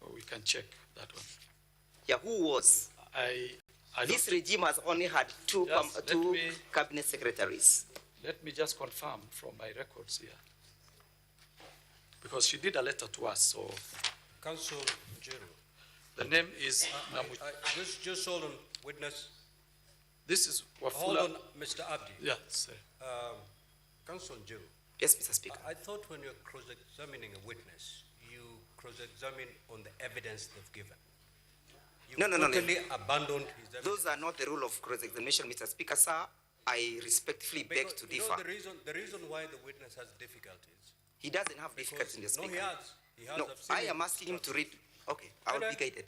Oh, we can check that one. Yeah, who was? This regime has only had two Cabinet Secretaries. Let me just confirm from my records here. Because she did a letter to us, so. Council General. The name is Namu. Just hold on, witness. This is Wafula. Hold on, Mr. Abdi. Yes, sir. Council General. Yes, Mr. Speaker. I thought when you're cross-examining a witness, you cross-examine on the evidence they've given. No. Totally abandoned his evidence. Those are not the rule of cross-examination, Mr. Speaker, sir. I respectfully beg to differ. The reason why the witness has difficulties. He doesn't have difficulties in the Speaker. No, he has. No, I am asking him to read. Okay, I will be guided.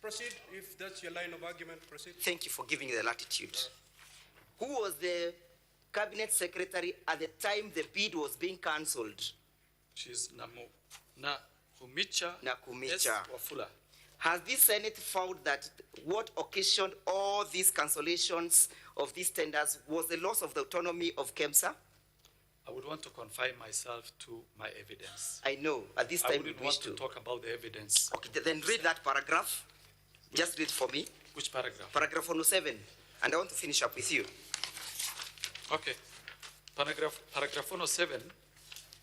Proceed, if that's your line of argument, proceed. Thank you for giving the latitude. Who was the Cabinet Secretary at the time the bid was being cancelled? She's Nakumicha. Wafula. Has this Senate found that what occasioned all these cancellations of these tenders was the loss of the autonomy of KEMSA? I would want to confine myself to my evidence. I know. At this time, I wouldn't want to talk about the evidence. Okay, then read that paragraph. Just read for me. Which paragraph? Paragraph 107. And I want to finish up with you. Okay. Paragraph 107.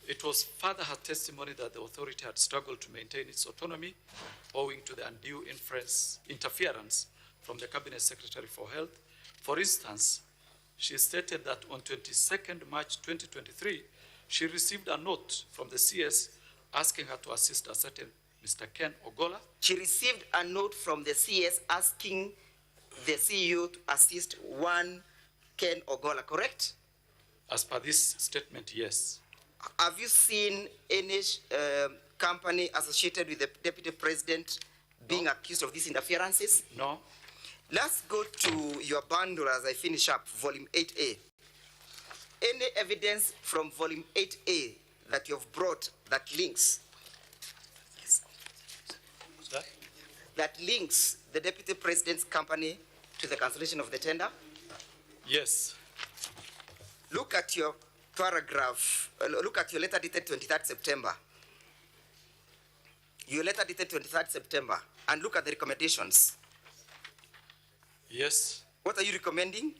It was further her testimony that the authority had struggled to maintain its autonomy owing to the undue interference from the Cabinet Secretary for Health. For instance, she stated that on 22nd March 2023, she received a note from the CS asking her to assist a certain Mr. Ken Ogola. She received a note from the CS asking the CEO to assist one Ken Ogola, correct? As per this statement, yes. Have you seen any company associated with the Deputy President being accused of these interferences? No. Let's go to your bundle as I finish up, volume 8A. Any evidence from volume 8A that you've brought that links? That links the Deputy President's company to the cancellation of the tender? Yes. Look at your paragraph, look at your letter dated 23rd September. Your letter dated 23rd September, and look at the recommendations. Yes. What are you recommending?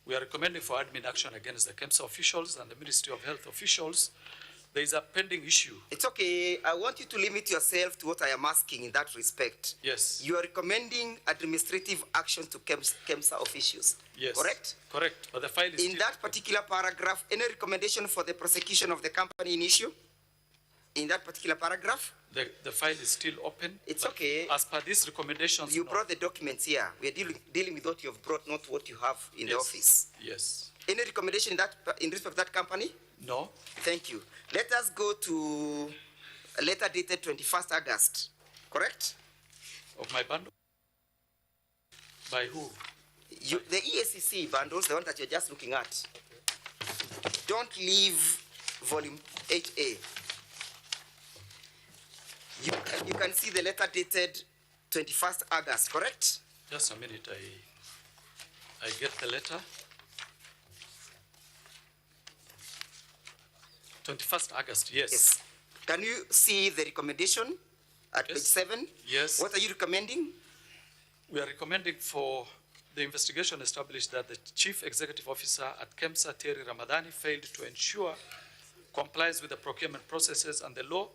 We are recommending for admin action against the KEMSA officials and the Ministry of Health officials. There is a pending issue. It's okay. I want you to limit yourself to what I am asking in that respect. Yes. You are recommending administrative action to KEMSA officials. Yes. Correct? Correct. But the file is in that particular paragraph, any recommendation for the prosecution of the company in issue? In that particular paragraph? The file is still open. It's okay. As per these recommendations, you brought the documents here. We are dealing with what you have brought, not what you have in the office. Yes. Any recommendation in respect of that company? No. Thank you. Let us go to a letter dated 21st August. Correct? Of my bundle? By who? The EACC bundles, the one that you're just looking at. Okay. Don't leave volume 8A. You can see the letter dated 21st August, correct? Just a minute, I get the letter. 21st August, yes. Can you see the recommendation at page 7? Yes. What are you recommending? We are recommending for the investigation established that the Chief Executive Officer at KEMSA, Terry Ramadhani, failed to ensure compliance with the procurement processes and the law,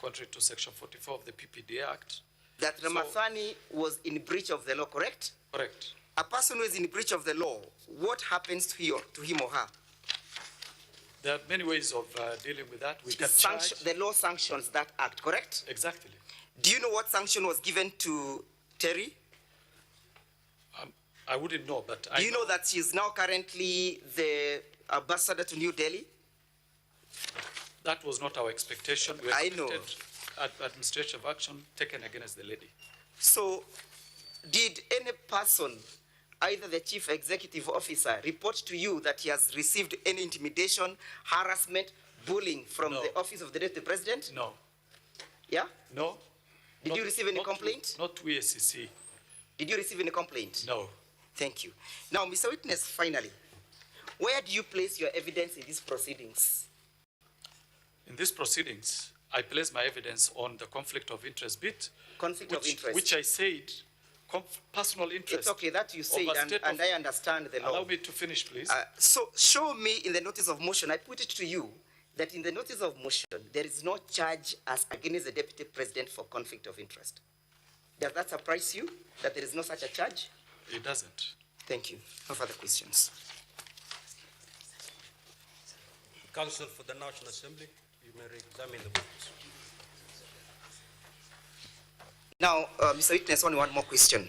contrary to Section 44 of the PPDA Act. That Ramadhani was in breach of the law, correct? Correct. A person who is in breach of the law, what happens to him or her? There are many ways of dealing with that. We can charge. The law sanctions that act, correct? Exactly. Do you know what sanction was given to Terry? I wouldn't know, but Do you know that she is now currently the ambassador to New Delhi? That was not our expectation. We I know. Administrative action taken against the lady. So, did any person, either the Chief Executive Officer, report to you that he has received any intimidation, harassment, bullying from the office of the Deputy President? No. Yeah? No. Did you receive any complaint? Not to EACC. Did you receive any complaint? No. Thank you. Now, Mr. Witness, finally, where do you place your evidence in these proceedings? In these proceedings, I place my evidence on the conflict of interest bit. Conflict of interest. Which I said, personal interest. It's okay that you say, and I understand the law. Allow me to finish, please. So show me in the notice of motion, I put it to you, that in the notice of motion, there is no charge as against the Deputy President for conflict of interest. Does that surprise you, that there is no such a charge? It doesn't. Thank you. No further questions. Counsel for the National Assembly, you may re-examine the witness. Now, Mr. Witness, only one more question.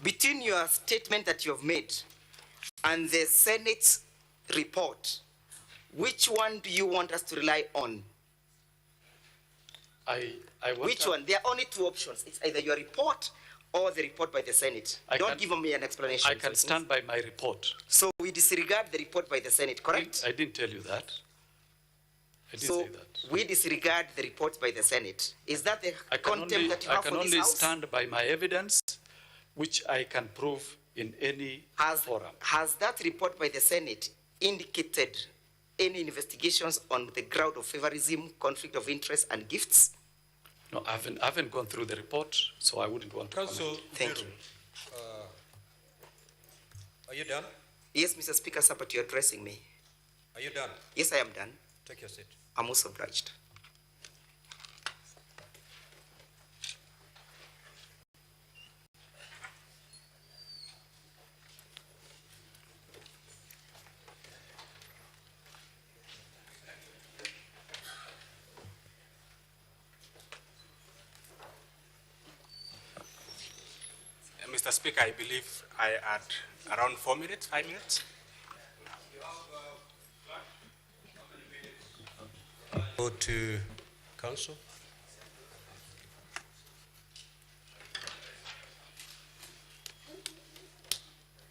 Between your statement that you have made and the Senate's report, which one do you want us to rely on? Which one? There are only two options. It's either your report or the report by the Senate. Don't give me an explanation. I can stand by my report. So we disregard the report by the Senate, correct? I didn't tell you that. I didn't say that. We disregard the report by the Senate. Is that the contempt that you have for this House? I can only stand by my evidence, which I can prove in any forum. Has that report by the Senate indicated any investigations on the ground of favorism, conflict of interest, and gifts? No, I haven't gone through the report, so I wouldn't want to comment. Thank you. Are you done? Yes, Mr. Speaker, sir, but you're addressing me. Are you done? Yes, I am done. Take your seat. I'm also obliged. Mr. Speaker, I believe I had around 4 minutes, 5 minutes. Go to counsel.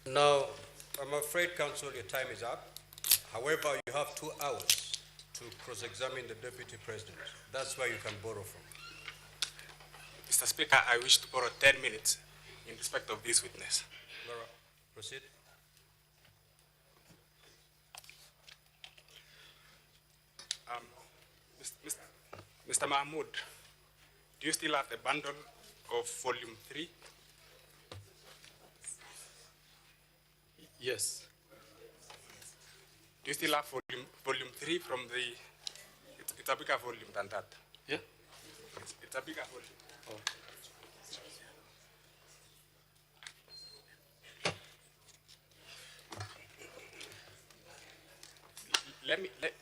Now, I'm afraid, counsel, your time is up. However, you have 2 hours to cross-examine the Deputy President. That's where you can borrow from. Mr. Speaker, I wish to borrow 10 minutes in respect of this witness. Laura, proceed. Mr. Mahmoud, do you still have the bundle of volume 3? Yes. Do you still have volume 3 from the, it's a bigger volume than that. Yeah? It's a bigger volume. Oh.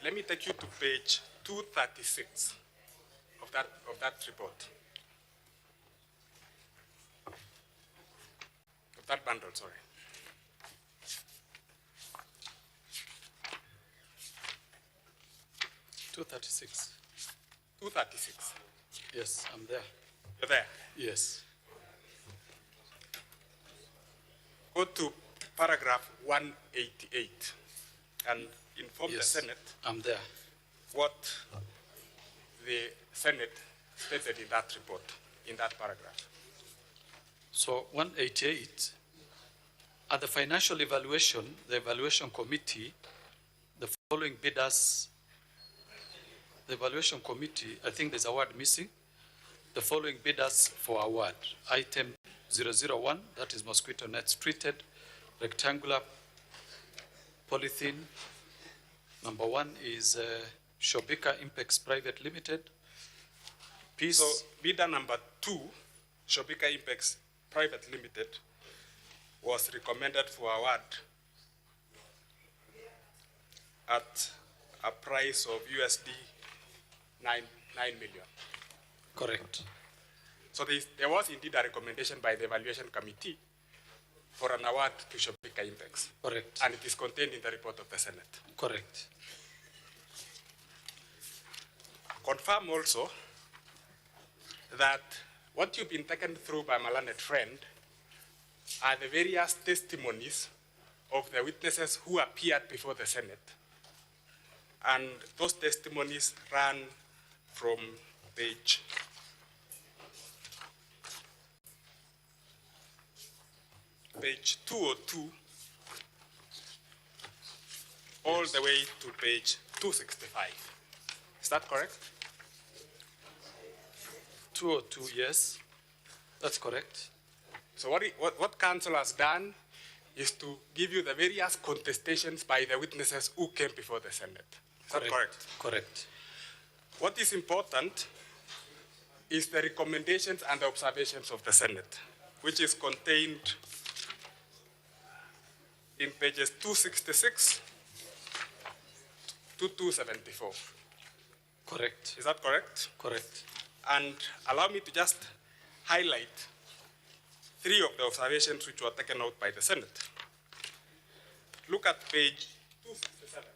Let me take you to page 236 of that report. Of that bundle, sorry. $236. 236. Yes, I'm there. You're there? Yes. Go to paragraph 188 and inform the Senate. I'm there. What the Senate stated in that report, in that paragraph. So 188, at the financial evaluation, the evaluation committee, the following bidders, the evaluation committee, I think there's a word missing, the following bidders for award. Item 001, that is mosquito nets treated, rectangular polythene. Number 1 is Shobika Impex Private Limited. Piece. So bidder number 2, Shobika Impex Private Limited, was recommended for award at a price of USD 9 million. Correct. So there was indeed a recommendation by the evaluation committee for an award to Shobika Impex. Correct. And it is contained in the report of the Senate. Correct. Confirm also that what you've been taken through by my learned friend are the various testimonies of the witnesses who appeared before the Senate. And those testimonies ran from page 202 all the way to page 265. Is that correct? 202, yes. That's correct. So what council has done is to give you the various contestations by the witnesses who came before the Senate. Is that correct? Correct. What is important is the recommendations and the observations of the Senate, which is contained in pages 266 to 274. Correct. Is that correct? Correct. And allow me to just highlight 3 of the observations which were taken out by the Senate. Look at page 267.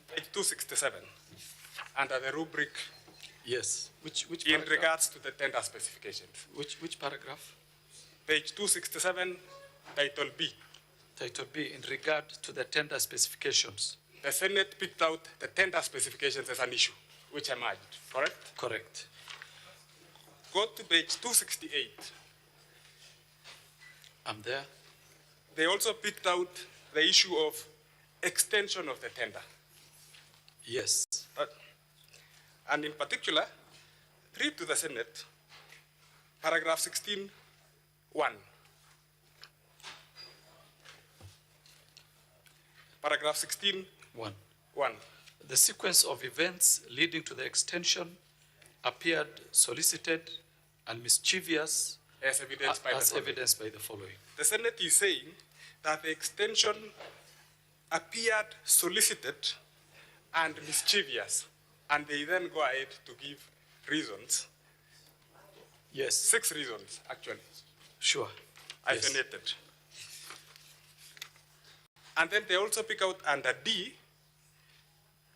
Page 267, under the rubric. Yes. Which in paragraph? regards to the tender specifications. Which paragraph? Page 267, title B. Title B, in regard to the tender specifications. The Senate picked out the tender specifications as an issue, which emerged, correct? Correct. Go to page 268. I'm there. They also picked out the issue of extension of the tender. Yes. And in particular, read to the Senate, paragraph 16(1). Paragraph 16(1). The sequence of events leading to the extension appeared solicited and mischievous as evidenced by the following. The Senate is saying that the extension appeared solicited and mischievous, and they then go ahead to give reasons. Yes. 6 reasons, actually. Sure. Hyphenated. And then they also pick out under D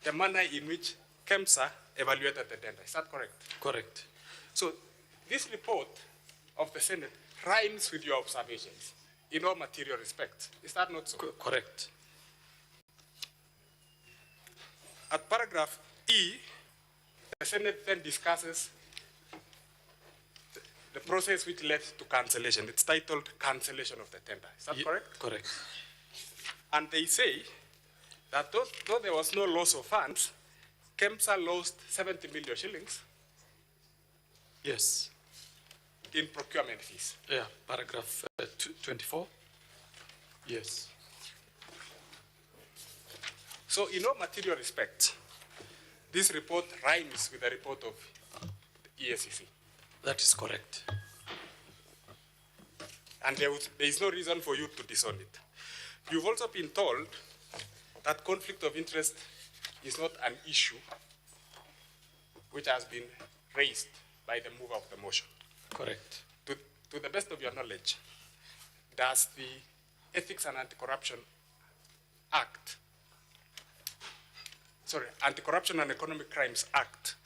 the manner in which KEMSA evaluated the tender. Is that correct? Correct. So this report of the Senate rhymes with your observations in all material respects. Is that not so? Correct. At paragraph E, the Senate then discusses the process which led to cancellation. It's titled cancellation of the tender. Is that correct? Correct. And they say that though there was no loss of funds, KEMSA lost 70 million shillings. Yes. in procurement fees. Yeah, paragraph 24. Yes. So in no material respect, this report rhymes with the report of the ESCC. That is correct. And there is no reason for you to disown it. You've also been told that conflict of interest is not an issue which has been raised by the mover of the motion. Correct. To the best of your knowledge, does the Ethics and Anti-Corruption Act, Anti-Corruption and Economic Crimes Act,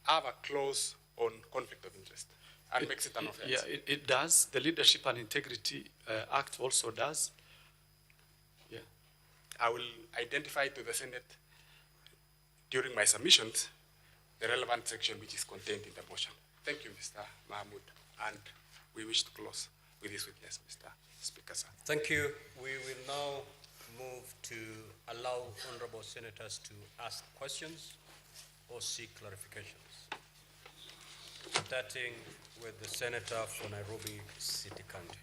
have a clause on conflict of interest and makes it an offense? Yeah, it does. The Leadership and Integrity Act also does. Yeah. I will identify to the Senate during my submissions the relevant section which is contained in the motion. Thank you, Mr. Mahmoud. And we wish to close with this witness, Mr. Speaker, sir. Thank you. We will now move to allow honorable senators to ask questions or seek clarifications. Starting with the senator for Nairobi City County.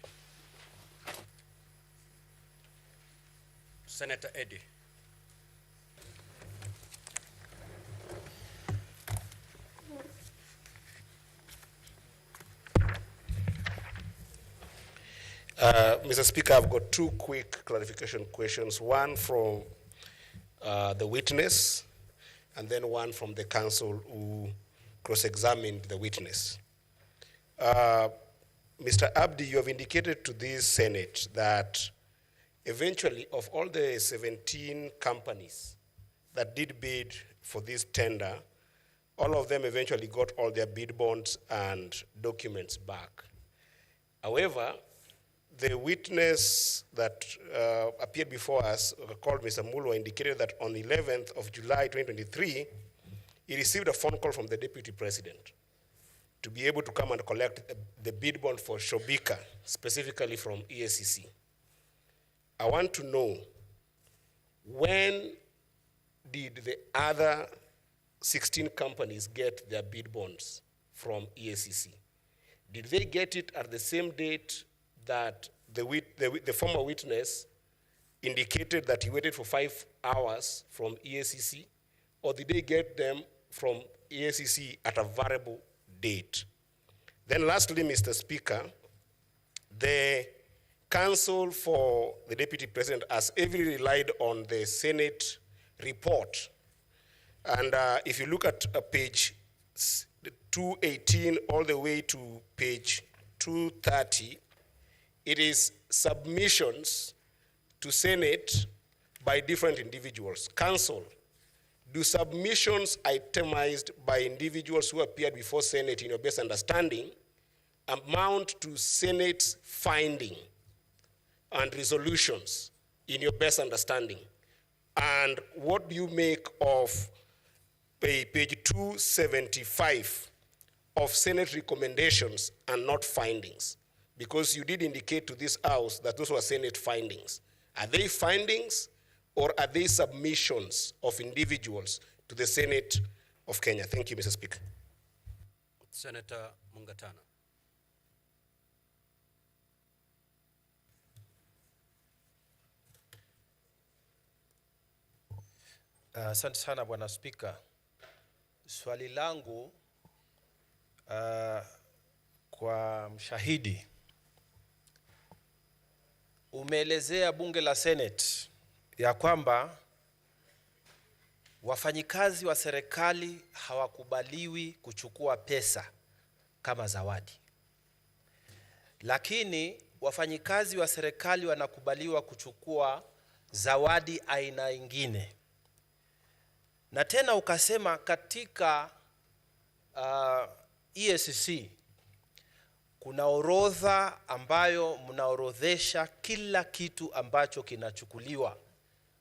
Senator Eddie. Mr. Speaker, I've got two quick clarification questions, one from the witness and then one from the counsel who cross-examined the witness. Mr. Abdi, you have indicated to this Senate that eventually of all the 17 companies that did bid for this tender, all of them eventually got all their bid bonds and documents back. However, the witness that appeared before us, called Mr. Mulwa, indicated that on the 11th of July 2023, he received a phone call from the Deputy President to be able to come and collect the bid bond for Shobika, specifically from EACC. I want to know, when did the other 16 companies get their bid bonds from EACC? Did they get it at the same date that the former witness indicated that he waited for 5 hours from EACC, or did they get them from EACC at a variable date? Then lastly, Mr. Speaker, the counsel for the Deputy President has heavily relied on the Senate report. And if you look at page 218 all the way to page 230, it is submissions to Senate by different individuals. Counsel, do submissions itemized by individuals who appeared before Senate in your best understanding amount to Senate's finding and resolutions in your best understanding? And what do you make of page 275 of Senate recommendations and not findings? Because you did indicate to this House that those were Senate findings. Are they findings or are they submissions of individuals to the Senate of Kenya? Thank you, Mr. Speaker. Senator Mungatana. Asante sana Bwana Spika. Swali langu kwa mshahidi. Umeelezea bunge la Senate ya kwamba wafanyikazi wa serikali hawakubaliwi kuchukua pesa kama zawadi. Lakini wafanyikazi wa serikali wanakubaliwa kuchukua zawadi aina ingine. Na tena ukasema katika EACC kuna orodha ambayo mnaorodhesha kila kitu ambacho kinachukuliwa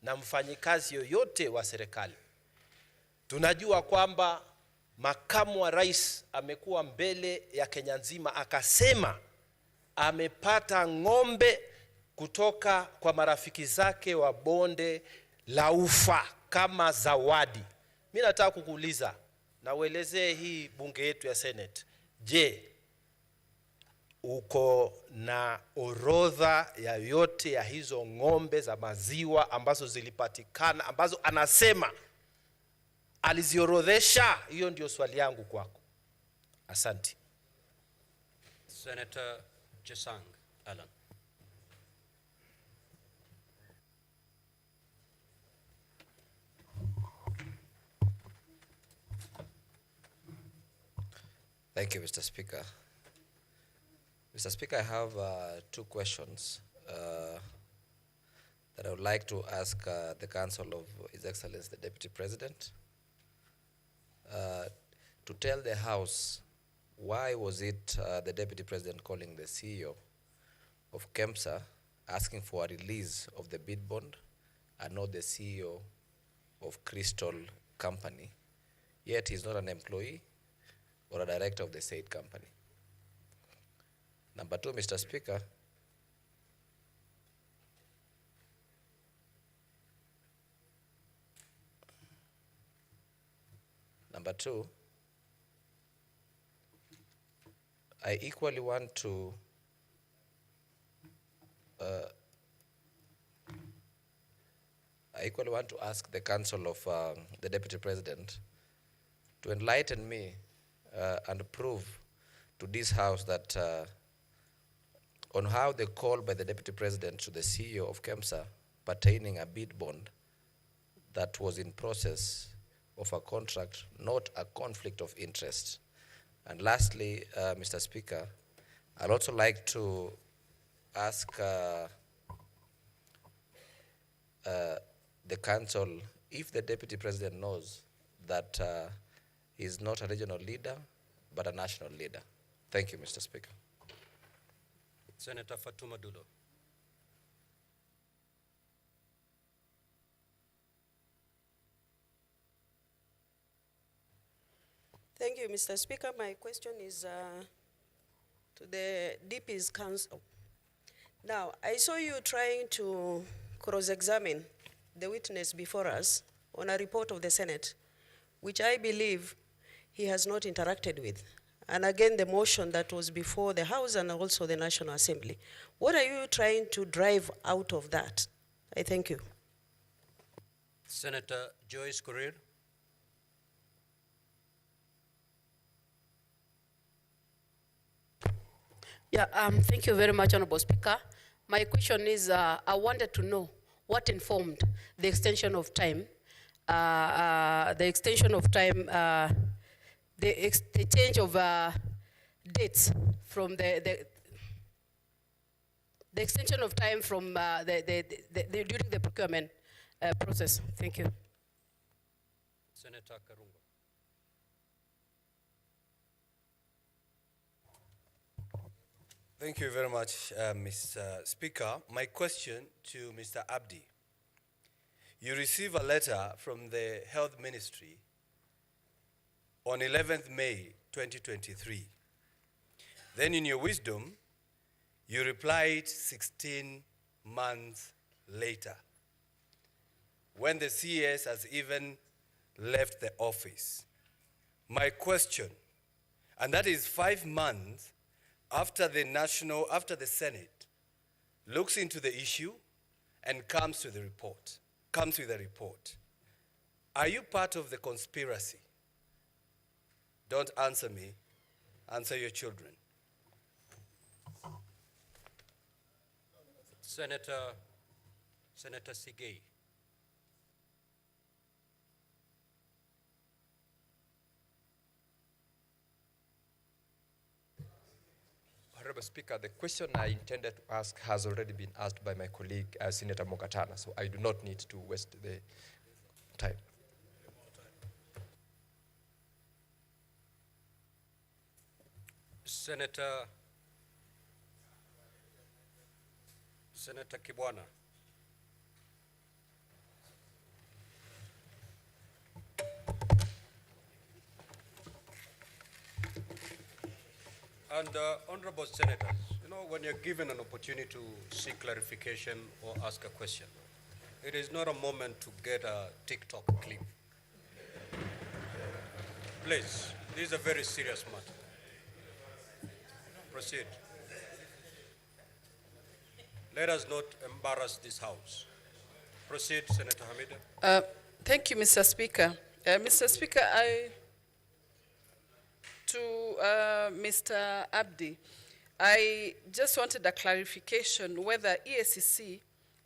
na mfanyikazi yoyote wa serikali. Tunajua kwamba makamu wa rais amekuwa mbele ya Kenya nzima akasema amepata ng'ombe kutoka kwa marafiki zake wa bonde la Ufa kama zawadi. Mimi nataka kukuuliza na uelezee hii bunge yetu ya Senate. Je, uko na orodha ya yote ya hizo ng'ombe za maziwa ambazo zilipatikana, ambazo anasema aliziorodhesha? Hiyo ndio swali yangu kwako. Asante. Senator Chesang Alan. Thank you, Mr. Speaker. Mr. Speaker, I have two questions that I would like to ask the Council of His Excellency, the Deputy President, to tell the House why was it the Deputy President calling the CEO of KEMSA asking for a release of the bid bond and not the CEO of Crystal Company, yet he's not an employee or a director of the said company. Number two, Mr. Speaker, I equally want to ask the Council of the Deputy President to enlighten me and prove to this House that on how the call by the Deputy President to the CEO of KEMSA pertaining a bid bond that was in process of a contract, not a conflict of interest. And lastly, Mr. Speaker, I'd also like to ask the Council if the Deputy President knows that he's not a regional leader, but a national leader. Thank you, Mr. Speaker. Senator Fatuma Dulo. Thank you, Mr. Speaker. My question is to the DP's Council. Now, I saw you trying to cross-examine the witness before us on a report of the Senate, which I believe he has not interacted with. And again, the motion that was before the House and also the National Assembly. What are you trying to drive out of that? I thank you. Senator Joyce Korir. Yeah, thank you very much, Honorable Speaker. My question is, I wanted to know what informed the extension of time, the change of dates from the extension of time from during the procurement process. Thank you. Senator Karungo. Thank you very much, Mr. Speaker. My question to Mr. Abdi. You receive a letter from the Health Ministry on 11th May 2023. Then in your wisdom, you replied 16 months later, when the CS has even left the office. My question, and that is 5 months after the Senate looks into the issue and comes with a report. Are you part of the conspiracy? Don't answer me, answer your children. Senator Sigei. Honorable Speaker, the question I intended to ask has already been asked by my colleague, Senator Mokatana, so I do not need to waste the time. Senator Kibwana. And honorable senators, when you're given an opportunity to seek clarification or ask a question, it is not a moment to get a TikTok clip. Please, this is a very serious matter. Proceed. Let us not embarrass this House. Proceed, Senator Hamida. Thank you, Mr. Speaker. Mr. Speaker, to Mr. Abdi, I just wanted a clarification whether EACC,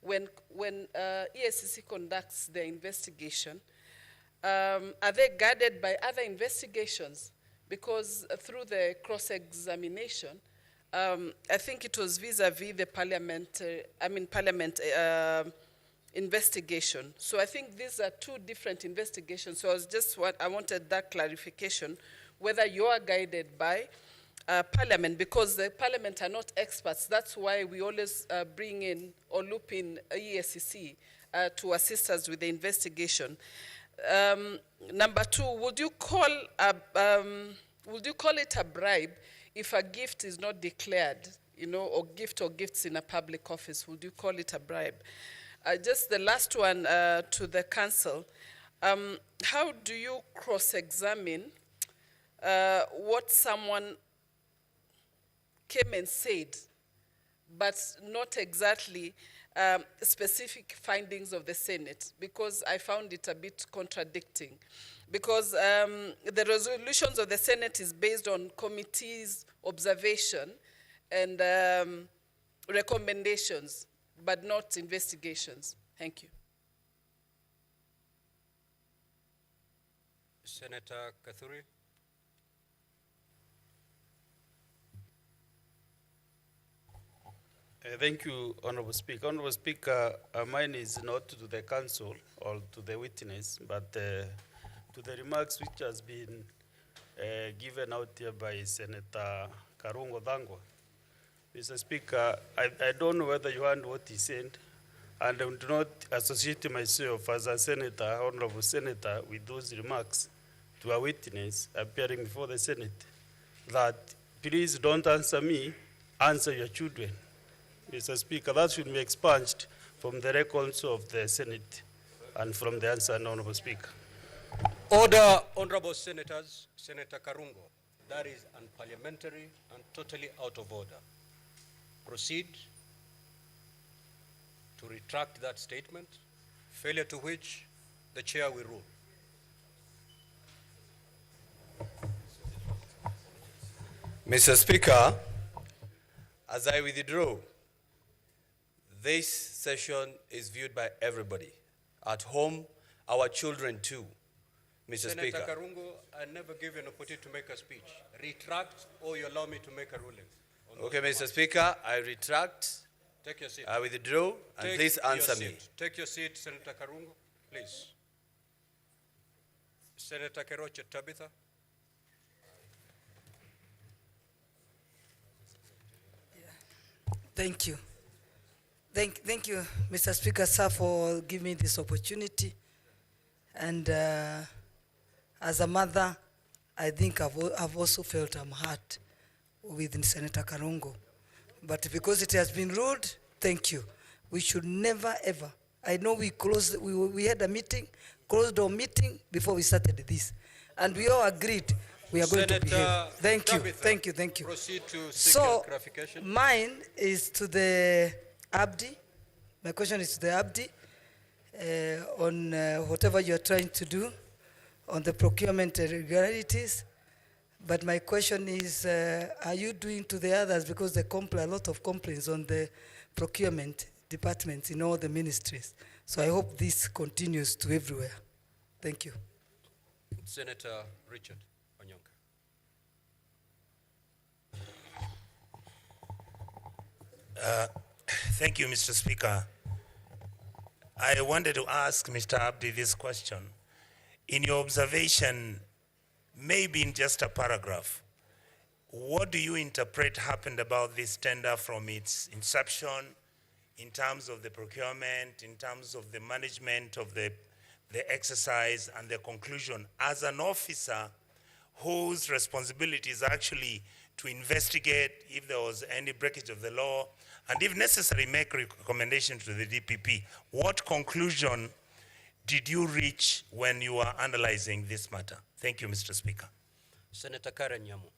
when EACC conducts their investigation, are they guided by other investigations? Because through the cross-examination, I think it was vis-a-vis the parliament investigation. So I think these are two different investigations. So I wanted that clarification, whether you are guided by Parliament, because the Parliament are not experts. That's why we always bring in or loop in EACC to assist us with the investigation. Number two, would you call it a bribe if a gift is not declared, or gifts in a public office? Would you call it a bribe? Just the last one to the council. How do you cross-examine what someone came and said, but not exactly specific findings of the Senate? Because I found it a bit contradicting. Because the resolutions of the Senate is based on committees' observation and recommendations, but not investigations. Thank you. Senator Kathuri. Thank you, Honorable Speaker. Honorable Speaker, mine is not to the council or to the witness, but to the remarks which has been given out here by Senator Karungo Dhangwa. Mr. Speaker, I don't know whether you heard what he said, and I do not associate myself as a senator, honorable senator, with those remarks to a witness appearing before the Senate, that please don't answer me, answer your children. Mr. Speaker, that should be expunged from the records of the Senate and from the answer, Honorable Speaker. Order, honorable senators. Senator Karungo, that is unparliamentary and totally out of order. Proceed to retract that statement, failure to which the chair will rule. Mr. Speaker, as I withdraw, this session is viewed by everybody. At home, our children too. Mr. Senator Speaker. Karungo, I never give you an opportunity to make a speech. Retract or you allow me to make a ruling. Okay, Mr. Speaker, I retract. Take your seat. I withdraw, and please answer me. Take your seat, Senator Karungo, please. Senator Keroche Tabitha. Thank you. Thank you, Mr. Speaker, sir, for giving me this opportunity. And as a mother, I think I've also felt I'm hurt with Senator Karungo. But because it has been ruled, thank you. We should never, ever. I know we had a meeting, closed our meeting before we started this. And we all agreed we are going to behave. Thank you, thank you, thank you. Proceed to seek clarification. Mine is to the Abdi. My question is to the Abdi on whatever you are trying to do on the procurement irregularities. But my question is, are you doing to the others, because there are a lot of complaints on the procurement departments in all the ministries. So I hope this continues to everywhere. Thank you. Senator Richard Onyonka. Thank you, Mr. Speaker. I wanted to ask Mr. Abdi this question. In your observation, maybe in just a paragraph, what do you interpret happened about this tender from its inception, in terms of the procurement, in terms of the management of the exercise and the conclusion, as an officer whose responsibility is actually to investigate if there was any breakage of the law, and if necessary, make recommendations to the DPP. What conclusion did you reach when you were analyzing this matter? Thank you, Mr. Speaker. Senator Karen Nyamu.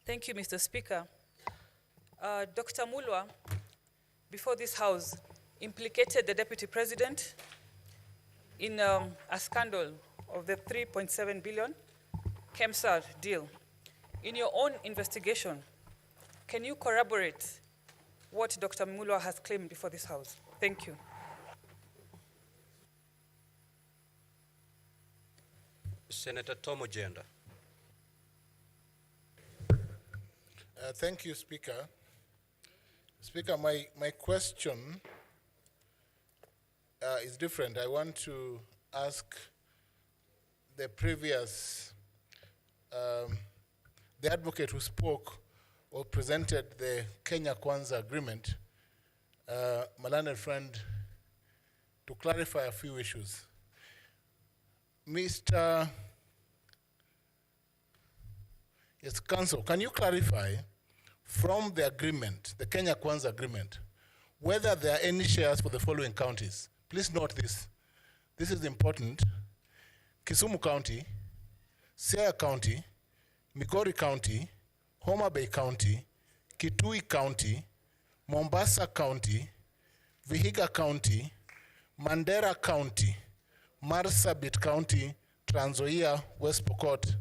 Thank you, Mr. Speaker. Dr. Mulwa, before this House, implicated the Deputy President in a scandal of the 3.7 billion KEMSA deal. In your own investigation, can you corroborate what Dr. Mulwa has claimed before this House? Thank you. Senator Tom Ojenda. Thank you, Speaker. Speaker, my question is different. I want to ask the previous, the advocate who spoke or presented the Kenya Kwanza agreement, my learned friend, to clarify a few issues. Mr. Yes, Council, can you clarify from the agreement, the Kenya Kwanza agreement, whether there are any shares for the following counties? Please note this. This is important. Kisumu County, Siaya County, Migori County, Homa Bay County, Kitui County, Mombasa County, Vihiga County, Mandera County, Marsabit County, Trans Nzoia, West Pokot,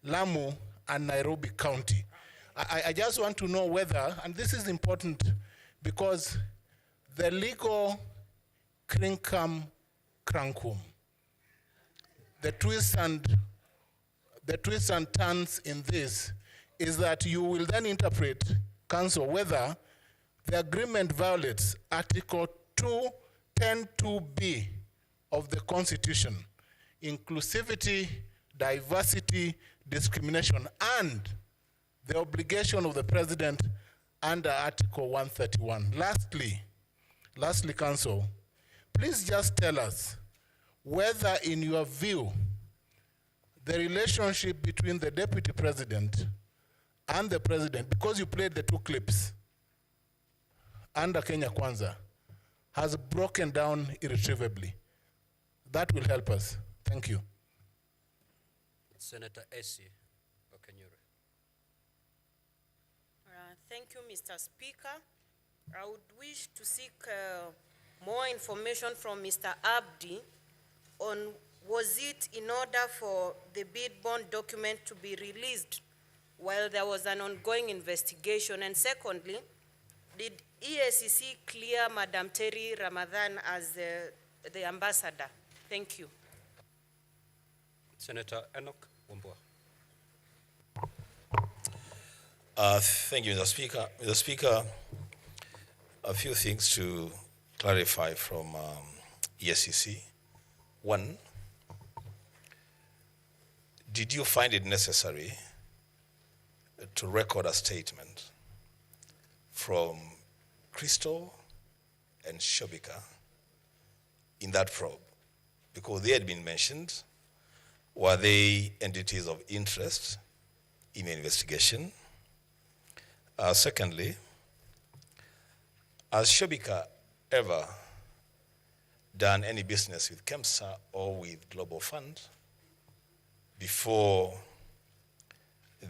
Lamu, and Nairobi County. I just want to know whether, and this is important because the legal crinkum crankum, the twists and turns in this is that you will then interpret, Council, whether the agreement violates Article 210(2)(b) of the Constitution, inclusivity, diversity, discrimination, and the obligation of the President under Article 131. Lastly, Council, please just tell us whether, in your view, the relationship between the Deputy President and the President, because you played the two clips under Kenya Kwanza, has broken down irretrievably. That will help us. Thank you. Senator Essie Okenyure. Thank you, Mr. Speaker. I would wish to seek more information from Mr. Abdi on was it in order for the bid bond document to be released while there was an ongoing investigation? And secondly, did EACC clear Madam Terry Ramadhan as the ambassador? Thank you. Senator Enoch Wambua. Thank you, Mr. Speaker. Mr. Speaker, a few things to clarify from EACC. One, did you find it necessary to record a statement from Crystal and Shobika in that probe? Because they had been mentioned. Were they entities of interest in the investigation? Secondly, has Shobika ever done any business with KEMSA or with Global Fund before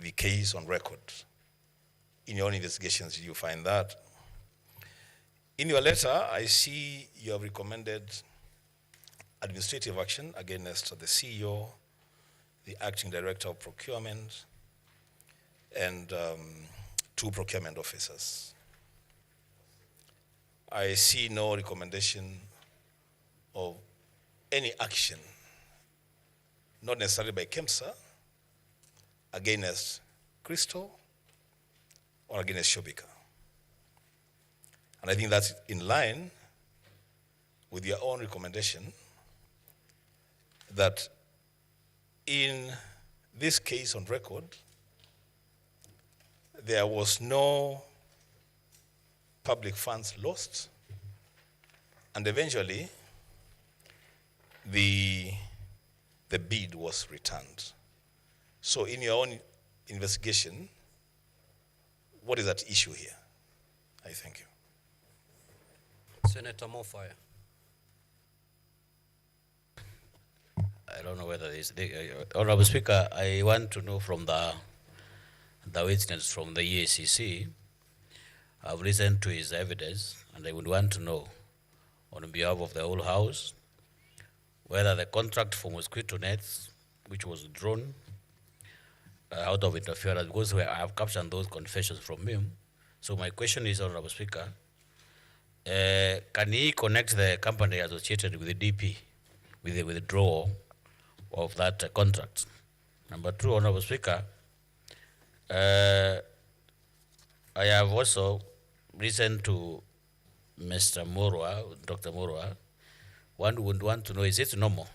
the case on record? In your own investigations, did you find that? In your letter, I see you have recommended administrative action against the CEO, the acting director of procurement, and 2 procurement officers. I see no recommendation of any action, not necessarily by KEMSA, against Crystal or against Shobika. And I think that's in line with your own recommendation that in this case on record, there was no public funds lost, and eventually the bid was returned. So in your own investigation, what is at issue here? I thank you. Senator Mofaya. I don't know whether it's Honorable Speaker, I want to know from the the witness from the EACC. I've listened to his evidence, and I would want to know, on behalf of the whole House, whether the contract for mosquito nets, which was drawn out of interference, because I have captured those confessions from him. So my question is, Honorable Speaker, can he connect the company associated with the DP with the withdrawal of that contract? Number two, Honorable Speaker, I have also listened to Mr. Morwa, Dr. Morwa. One would want to know, is it normal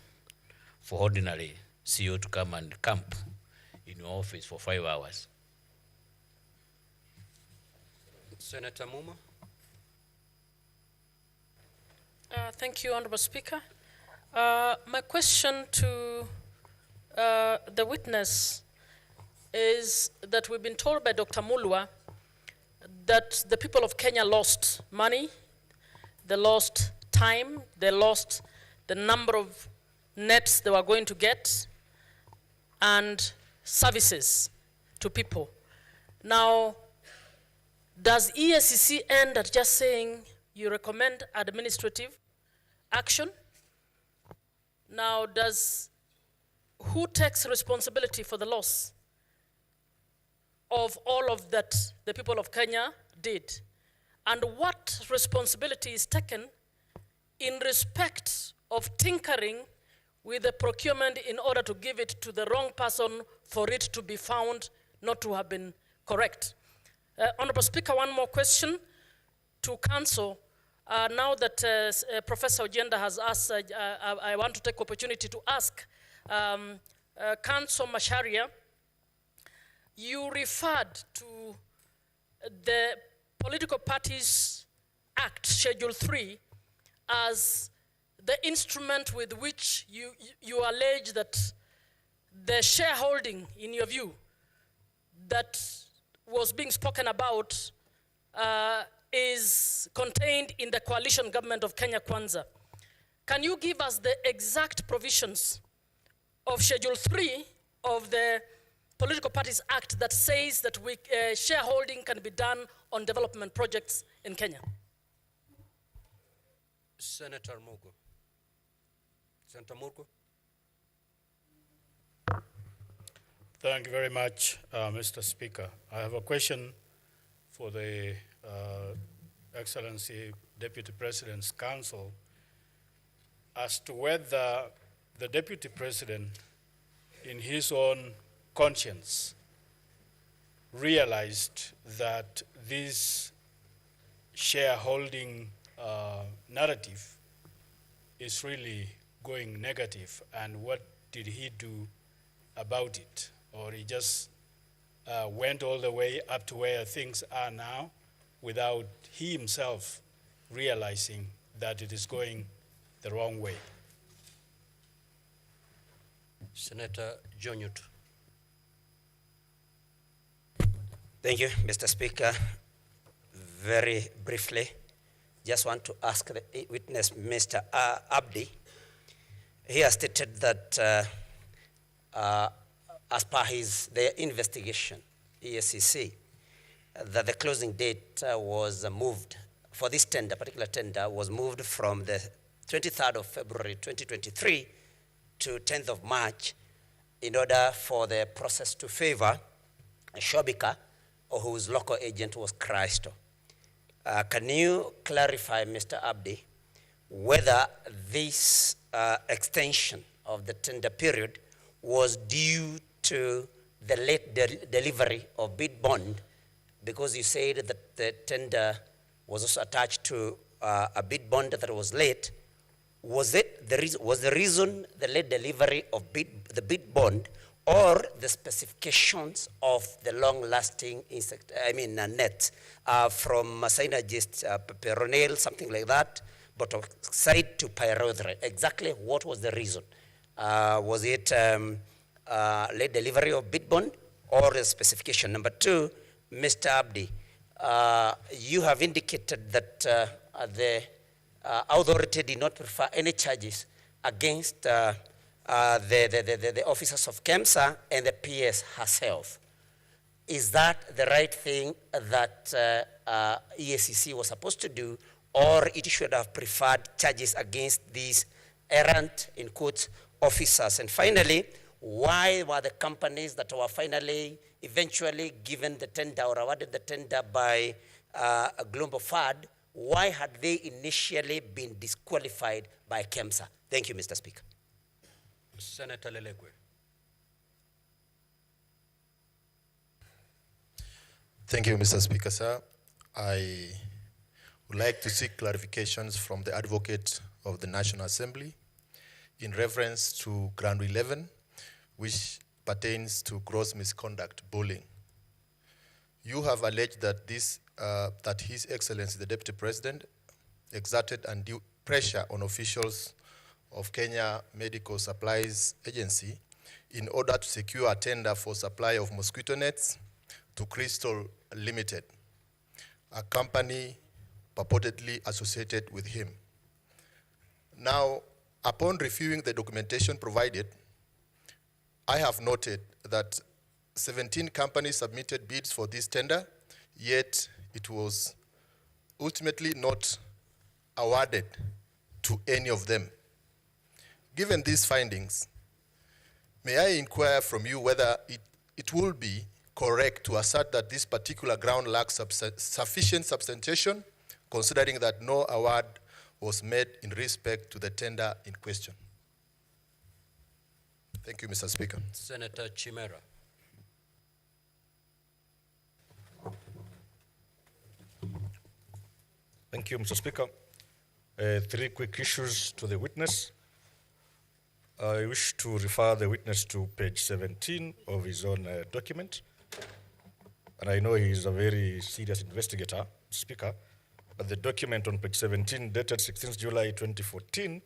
for ordinary CEO to come and camp in your office for 5 hours? Senator Muma. Thank you, Honorable Speaker. My question to the witness is that we've been told by Dr. Mulwa that the people of Kenya lost money, they lost time, they lost the number of nets they were going to get, and services to people. Now, does EACC end at just saying you recommend administrative action? Now, who takes responsibility for the loss of all of that the people of Kenya did? And what responsibility is taken in respect of tinkering with the procurement in order to give it to the wrong person for it to be found not to have been correct? Honorable Speaker, one more question to Council. Now that Professor Ojenda has asked, I want to take opportunity to ask Council Macharia, you referred to the Political Parties Act, Schedule 3, as the instrument with which you allege that the shareholding, in your view, that was being spoken about is contained in the coalition government of Kenya Kwanza. Can you give us the exact provisions of Schedule 3 of the Political Parties Act that says that shareholding can be done on development projects in Kenya? Senator Mugo. Senator Mugo. Thank you very much, Mr. Speaker. I have a question for the Excellency Deputy President's Council as to whether the Deputy President, in his own conscience, realized that this shareholding narrative is really going negative, and what did he do about it? Or he just went all the way up to where things are now without he himself realizing that it is going the wrong way? Senator Jonyut. Thank you, Mr. Speaker. Very briefly, just want to ask the witness, Mr. Abdi. He has stated that as per their investigation, EACC, that the closing date was moved for this tender, particular tender, was moved from the 23rd of February 2023 to 10th of March in order for the process to favor Shobika, or whose local agent was Christo. Can you clarify, Mr. Abdi, whether this extension of the tender period was due to the late delivery of bid bond, because you said that the tender was also attached to a bid bond that was late? Was the reason the late delivery of the bid bond, or the specifications of the long-lasting net from synergist peronale, something like that, but side to pyrethrin? Exactly what was the reason? Was it late delivery of bid bond or the specification? Number two, Mr. Abdi, you have indicated that the authority did not prefer any charges against the officers of KEMSA and the PS herself. is that the right thing that EACC was supposed to do, or it should have preferred charges against these errant, in quotes, officers? And finally, why were the companies that were finally, eventually given the tender or awarded the tender by Global FAD, why had they initially been disqualified by KEMSA? Thank you, Mr. Speaker. Senator Lelegwe. Thank you, Mr. Speaker, sir. I would like to seek clarifications from the Advocate of the National Assembly in reference to Ground 11, which pertains to gross misconduct bullying. You have alleged that that His Excellency the Deputy President exerted undue pressure on officials of Kenya Medical Supplies Agency in order to secure a tender for supply of mosquito nets to Crystal Limited, a company purportedly associated with him. Now, upon reviewing the documentation provided, I have noted that 17 companies submitted bids for this tender, yet it was ultimately not awarded to any of them. Given these findings, may I inquire from you whether it will be correct to assert that this particular ground lacks sufficient substantiation, considering that no award was made in respect to the tender in question? Thank you, Mr. Speaker. Senator Chimera. Thank you, Mr. Speaker. Three quick issues to the witness. I wish to refer the witness to page 17 of his own document. And I know he is a very serious investigator, Speaker, but the document on page 17, dated 16th July 2014,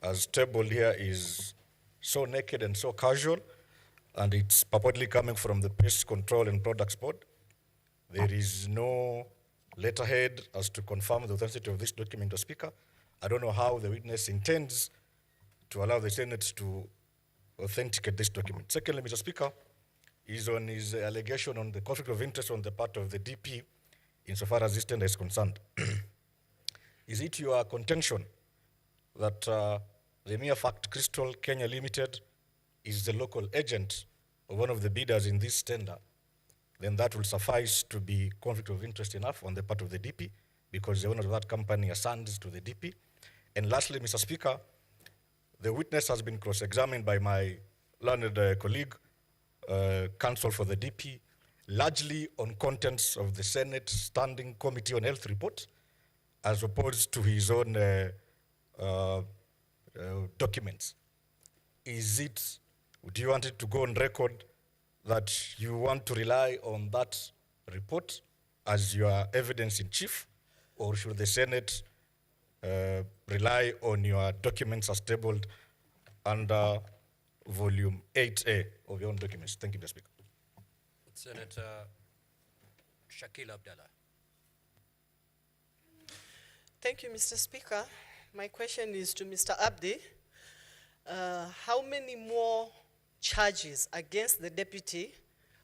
as tabled here, is so naked and so casual, and it's purportedly coming from the Pest Control and Products Board. There is no letterhead as to confirm the authenticity of this document, Speaker. I don't know how the witness intends to allow the Senate to authenticate this document. Secondly, Mr. Speaker, is on his allegation on the conflict of interest on the part of the DP insofar as this tender is concerned. Is it your contention that the mere fact Crystal Kenya Limited is the local agent of one of the bidders in this tender, then that will suffice to be conflict of interest enough on the part of the DP, because the owner of that company assigns to the DP? And lastly, Mr. Speaker, the witness has been cross-examined by my learned colleague, counsel for the DP, largely on contents of the Senate Standing Committee on Health report, as opposed to his own documents. Do you want it to go on record that you want to rely on that report as your evidence in chief, or should the Senate rely on your documents as tabled under volume 8A of your own documents? Thank you, Mr. Speaker. Senator Shakil Abdallah. Thank you, Mr. Speaker. My question is to Mr. Abdi. How many more charges against the deputy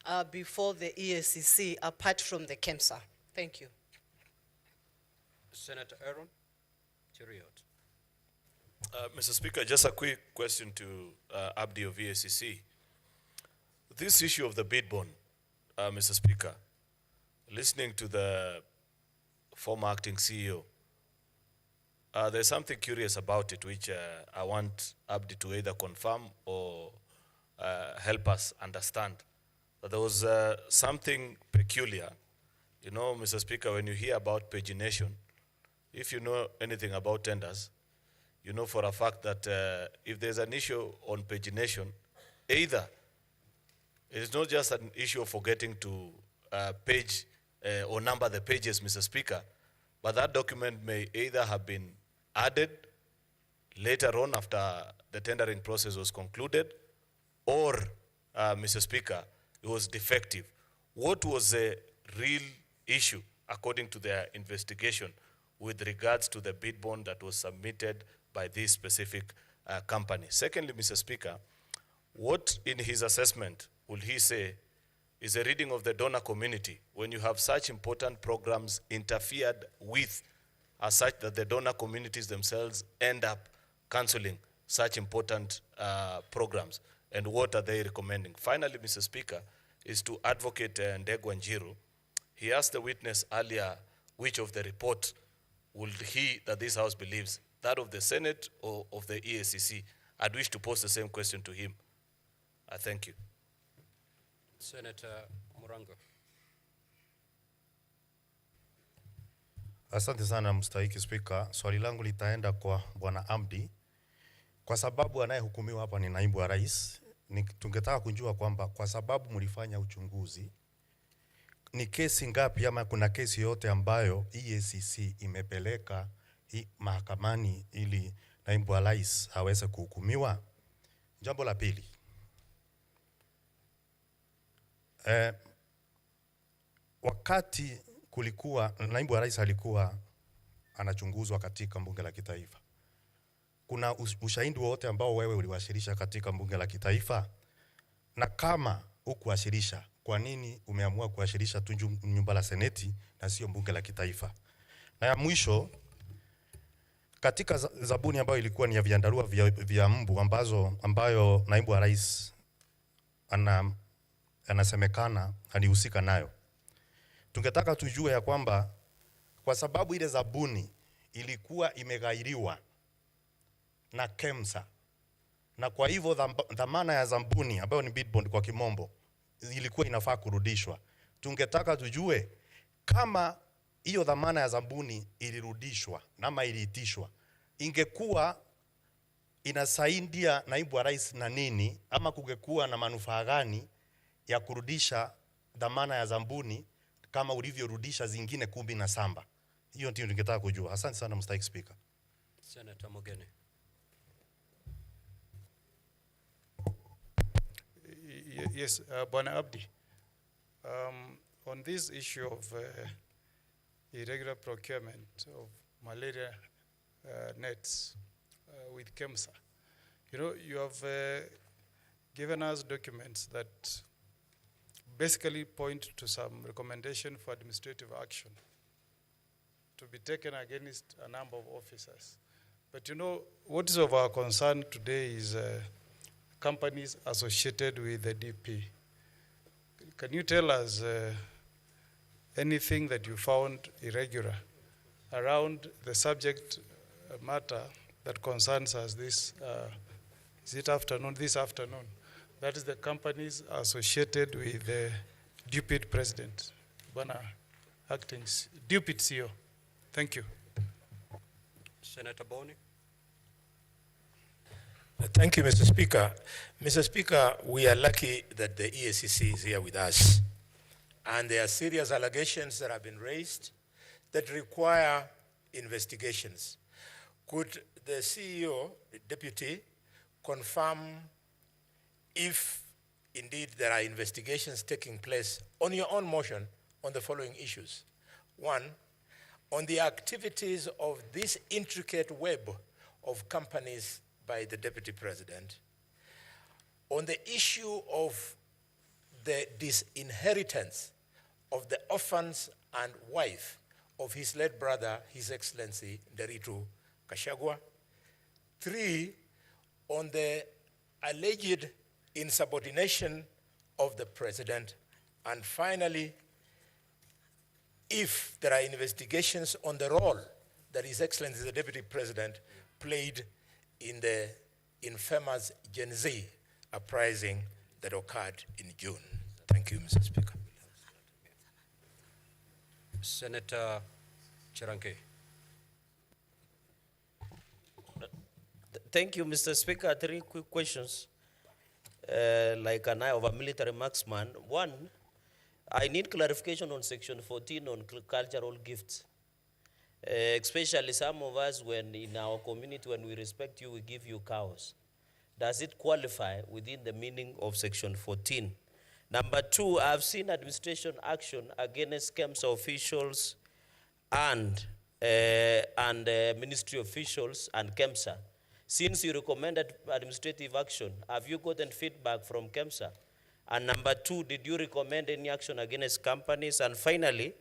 are before the EACC apart from the KEMSA? Thank you. Senator Aaron Cheriot. Mr. Speaker, just a quick question to Abdi of EACC. This issue of the bid bond, Mr. Speaker, listening to the former acting CEO, there's something curious about it which I want Abdi to either confirm or help us understand. That there was something peculiar. You know, Mr. Speaker, when you hear about pagination, if you know anything about tenders, you know for a fact that if there's an issue on pagination, either it is not just an issue of forgetting to page or number the pages, Mr. Speaker, but that document may either have been added later on after the tendering process was concluded, or, Mr. Speaker, it was defective. What was the real issue, according to their investigation, with regards to the bid bond that was submitted by this specific company? Secondly, Mr. Speaker, what in his assessment will he say is a reading of the donor community when you have such important programs interfered with as such that the donor communities themselves end up cancelling such important programs. And what are they recommending? Finally, Mr. Speaker, is to Advocate Ndegwa Njiru. He asked the witness earlier which of the report would he, that this House believes, that of the Senate or of the EACC. I'd wish to pose the same question to him. I thank you. Senator Murango. Asante sana mstahiki Spika. Swali langu litaenda kwa Bwana Abdi. Kwa sababu anayehukumiwa hapa ni naibu wa rais, tungetaka kujua kwamba kwa sababu mlifanya uchunguzi, ni kesi ngapi ama kuna kesi yote ambayo EACC imepeleka mahakamani ili naibu wa rais aweze kuhukumiwa? Jambo la pili, wakati kulikuwa naibu wa rais alikuwa anachunguzwa katika bunge la kitaifa, kuna ushahidi wote ambao wewe uliwasilisha katika bunge la kitaifa? Na kama hukuwasilisha, kwa nini umeamua kuwasilisha tu nyumba la seneti na sio bunge la kitaifa? Na ya mwisho, katika zabuni ambayo ilikuwa ni ya viandarua vya mbu ambayo naibu wa rais anasemekana alihusika nayo, tungetaka tujue ya kwamba kwa sababu ile zabuni ilikuwa imeghairiwa na KEMSA, na kwa hivyo dhamana ya zabuni ambayo ni bid bond kwa kimombo ilikuwa inafaa kurudishwa, tungetaka tujue kama hiyo dhamana ya zabuni ilirudishwa ama iliitishwa, ingekuwa inasaidia naibu wa rais na nini, ama kungekuwa na manufaa gani ya kurudisha dhamana ya zabuni kama ulivyorudisha zingine 17? Hiyo ndio tungetaka kujua. Asante sana Mr. Speaker. Senator Mogene. Yes, Bwana Abdi, on this issue of irregular procurement of malaria nets with KEMSA, you know, you have given us documents that basically point to some recommendation for administrative action to be taken against a number of officers. But you know, what is of our concern today is companies associated with the DP. Can you tell us anything that you found irregular around the subject matter that concerns us this afternoon? That is the companies associated with the deputy president, Bwana Acting Deputy CEO. Thank you. Senator Boni. Thank you, Mr. Speaker. Mr. Speaker, we are lucky that the EACC is here with us. And there are serious allegations that have been raised that require investigations. Could the CEO, the deputy, confirm if indeed there are investigations taking place on your own motion on the following issues? One, on the activities of this intricate web of companies by the Deputy President, on the issue of the disinheritance of the orphans and wife of his late brother, His Excellency Nderitu Gachagua. 3, on the alleged insubordination of the President. And finally, if there are investigations on the role that His Excellency the Deputy President played in the infamous Gen Z uprising that occurred in June. Thank you, Mr. Speaker. Senator Chiranke. Thank you, Mr. Speaker. 3 quick questions. Like an eye of a military marksman. 1, I need clarification on Section 14 on cultural gifts. Especially some of us, when in our community, when we respect you, we give you cows. Does it qualify within the meaning of Section 14? Number 2, I've seen administration action against KEMSA officials and ministry officials and KEMSA. Since you recommended administrative action, have you gotten feedback from KEMSA? And number two, did you recommend any action against companies? And finally,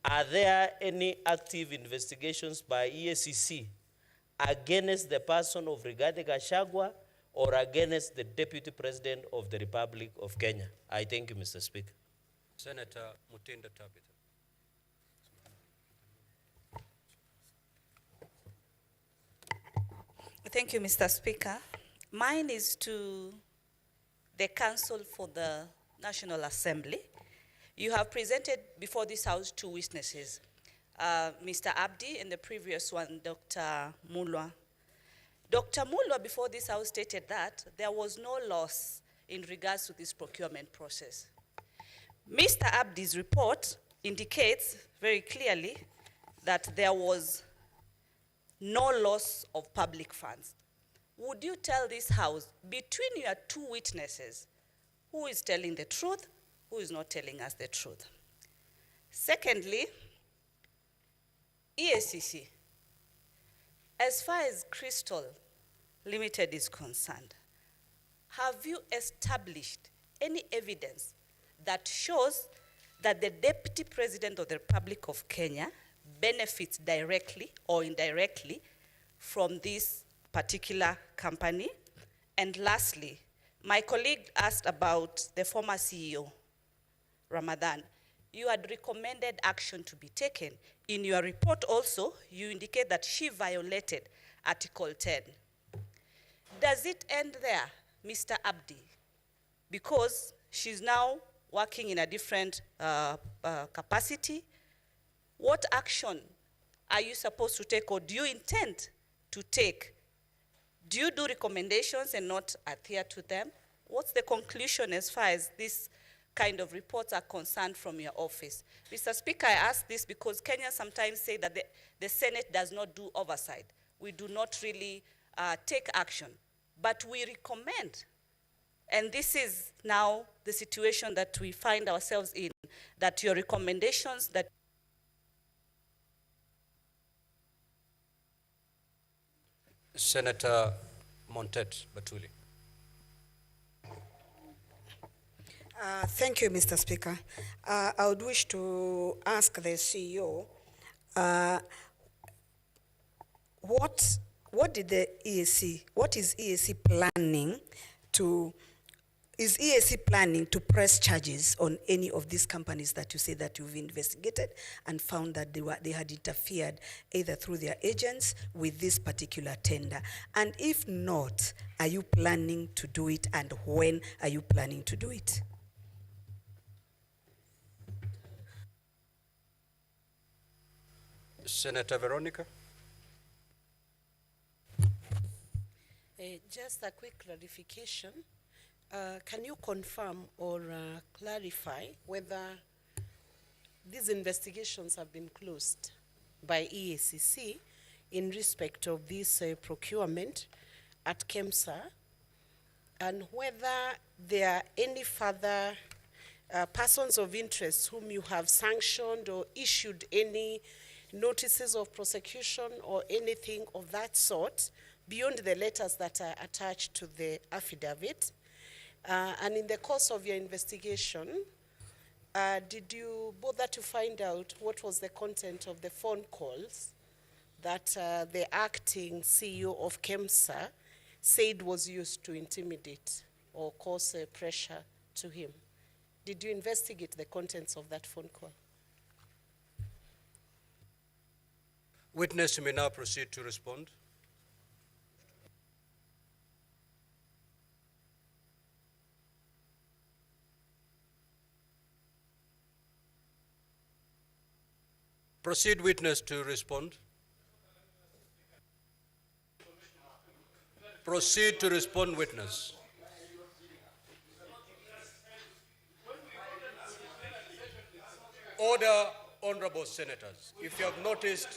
are there any active investigations by EACC against the person of Rigathi Gachagua or against the Deputy President of the Republic of Kenya? I thank you, Mr. Speaker. Senator Mutinda Tabitha. Thank you, Mr. Speaker. Mine is to the Council for the National Assembly. You have presented before this House two witnesses, Mr. Abdi and the previous one, Dr. Mulwa. Dr. Mulwa before this House stated that there was no loss in regards to this procurement process. Mr. Abdi's report indicates very clearly that there was no loss of public funds. Would you tell this House, between your two witnesses, who is telling the truth, who is not telling us the truth? Secondly, EACC, as far as Crystal Limited is concerned, have you established any evidence that shows that the Deputy President of the Republic of Kenya benefits directly or indirectly from this particular company? And lastly, my colleague asked about the former CEO, Ramadan. You had recommended action to be taken. In your report also, you indicate that she violated Article 10. Does it end there, Mr. Abdi? Because she's now working in a different capacity. What action are you supposed to take, or do you intend to take? Do you do recommendations and not adhere to them? What's the conclusion as far as this kind of reports are concerned from your office? Mr. Speaker, I ask this because Kenyans sometimes say that the Senate does not do oversight. We do not really take action, but we recommend. And this is now the situation that we find ourselves in, that your recommendations that Senator Montet Batuli. Thank you, Mr. Speaker. I would wish to ask the CEO, what did the EAC, what is EAC planning to, is EAC planning to press charges on any of these companies that you say that you've investigated and found that they had interfered either through their agents with this particular tender? And if not, are you planning to do it, and when are you planning to do it? Senator Veronica. Just a quick clarification. Can you confirm or clarify whether these investigations have been closed by EACC in respect of this procurement at KEMSA, and whether there are any further persons of interest whom you have sanctioned or issued any notices of prosecution or anything of that sort beyond the letters that are attached to the affidavit? And in the course of your investigation, did you bother to find out what was the content of the phone calls that the acting CEO of KEMSA said was used to intimidate or cause pressure to him? Did you investigate the contents of that phone call? Witness, you may now proceed to respond. Proceed, witness, to respond. Proceed to respond, witness. Order, honorable senators. If you have noticed,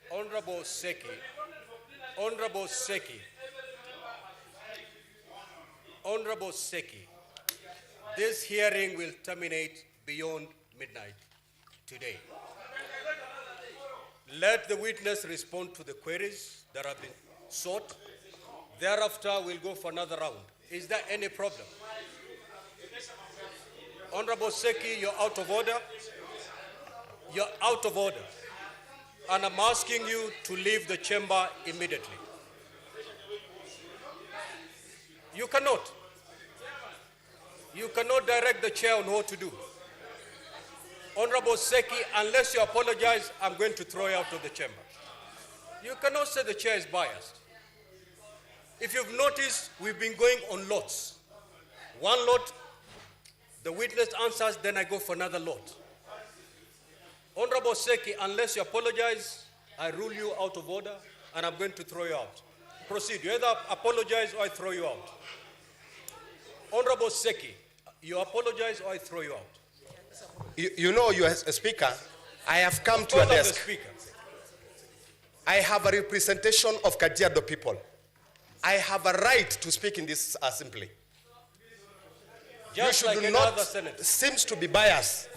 Honorable Seki, Honorable Seki, Honorable Seki, this hearing will terminate beyond midnight today. Let the witness respond to the queries that have been sought. Thereafter, we'll go for another round. Is there any problem? Honorable Seki, you're out of order. You're out of order. And I'm asking you to leave the chamber immediately. You cannot. You cannot direct the chair on what to do. Honorable Seki, unless you apologize, I'm going to throw you out of the chamber. You cannot say the chair is biased. If you've noticed, we've been going on lots. One lot, the witness answers, then I go for another lot. Honorable Seki, unless you apologize, I rule you out of order, and I'm going to throw you out. Proceed. You either apologize or I throw you out. Honorable Seki, you apologize or I throw you out. You know, you as a speaker, I have come to your desk. I have a representation of Kajiado people. I have a right to speak in this assembly. Just you should like not another senator. seems to be biased.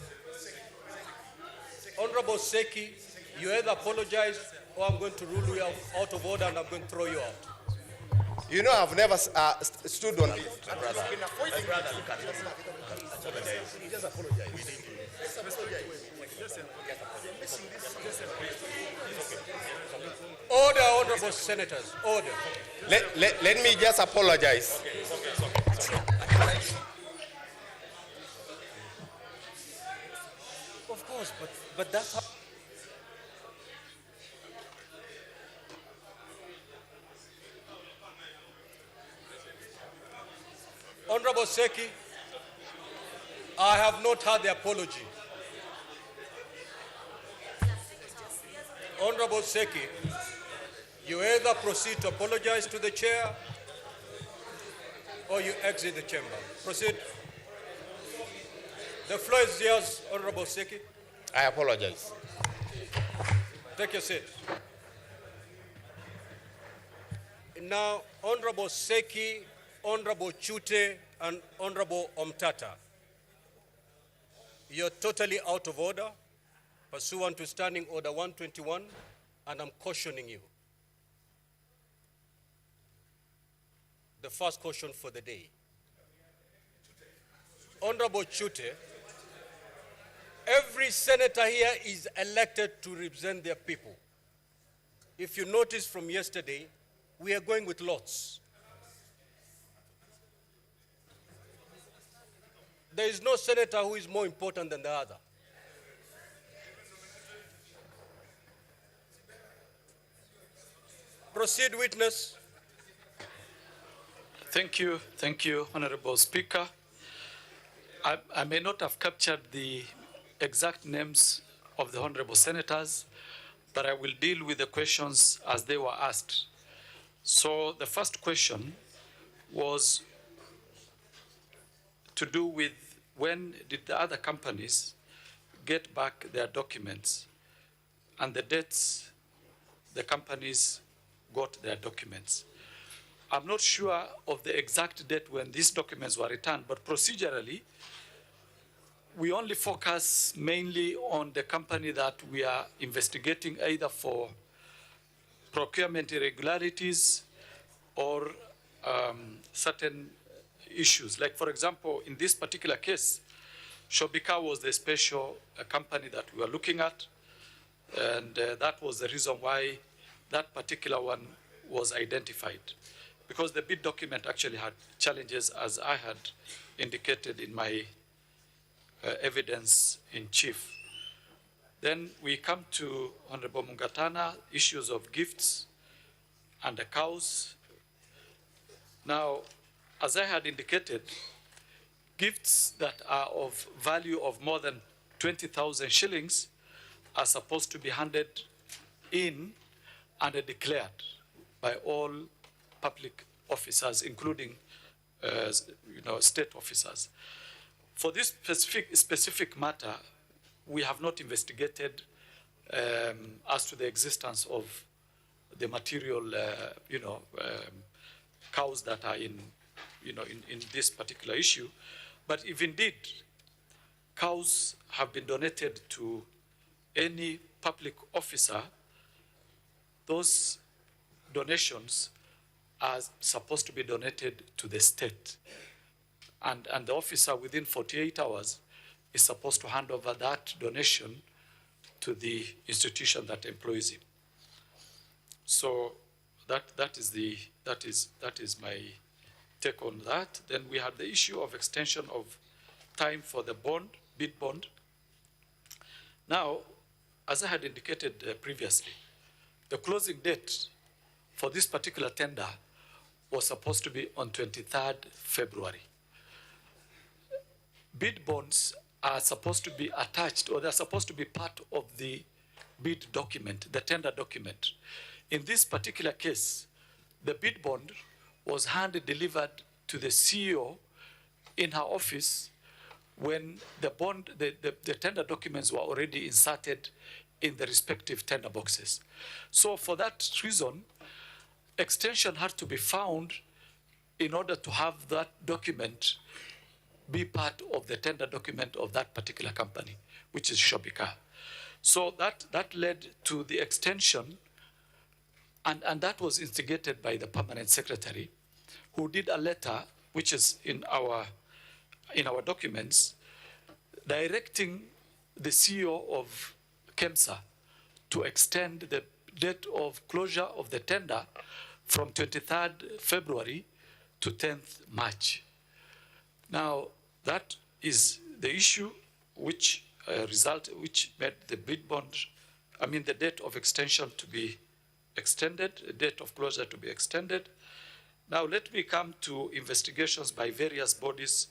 Honorable Seki, you either apologize or I'm going to rule you out of order and I'm going to throw you out. You know, I've never stood on this. Just apologize. Order, honorable senators, order. Let me just apologize. Of course, but that's how. Honorable Seki, I have not heard the apology. Honorable Seki, you either proceed to apologize to the chair or you exit the chamber. Proceed. The floor is yours, Honorable Seki. I apologize. Take your seat. Now, Honorable Seki, Honorable Chute, and Honorable Omtata, you're totally out of order, pursuant to Standing Order 121, and I'm cautioning you. The first caution for the day. Honorable Chute, every senator here is elected to represent their people. If you notice from yesterday, we are going with lots. There is no senator who is more important than the other. Proceed, witness. Thank you, Honorable Speaker. I may not have captured the exact names of the Honorable Senators, but I will deal with the questions as they were asked. So the first question was to do with when did the other companies get back their documents and the dates the companies got their documents. I'm not sure of the exact date when these documents were returned, but procedurally, we only focus mainly on the company that we are investigating either for procurement irregularities or certain issues. Like, for example, in this particular case, Shobika was the special company that we were looking at, and that was the reason why that particular one was identified, because the bid document actually had challenges, as I had indicated in my evidence in chief. Then we come to Honorable Mungatana, issues of gifts and the cows. Now, as I had indicated, gifts that are of value of more than 20,000 shillings are supposed to be handed in and declared by all public officers, including state officers. For this specific matter, we have not investigated as to the existence of the material, cows that are in this particular issue. But if indeed cows have been donated to any public officer, those donations are supposed to be donated to the state. And the officer within 48 hours is supposed to hand over that donation to the institution that employs him. So that is my take on that. Then we had the issue of extension of time for the bid bond. Now, as I had indicated previously, the closing date for this particular tender was supposed to be on 23rd February. Bid bonds are supposed to be attached, or they're supposed to be part of the bid document, the tender document. In this particular case, the bid bond was hand-delivered to the CEO in her office when the tender documents were already inserted in the respective tender boxes. So for that reason, extension had to be found in order to have that document be part of the tender document of that particular company, which is Shobika. So that led to the extension, and that was instigated by the permanent secretary, who did a letter, which is in our documents, directing the CEO of KEMSA to extend the date of closure of the tender from 23rd February to 10th March. Now, that is the issue which made the bid bond, the date of extension to be extended, the date of closure to be extended. Now, let me come to investigations by various bodies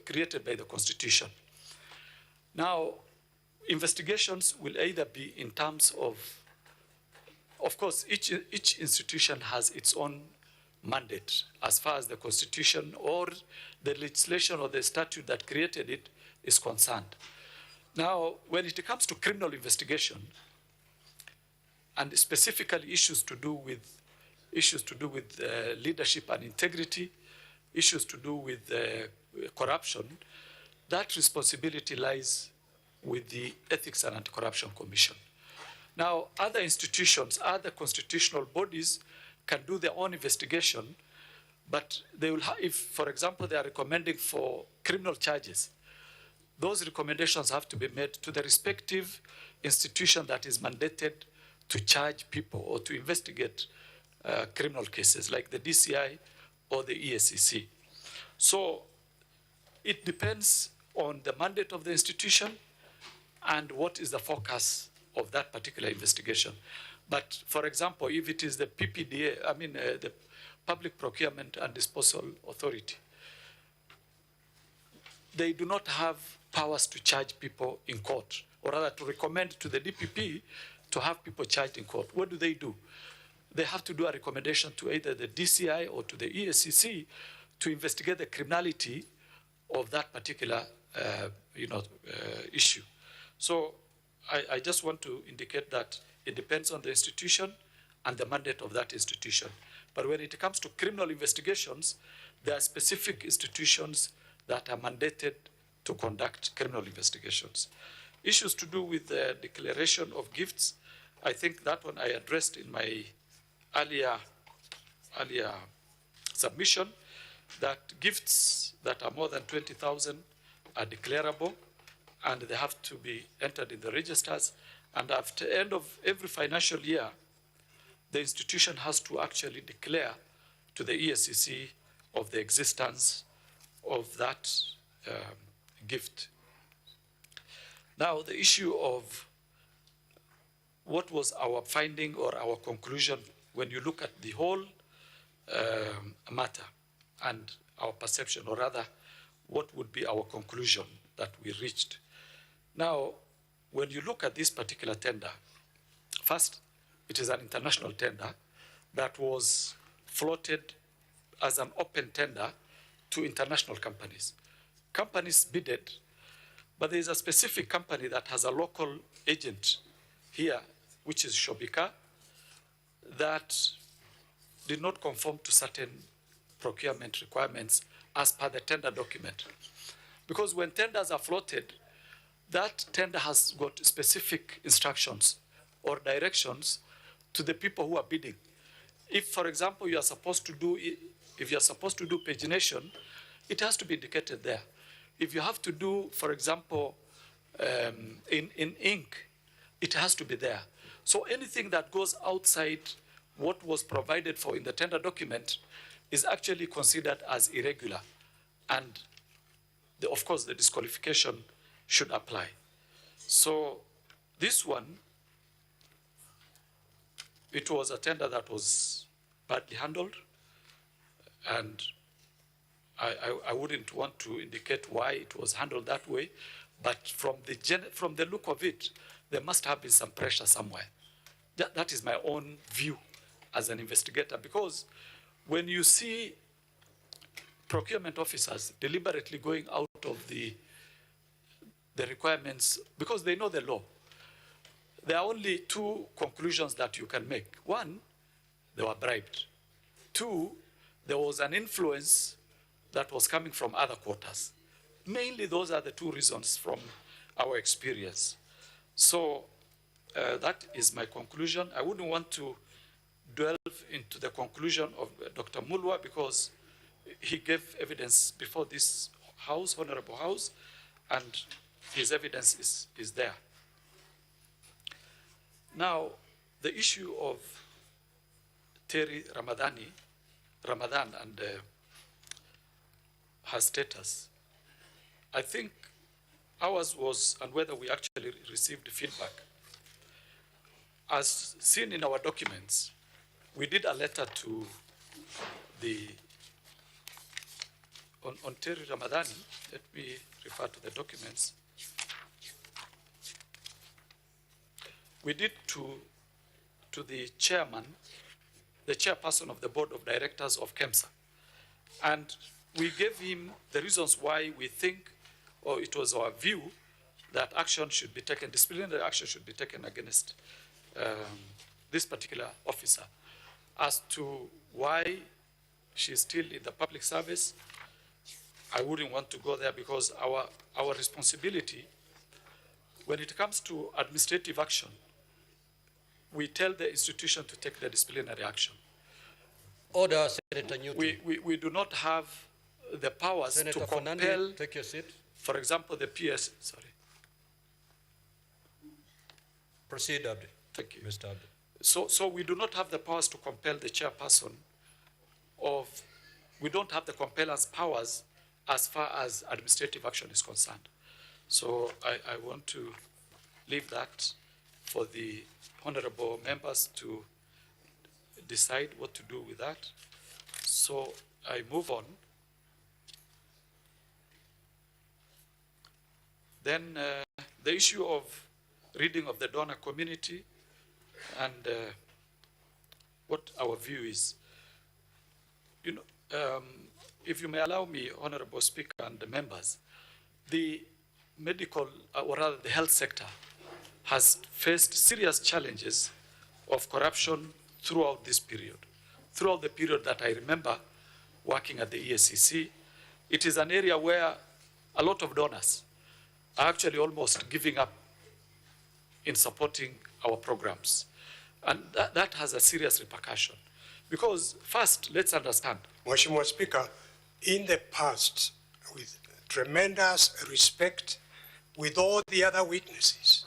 created by the Constitution. Now, investigations will either be in terms of course, each institution has its own mandate as far as the Constitution or the legislation or the statute that created it is concerned. Now, when it comes to criminal investigation, and specifically issues to do with leadership and integrity, issues to do with corruption, that responsibility lies with the Ethics and Anti-Corruption Commission. Now, other institutions, other constitutional bodies can do their own investigation, but they will if, for example, they are recommending for criminal charges, those recommendations have to be made to the respective institution that is mandated to charge people or to investigate criminal cases, like the DCI or the ESCC. So it depends on the mandate of the institution and what is the focus of that particular investigation. But for example, if it is the PPDA, the Public Procurement and Disposal Authority, they do not have powers to charge people in court, or rather to recommend to the DPP to have people charged in court. What do? They have to do a recommendation to either the DCI or to the ESCC to investigate the criminality of that particular issue. So I just want to indicate that it depends on the institution and the mandate of that institution. But when it comes to criminal investigations, there are specific institutions that are mandated to conduct criminal investigations. Issues to do with the declaration of gifts, I think that one I addressed in my earlier submission, that gifts that are more than 20,000 are declarable, and they have to be entered in the registers. And after the end of every financial year, the institution has to actually declare to the ESCC of the existence of that gift. Now, the issue of what was our finding or our conclusion when you look at the whole matter and our perception, or rather, what would be our conclusion that we reached. Now, when you look at this particular tender, first, it is an international tender that was floated as an open tender to international companies. Companies bidded, but there is a specific company that has a local agent here, which is Shobika, that did not conform to certain procurement requirements as per the tender document. Because when tenders are floated, that tender has got specific instructions or directions to the people who are bidding. If, for example, you are supposed to do, if you are supposed to do pagination, it has to be indicated there. If you have to do, for example, in ink, it has to be there. So anything that goes outside what was provided for in the tender document is actually considered as irregular. And of course, the disqualification should apply. So this one, it was a tender that was badly handled, and I wouldn't want to indicate why it was handled that way, but from the look of it, there must have been some pressure somewhere. That is my own view as an investigator, because when you see procurement officers deliberately going out of the requirements, because they know the law, there are only two conclusions that you can make. One, they were bribed. Two, there was an influence that was coming from other quarters. Mainly, those are the two reasons from our experience. So that is my conclusion. I wouldn't want to delve into the conclusion of Dr. Mulwa, because he gave evidence before this House, Honorable House, and his evidence is there. Now, the issue of Terry Ramadan and her status, I think ours was, and whether we actually received feedback. As seen in our documents, we did a letter to on Terry Ramadan. Let me refer to the documents. We did to the chairman, the chairperson of the board of directors of KEMSA. And we gave him the reasons why we think, or it was our view, that action should be taken, disciplinary action should be taken against this particular officer. As to why she's still in the public service, I wouldn't want to go there, because our responsibility, when it comes to administrative action, we tell the institution to take the disciplinary action. Order, Senator Newton. We do not have the powers Senator to compel, Fernandez, take your seat. For example, the PS, sorry. Proceed, Abdi. Thank you. Mr. Abdi. So we do not have the powers to compel the chairperson we don't have the compellence powers as far as administrative action is concerned. So I want to leave that for the honorable members to decide what to do with that. So I move on. Then the issue of reading of the donor community and what our view is. You know, if you may allow me, Honorable Speaker and the members, the medical, or rather the health sector, has faced serious challenges of corruption throughout this period. Throughout the period that I remember working at the ESCC, it is an area where a lot of donors are actually almost giving up in supporting our programs. And that has a serious repercussion. Because first, let's understand. Mheshimiwa Speaker, in the past, with tremendous respect, with all the other witnesses,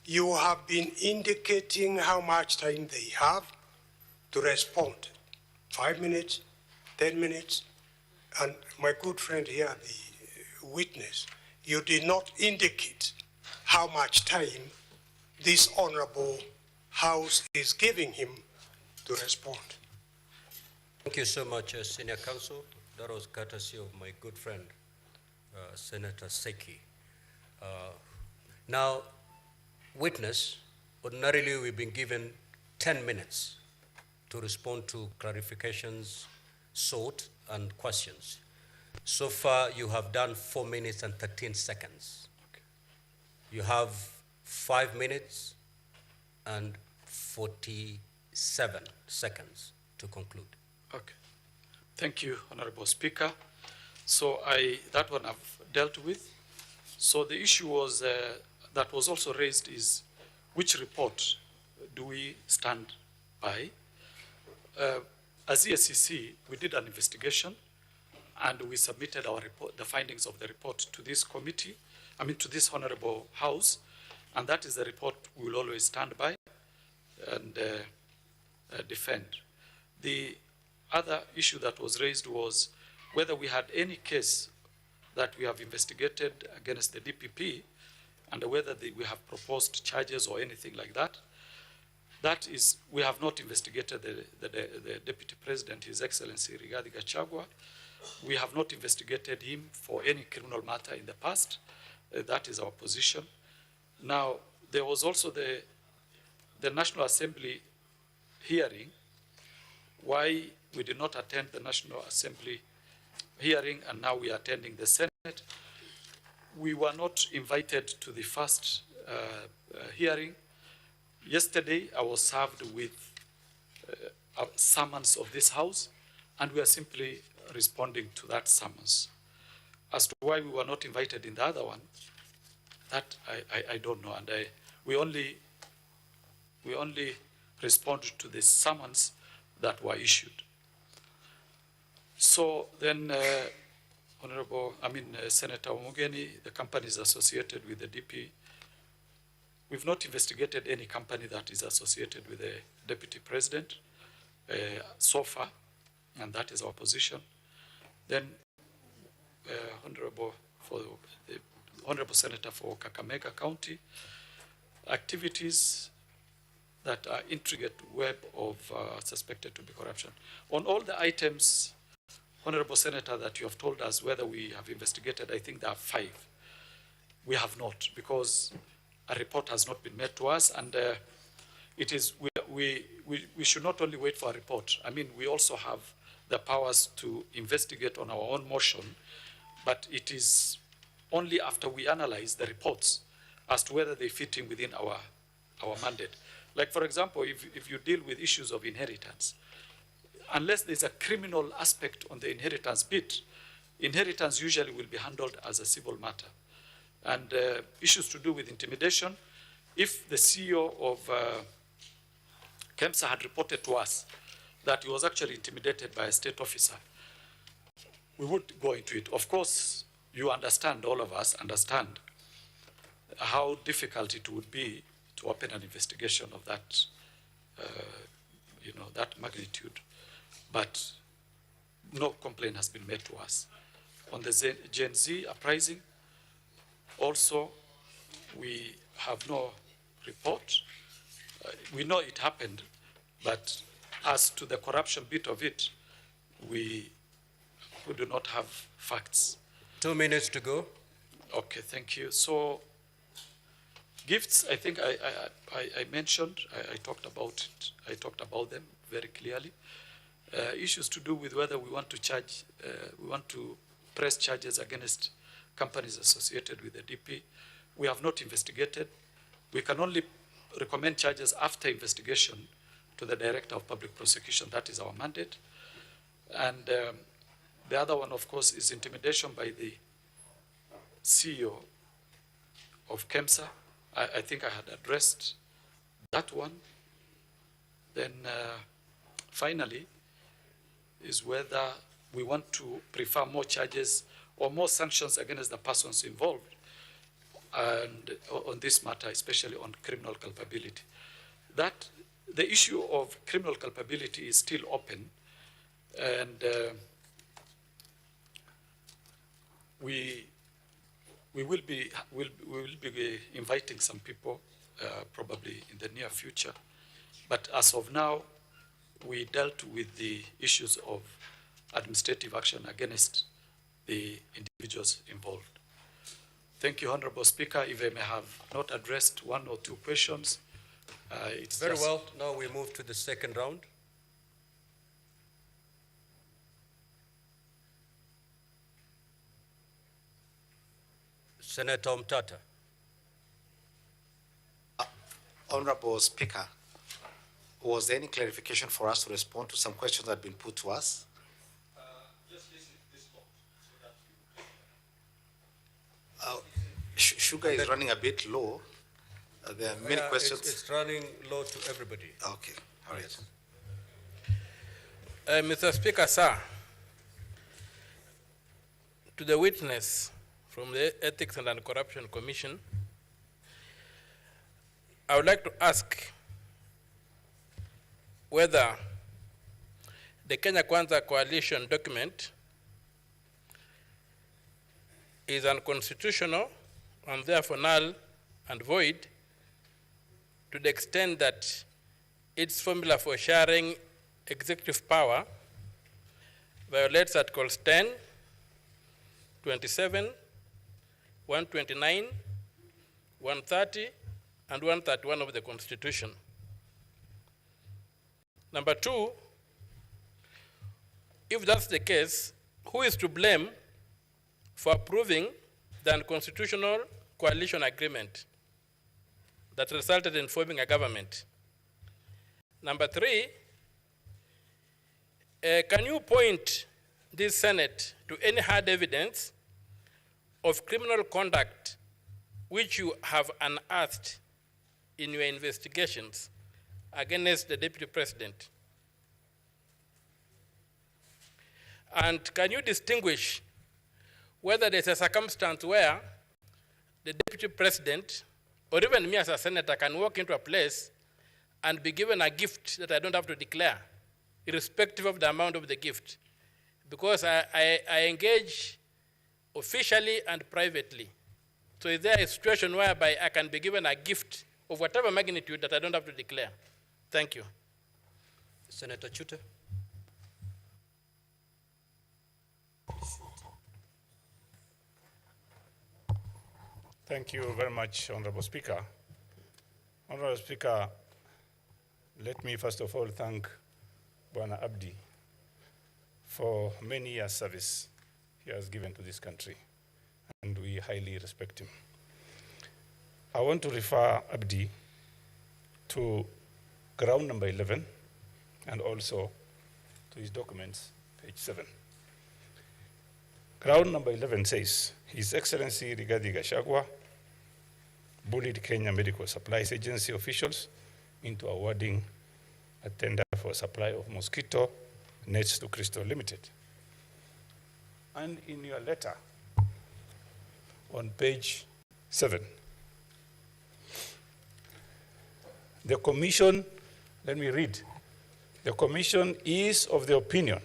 you have been indicating how much time they have to respond. 5 minutes, 10 minutes, and my good friend here, the witness, you did not indicate how much time this honorable House is giving him to respond. Thank you so much, Senior Counsel. That was courtesy of my good friend, Senator Seki. Now, witness, ordinarily we've been given 10 minutes to respond to clarifications sought and questions. So far, you have done 4 minutes and 13 seconds. Okay. You have 5 minutes and 47 seconds to conclude. Okay. Thank you, Honorable Speaker. So that one I've dealt with. So the issue was that was also raised is which report do we stand by? As ESCC, we did an investigation and we submitted our report, the findings of the report to this committee, to this honorable house, and that is the report we will always stand by and defend. The other issue that was raised was whether we had any case that we have investigated against the DPP and whether we have proposed charges or anything like that. That is, we have not investigated the Deputy President, His Excellency Rigathi Gachagua. We have not investigated him for any criminal matter in the past. That is our position. Now, there was also the National Assembly hearing. Why we did not attend the National Assembly hearing and now we are attending the Senate. We were not invited to the first hearing. Yesterday, I was served with a summons of this House, and we are simply responding to that summons. As to why we were not invited in the other one, that I don't know, and we only respond to the summons that were issued. So then, Senator Omugeni, the companies associated with the DP, we've not investigated any company that is associated with the Deputy President so far, and that is our position. Then, Honorable Senator for Kakamega County, activities that are intricate web of suspected to be corruption. On all the items, Honorable Senator, that you have told us whether we have investigated, I think there are 5. We have not, because a report has not been made to us, and it is we should not only wait for a report. We also have the powers to investigate on our own motion, but it is only after we analyze the reports as to whether they fit in within our mandate. Like, for example, if you deal with issues of inheritance, unless there's a criminal aspect on the inheritance bit, inheritance usually will be handled as a civil matter. And issues to do with intimidation, if the CEO of KEMSA had reported to us that he was actually intimidated by a state officer, we would go into it. Of course, you understand, all of us understand, how difficult it would be to open an investigation of that, that magnitude. But no complaint has been made to us. On the Gen Z uprising, also, we have no report. We know it happened, but as to the corruption bit of it, we do not have facts. 2 minutes to go. Okay, thank you. So, gifts, I think I mentioned, I talked about it. I talked about them very clearly. Issues to do with whether we want to charge, we want to press charges against companies associated with the DP. We have not investigated. We can only recommend charges after investigation to the Director of Public Prosecution. That is our mandate. And the other one, of course, is intimidation by the CEO of KEMSA. I think I had addressed that one. Then finally is whether we want to prefer more charges or more sanctions against the persons involved and on this matter, especially on criminal culpability. That the issue of criminal culpability is still open, and we will be inviting some people probably in the near future. But as of now, we dealt with the issues of administrative action against the individuals involved. Thank you, Honorable Speaker. If I may have not addressed 1 or 2 questions, it's very well. Now we move to the second round. Senator Mtata. Honorable Speaker, was there any clarification for us to respond to some questions that have been put to us? Sugar is running a bit low. There are many questions. It's running low to everybody. Okay, all right. Mr. Speaker, sir, to the witness from the Ethics and Anti-Corruption Commission, I would like to ask whether the Kenya Kwanza coalition document is unconstitutional and therefore null and void to the extent that its formula for sharing executive power violates Articles 10, 27, 129, 130, and 131 of the Constitution. Number two, if that's the case, who is to blame for approving the unconstitutional coalition agreement that resulted in forming a government? Number three, can you point this Senate to any hard evidence of criminal conduct which you have unearthed in your investigations against the Deputy President? And can you distinguish whether there's a circumstance where the Deputy President, or even me as a senator, can walk into a place and be given a gift that I don't have to declare, irrespective of the amount of the gift? Because I engage officially and privately. So is there a situation whereby I can be given a gift of whatever magnitude that I don't have to declare? Thank you. Senator Chute. Thank you very much, Honorable Speaker. Honorable Speaker, let me first of all thank Bwana Abdi for many years' service he has given to this country, and we highly respect him. I want to refer Abdi to ground number 11 and also to his documents, page 7. Ground number 11 says, His Excellency Rigathi Gachagua bullied Kenya Medical Supplies Agency officials into awarding a tender for supply of mosquito nets to Crystal Limited. And in your letter on page 7, the Commission, let me read, the Commission is of the opinion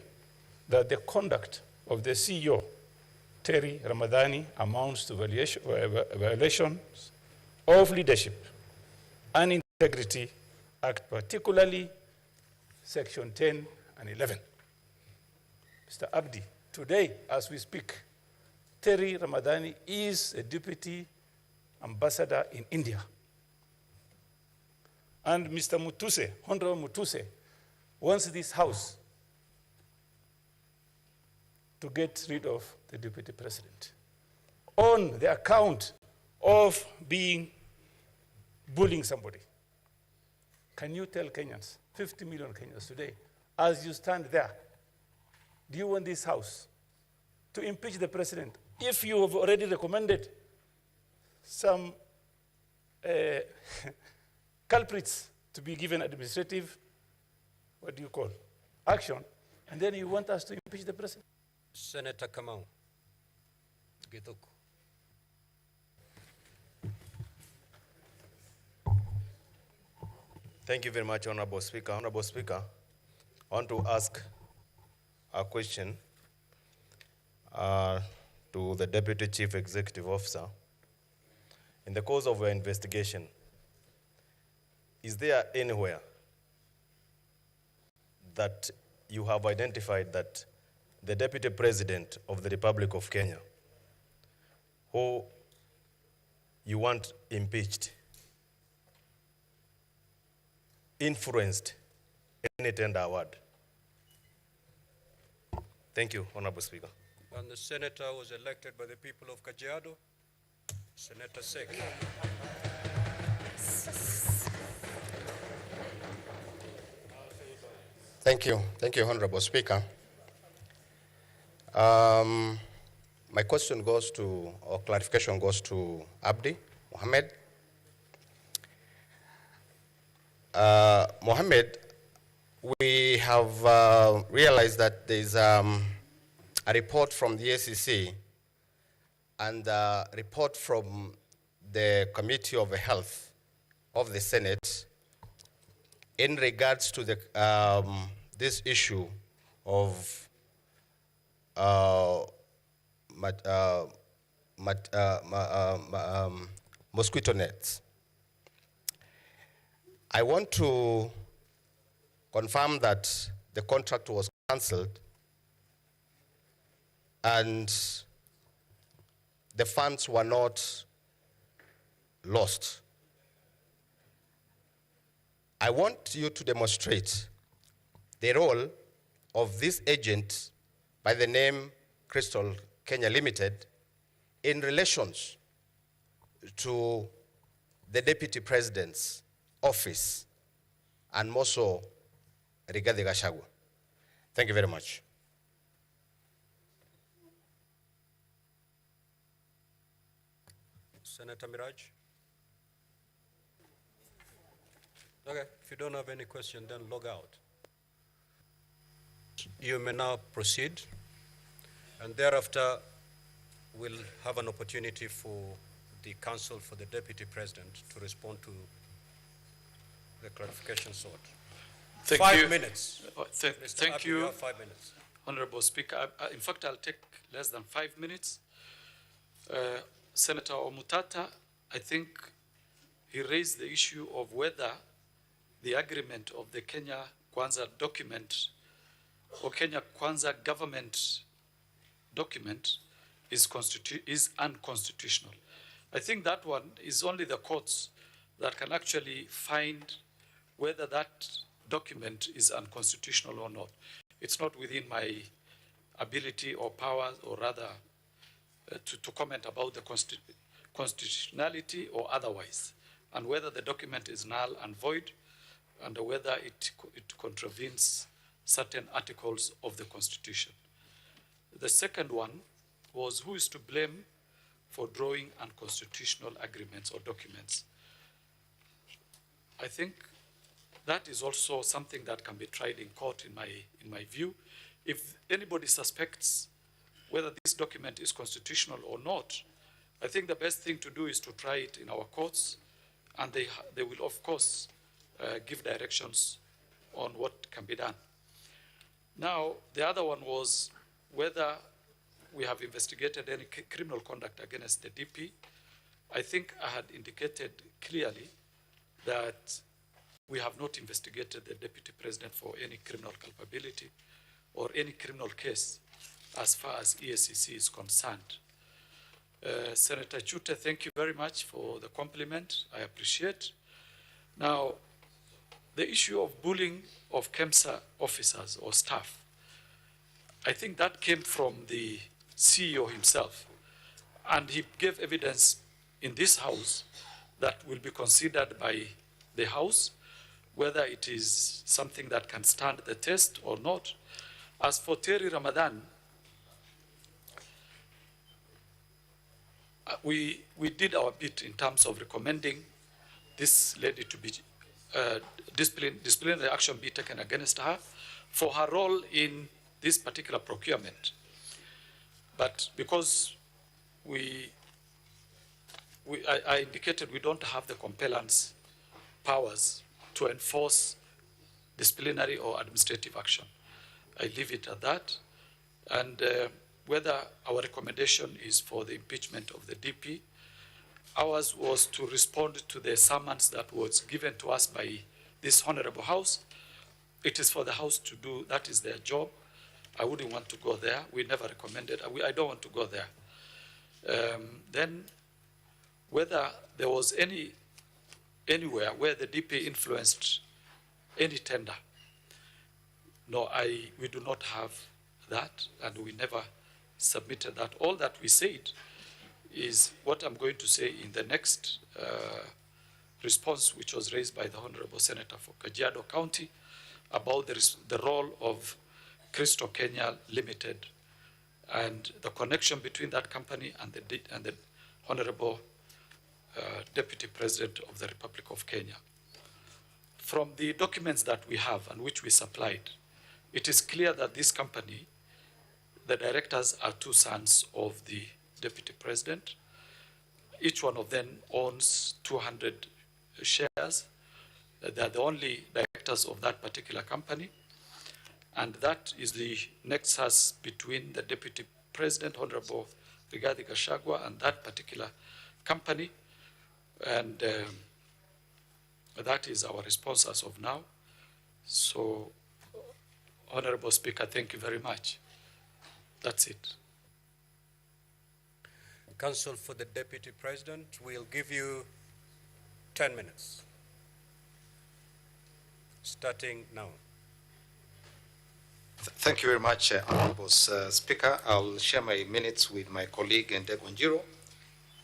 that the conduct of the CEO, Terry Ramadhani, amounts to violations of leadership and integrity act, particularly section 10 and 11. Mr. Abdi, today as we speak, Terry Ramadhani is a deputy ambassador in India. And Mr. Mutuse, Honorable Mutuse, wants this house to get rid of the deputy president on the account of bullying somebody. Can you tell Kenyans, 50 million Kenyans today, as you stand there, do you want this house to impeach the president if you have already recommended some culprits to be given administrative, action, and then you want us to impeach the president? Senator Kamau. Githuku. Thank you very much, Honorable Speaker. Honorable Speaker, I want to ask a question to the Deputy Chief Executive Officer. In the course of your investigation, is there anywhere that you have identified that the Deputy President of the Republic of Kenya, who you want impeached, influenced any tender award? Thank you, Honorable Speaker. And the senator was elected by the people of Kajiado, Senator Sek. Thank you, Honorable Speaker. My question goes to, or clarification goes to Abdi Mohammed. Mohammed, we have realized that there's a report from the ACC and a report from the Committee of Health of the Senate in regards to the, this issue of mosquito nets. I want to confirm that the contract was cancelled and the funds were not lost. I want you to demonstrate the role of this agent by the name Crystal Kenya Limited in relations to the Deputy President's office and more so regarding Gachagua. Thank you very much. Senator Miraj? Okay, if you don't have any question, then log out. You may now proceed, and thereafter we'll have an opportunity for the counsel for the Deputy President to respond to the clarification sought. Thank 5 you. minutes. Mr. Thank Abdi, you, have 5 minutes. Honorable Speaker. In fact, I'll take less than 5 minutes. Senator Omutata, I think he raised the issue of whether the agreement of the Kenya Kwanza document or Kenya Kwanza government document is unconstitutional. I think that one is only the courts that can actually find whether that document is unconstitutional or not. It's not within my ability or power, or rather to comment about the constitutionality or otherwise, and whether the document is null and void, and whether it contravenes certain articles of the Constitution. The second one was who is to blame for drawing unconstitutional agreements or documents. I think that is also something that can be tried in court in my view. If anybody suspects whether this document is constitutional or not, I think the best thing to do is to try it in our courts, and they will of course give directions on what can be done. Now, the other one was whether we have investigated any criminal conduct against the DP. I think I had indicated clearly that we have not investigated the Deputy President for any criminal culpability or any criminal case as far as EACC is concerned. Senator Chute, thank you very much for the compliment. I appreciate. Now, the issue of bullying of KEMSA officers or staff, I think that came from the CEO himself, and he gave evidence in this House that will be considered by the House, whether it is something that can stand the test or not. As for Terry Ramadan, we did our bit in terms of recommending this lady to be disciplinary action be taken against her for her role in this particular procurement. But because I indicated we don't have the compellence powers to enforce disciplinary or administrative action, I leave it at that. And whether our recommendation is for the impeachment of the DP, ours was to respond to the summons that was given to us by this Honorable House. It is for the House to do, that is their job. I wouldn't want to go there. We never recommended, I don't want to go there. Then whether there was anywhere where the DP influenced any tender, no, we do not have that, and we never submitted that. All that we said is what I'm going to say in the next response, which was raised by the Honorable Senator for Kajiado County about the role of Crystal Kenya Limited and the connection between that company and the Honorable Deputy President of the Republic of Kenya. From the documents that we have and which we supplied, it is clear that this company, the directors are two sons of the deputy president. Each one of them owns 200 shares. They are the only directors of that particular company. And that is the nexus between the deputy president, Honorable Rigathi Gachagua, and that particular company. And that is our response as of now. So, Honorable Speaker, thank you very much. That's it. Counsel for the Deputy President, we'll give you 10 minutes. Starting now. Thank you very much, Honorable Speaker. I'll share my minutes with my colleague Ndegonjiro.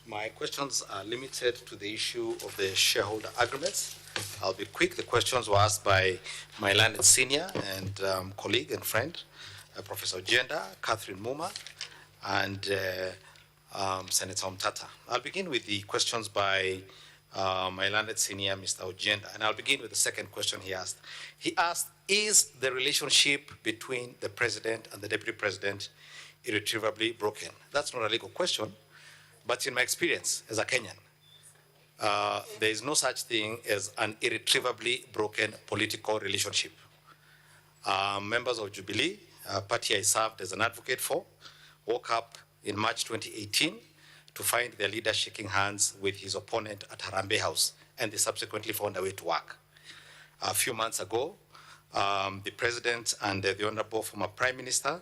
My questions are limited to the issue of the shareholder agreements. I'll be quick. The questions were asked by my learned senior and colleague and friend, Professor Ojenda, Catherine Muma, and Senator Omtata. I'll begin with the questions by my learned senior, Mr. Ojenda, and I'll begin with the second question he asked. He asked, is the relationship between the president and the deputy president irretrievably broken? That's not a legal question, but in my experience as a Kenyan, there is no such thing as an irretrievably broken political relationship. Members of Jubilee, a party I served as an advocate for, woke up in March 2018 to find their leader shaking hands with his opponent at Harambee House, and they subsequently found a way to work. A few months ago, the president and the honorable former prime minister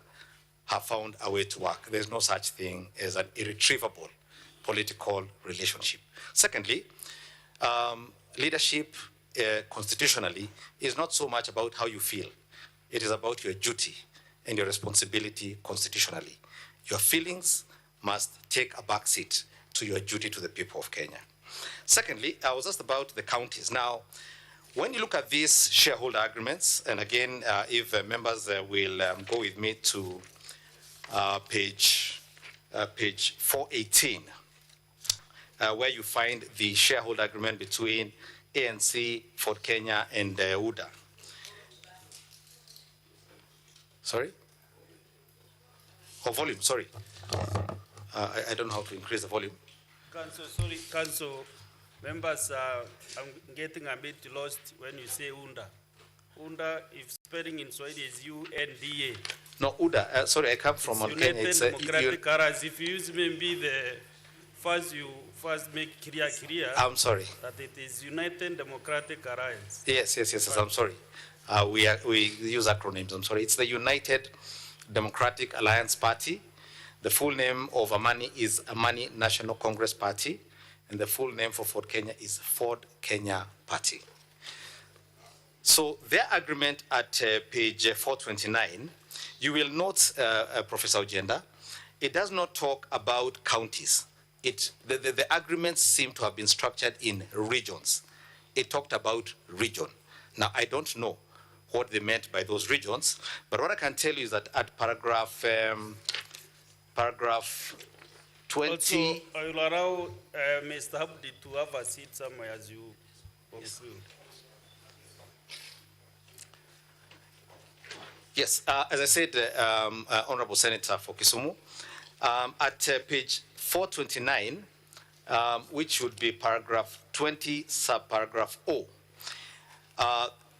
have found a way to work. There's no such thing as an irretrievable political relationship. Secondly, leadership constitutionally is not so much about how you feel. It is about your duty and your responsibility constitutionally. Your feelings must take a back seat to your duty to the people of Kenya. Secondly, I was asked about the counties. Now, when you look at these shareholder agreements, and again, if members will go with me to page 418, where you find the shareholder agreement between ANC, Ford Kenya, and UDA. Sorry? Oh, volume, sorry. I don't know how to increase the volume. Council, sorry, Council. Members, I'm getting a bit lost when you say UNDA. UNDA, if spelling in Swahili is UNDA. No, UDA, sorry, I come from Kenya. United Democratic Alliance. If you use maybe the first, you first make clear. I'm sorry. That it is United Democratic Alliance. Yes, I'm sorry. We use acronyms, I'm sorry. It's the United Democratic Alliance Party. The full name of Amani is Amani National Congress Party, and the full name for Ford Kenya is Ford Kenya Party. So their agreement at page 429, you will note, Professor Ojenda, it does not talk about counties. The agreements seem to have been structured in regions. It talked about region. Now, I don't know what they meant by those regions, but what I can tell you is that at paragraph 20. Also, I will allow Mr. Abdi to have a seat somewhere as you conclude. Yes, as I said, Honorable Senator for Kisumu, at page 429, which would be paragraph 20, subparagraph O,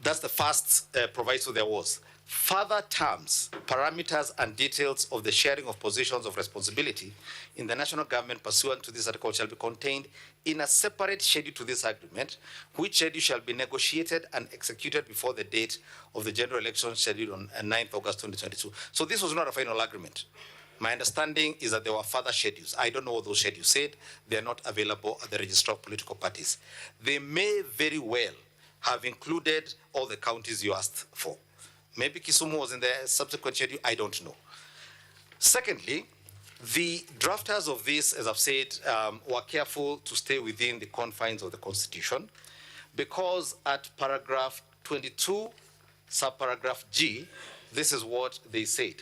that's the first proviso there was. Further terms, parameters, and details of the sharing of positions of responsibility in the national government pursuant to this article shall be contained in a separate schedule to this agreement, which schedule shall be negotiated and executed before the date of the general election scheduled on 9th August 2022. So this was not a final agreement. My understanding is that there were further schedules. I don't know what those schedules said. They are not available at the register of political parties. They may very well have included all the counties you asked for. Maybe Kisumu was in the subsequent schedule, I don't know. Secondly, the drafters of this, as I've said, were careful to stay within the confines of the Constitution, because at paragraph 22, subparagraph G, this is what they said.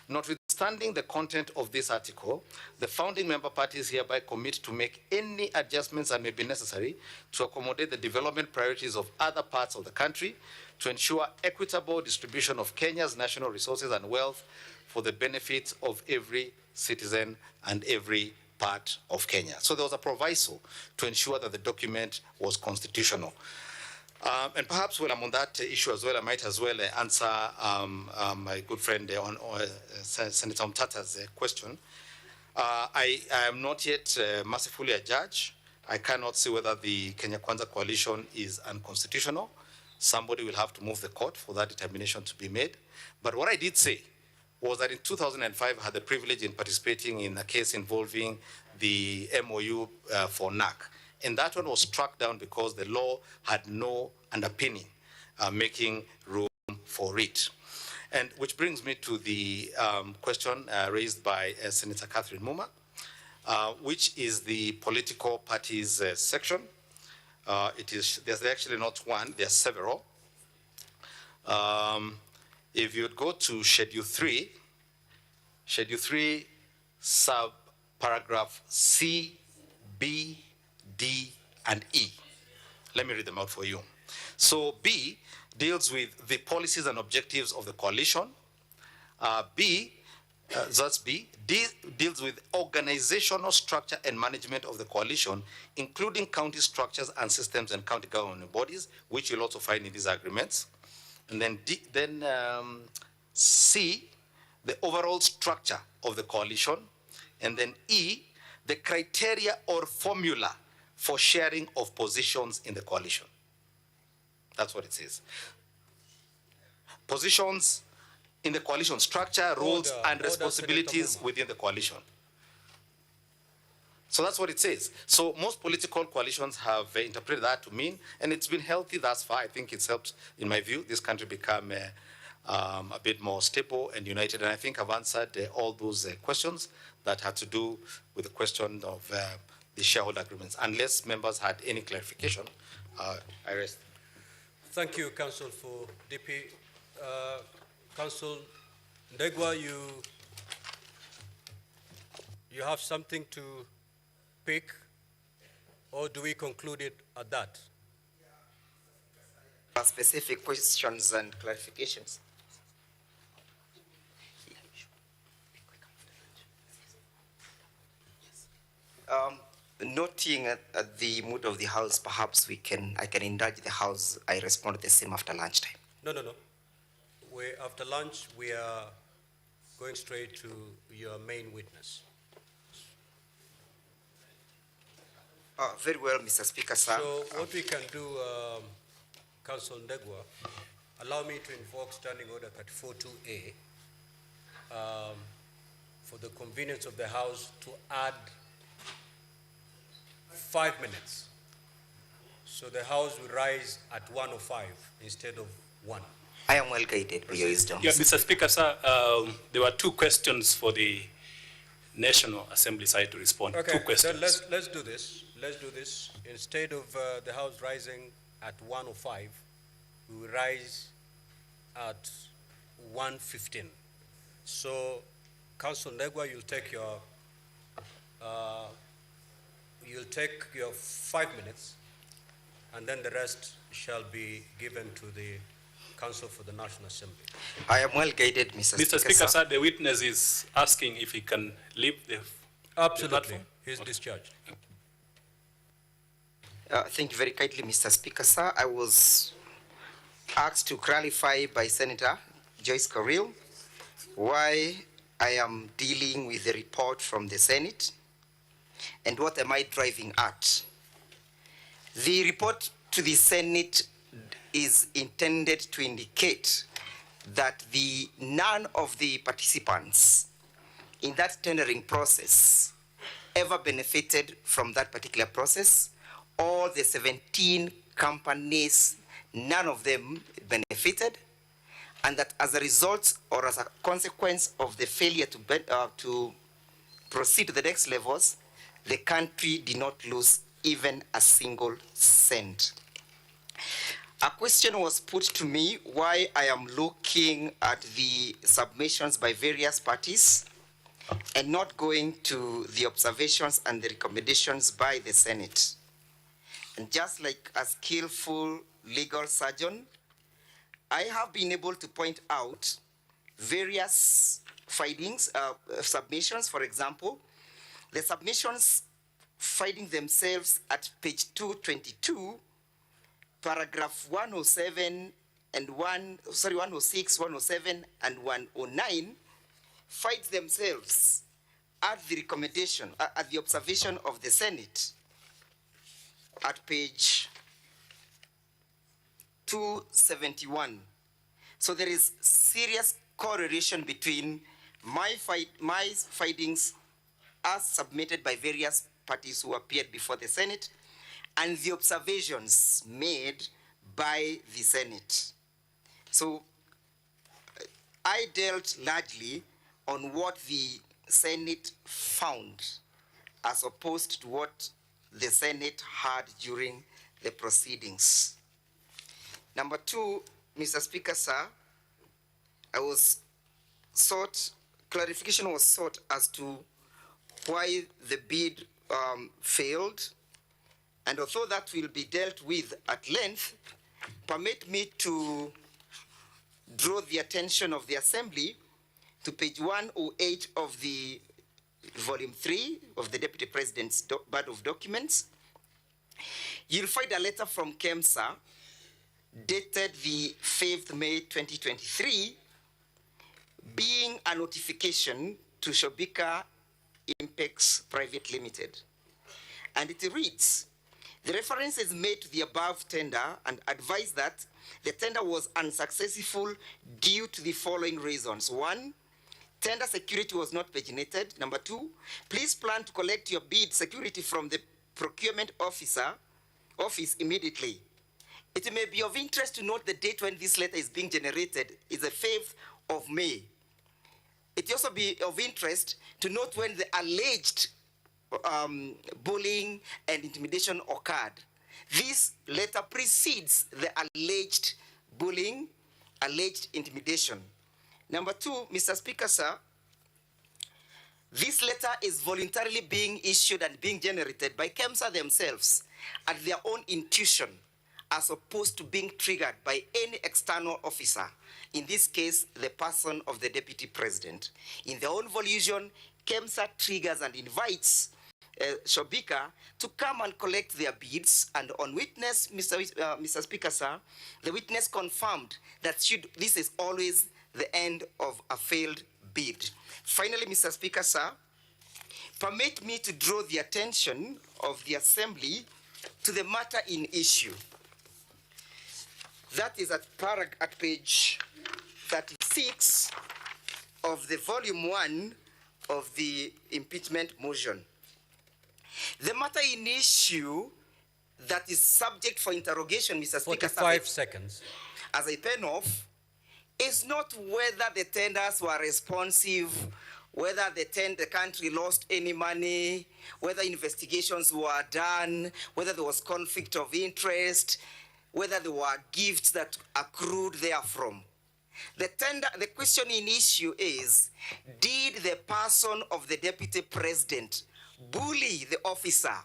Notwithstanding notwithstanding the content of this article, the founding member parties hereby commit to make any adjustments that may be necessary to accommodate the development priorities of other parts of the country, to ensure equitable distribution of Kenya's national resources and wealth for the benefit of every citizen and every part of Kenya. So there was a proviso to ensure that the document was constitutional. And perhaps when I'm on that issue as well, I might as well answer my good friend Senator Mtata's question. I am not yet mercifully a judge. I cannot say whether the Kenya Kwanza coalition is unconstitutional. Somebody will have to move the court for that determination to be made. But what I did say was that in 2005, I had the privilege in participating in a case involving the MOU for NAC. And that one was struck down because the law had no underpinning making room for it. And which brings me to the question raised by Senator Catherine Muma, which is the political parties section. There's actually not one, there are several. If you'd go to Schedule 3, sub-paragraph C, B, D, and E. Let me read them out for you. So B deals with the policies and objectives of the coalition. That's B. D deals with organizational structure and management of the coalition, including county structures and systems and county government bodies, which you'll also find in these agreements. And then C, the overall structure of the coalition. And then E, the criteria or formula for sharing of positions in the coalition. That's what it says. Positions in the coalition structure, roles, and responsibilities within the coalition. So that's what it says. So most political coalitions have interpreted that to mean, and it's been healthy thus far. I think it's helped, in my view, this country become a bit more stable and united. And I think I've answered all those questions that had to do with the question of the shareholder agreements. Unless members had any clarification, I rest. Thank you, Council, for DP. Council Ndegwa, you have something to pick, or do we conclude it at that? Specific questions and clarifications. Noting at the mood of the House, perhaps I can indulge the House. I respond the same after lunchtime. No. After lunch, we are going straight to your main witness. Very well, Mr. Speaker, sir. So what we can do, Council Ndegwa, allow me to invoke Standing Order 34.2A for the convenience of the House to add 5 minutes. So the House will rise at 1:05 instead of 1. I am well guided by your wisdom. Yeah, Mr. Speaker, sir, there were 2 questions for the National Assembly side to respond. Okay, 2 questions. then let's do this. Let's do this. Instead of the House rising at 1:05, we will rise at 1:15. So, Council Ndegwa, you'll take your 5 minutes, and then the rest shall be given to the Council for the National Assembly. I am well guided, Mr. Speaker, sir, the witness is asking if he can leave the Absolutely. He's discharged. Thank you very kindly, Mr. Speaker, sir. I was asked to clarify by Senator Joyce Carrill why I am dealing with the report from the Senate and what am I driving at. The report to the Senate is intended to indicate that none of the participants in that tendering process ever benefited from that particular process. All the 17 companies, none of them benefited, and that as a result or as a consequence of the failure to proceed to the next levels, the country did not lose even a single cent. A question was put to me why I am looking at the submissions by various parties and not going to the observations and the recommendations by the Senate. And just like a skillful legal surgeon, I have been able to point out various findings, submissions, for example, the submissions finding themselves at page 222, paragraph 107 and 106, 107 and 109 find themselves at the recommendation, at the observation of the Senate at page 271. So there is serious correlation between my findings as submitted by various parties who appeared before the Senate and the observations made by the Senate. So I dealt largely on what the Senate found as opposed to what the Senate had during the proceedings. Number two, Mr. Speaker, sir, clarification was sought as to why the bid failed. And although that will be dealt with at length, permit me to draw the attention of the Assembly to page 108 of the volume 3 of the Deputy President's Body of Documents. You'll find a letter from KEMSA dated the 5th May 2023, being a notification to Shobika Impex Private Limited. And it reads, the reference is made to the above tender and advised that the tender was unsuccessful due to the following reasons. 1, tender security was not paginated. Number 2, please plan to collect your bid security from the procurement office immediately. It may be of interest to note the date when this letter is being generated is the 5th of May. It will also be of interest to note when the alleged bullying and intimidation occurred. This letter precedes the alleged bullying, alleged intimidation. Number 2, Mr. Speaker, sir, this letter is voluntarily being issued and being generated by KEMSA themselves at their own intuition, as opposed to being triggered by any external officer, in this case, the person of the Deputy President. In their own volition, KEMSA triggers and invites Shobika to come and collect their bids, and on witness, Mr. Speaker, sir, the witness confirmed that this is always the end of a failed bid. Finally, Mr. Speaker, sir, permit me to draw the attention of the Assembly to the matter in issue. That is at page 36 of the volume 1 of the impeachment motion. The matter in issue that is subject for interrogation, Mr. Speaker, 45 seconds. As I pen off, is not whether the tenders were responsive, whether the country lost any money, whether investigations were done, whether there was conflict of interest, whether there were gifts that accrued therefrom. The question in issue is, did the person of the Deputy President bully the officer?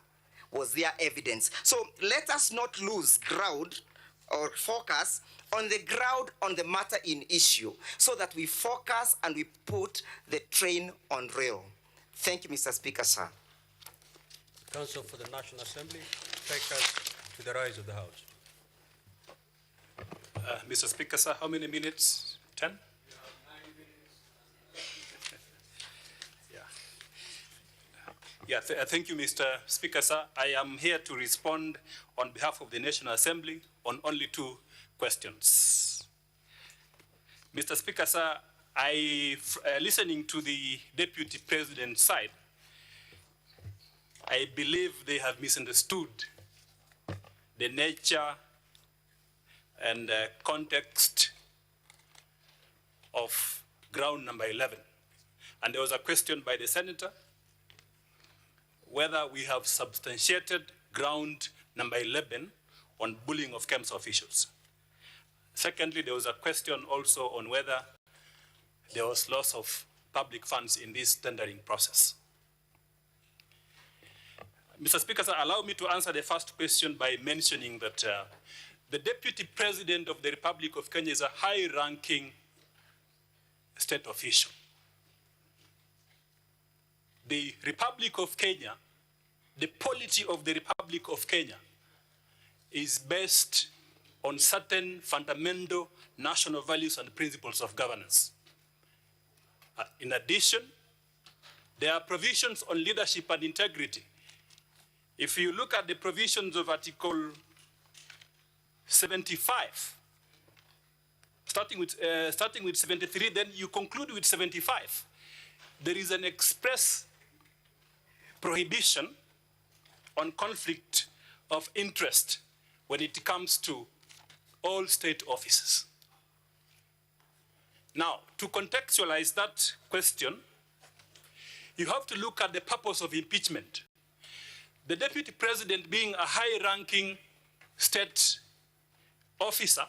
Was there evidence? So let us not lose ground or focus on the ground on the matter in issue, so that we focus and we put the train on rail. Thank you, Mr. Speaker, sir. Counsel for the National Assembly, take us to the rise of the House. Mr. Speaker, sir, how many minutes? 10? Thank you, Mr. Speaker, sir. I am here to respond on behalf of the National Assembly on only 2 questions. Mr. Speaker, sir, listening to the Deputy President's side, I believe they have misunderstood the nature and context of ground number 11. And there was a question by the Senator whether we have substantiated ground number 11 on bullying of KEMSA officials. Secondly, there was a question also on whether there was loss of public funds in this tendering process. Mr. Speaker, sir, allow me to answer the first question by mentioning that the Deputy President of the Republic of Kenya is a high-ranking state official. The Republic of Kenya, the polity of the Republic of Kenya is based on certain fundamental national values and principles of governance. In addition, there are provisions on leadership and integrity. If you look at the provisions of Article 75, starting with 73, then you conclude with 75. There is an express prohibition on conflict of interest when it comes to all state offices. Now, to contextualize that question, you have to look at the purpose of impeachment. The Deputy President, being a high-ranking state officer,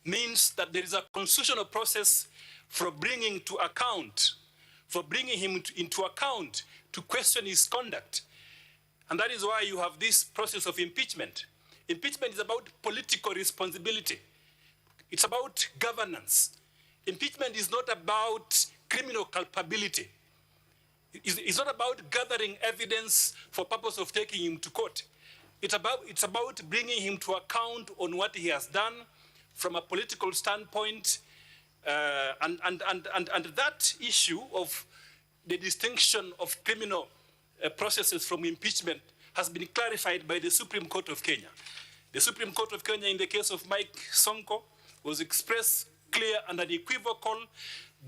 means that there is a constitutional process for bringing him into account to question his conduct. And that is why you have this process of impeachment. Impeachment is about political responsibility. It's about governance. Impeachment is not about criminal culpability. It's not about gathering evidence for purpose of taking him to court. It's about bringing him to account on what he has done from a political standpoint, and that issue of the distinction of criminal processes from impeachment has been clarified by the Supreme Court of Kenya. The Supreme Court of Kenya, in the case of Mike Sonko, was expressed clear and unequivocal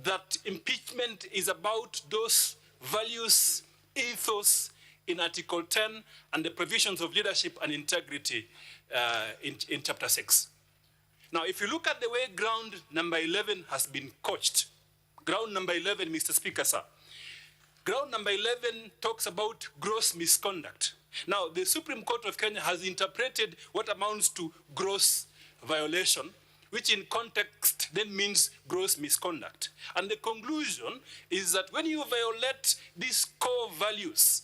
that impeachment is about those values, ethos in Article 10 and the provisions of leadership and integrity in Chapter 6. Now, if you look at the way ground number 11 has been coached, ground number 11, Mr. Speaker, sir, ground number 11 talks about gross misconduct. Now, the Supreme Court of Kenya has interpreted what amounts to gross violation, which in context then means gross misconduct. And the conclusion is that when you violate these core values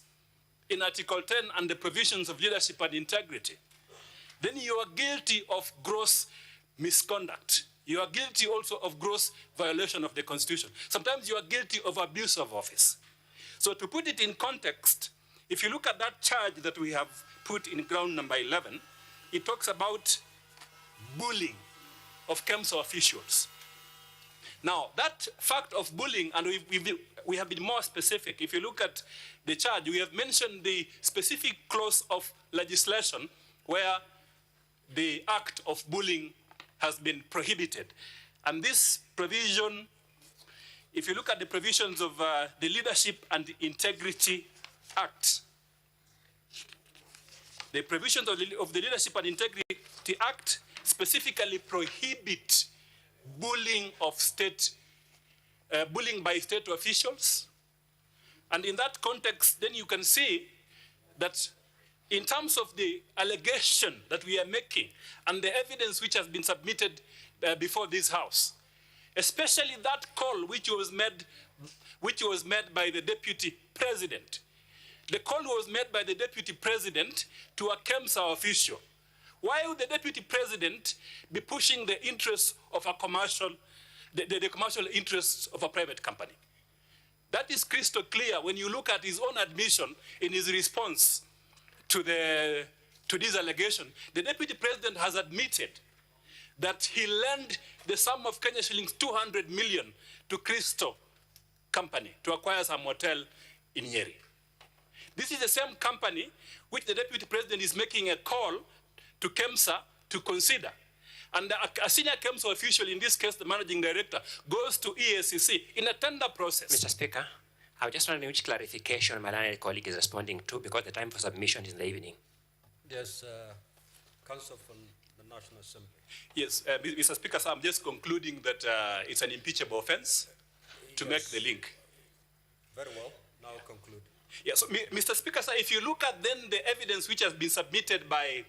in Article 10 and the provisions of leadership and integrity, then you are guilty of gross misconduct. You are guilty also of gross violation of the Constitution. Sometimes you are guilty of abuse of office. So to put it in context, if you look at that charge that we have put in ground number 11, it talks about bullying of KEMSA officials. Now, that fact of bullying, and we have been more specific. If you look at the charge, we have mentioned the specific clause of legislation where the act of bullying has been prohibited. And this provision, if you look at the provisions of the Leadership and Integrity Act, the provisions of the Leadership and Integrity Act specifically prohibit bullying by state officials. And in that context, then you can see that in terms of the allegation that we are making and the evidence which has been submitted before this House, especially that call which was made by the Deputy President. The call was made by the Deputy President to a KEMSA official. Why would the Deputy President be pushing the interests of a commercial, the commercial interests of a private company? That is crystal clear when you look at his own admission in his response to this allegation. The Deputy President has admitted that he lent the sum of Kenya shillings 200 million to Crystal Company to acquire some hotel in Nyeri. This is the same company which the Deputy President is making a call to KEMSA to consider. And a senior KEMSA official, in this case the managing director, goes to EACC in a tender process. Mr. Speaker, I was just wondering which clarification my learned colleague is responding to, because the time for submission is in the evening. Yes, Counsel from the National Assembly. Yes, Mr. Speaker, so I'm just concluding that it's an impeachable offense to make the link. Very well, now conclude. Yes, so, Mr. Speaker, sir, if you look at then the evidence which has been submitted by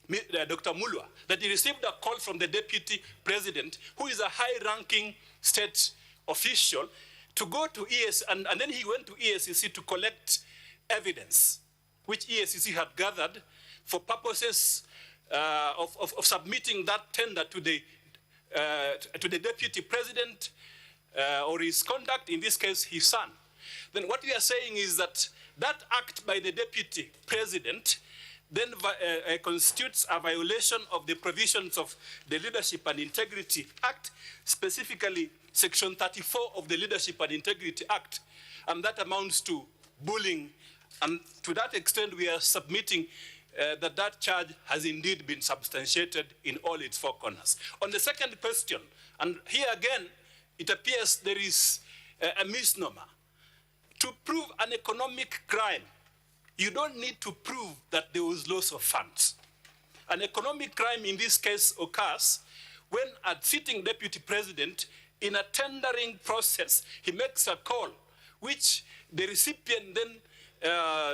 Dr. Mulwa, that he received a call from the deputy president, who is a high-ranking state official, to go to EACC, and then he went to EACC to collect evidence, which EACC had gathered for purposes of submitting that tender to the deputy president or his conduct, in this case, his son. Then what we are saying is that that act by the deputy president then constitutes a violation of the provisions of the Leadership and Integrity Act, specifically Section 34 of the Leadership and Integrity Act, and that amounts to bullying. And to that extent, we are submitting that charge has indeed been substantiated in all its four corners. On the second question, and here again, it appears there is a misnomer. To prove an economic crime, you don't need to prove that there was loss of funds. An economic crime in this case occurs when a sitting deputy president, in a tendering process, he makes a call which the recipient then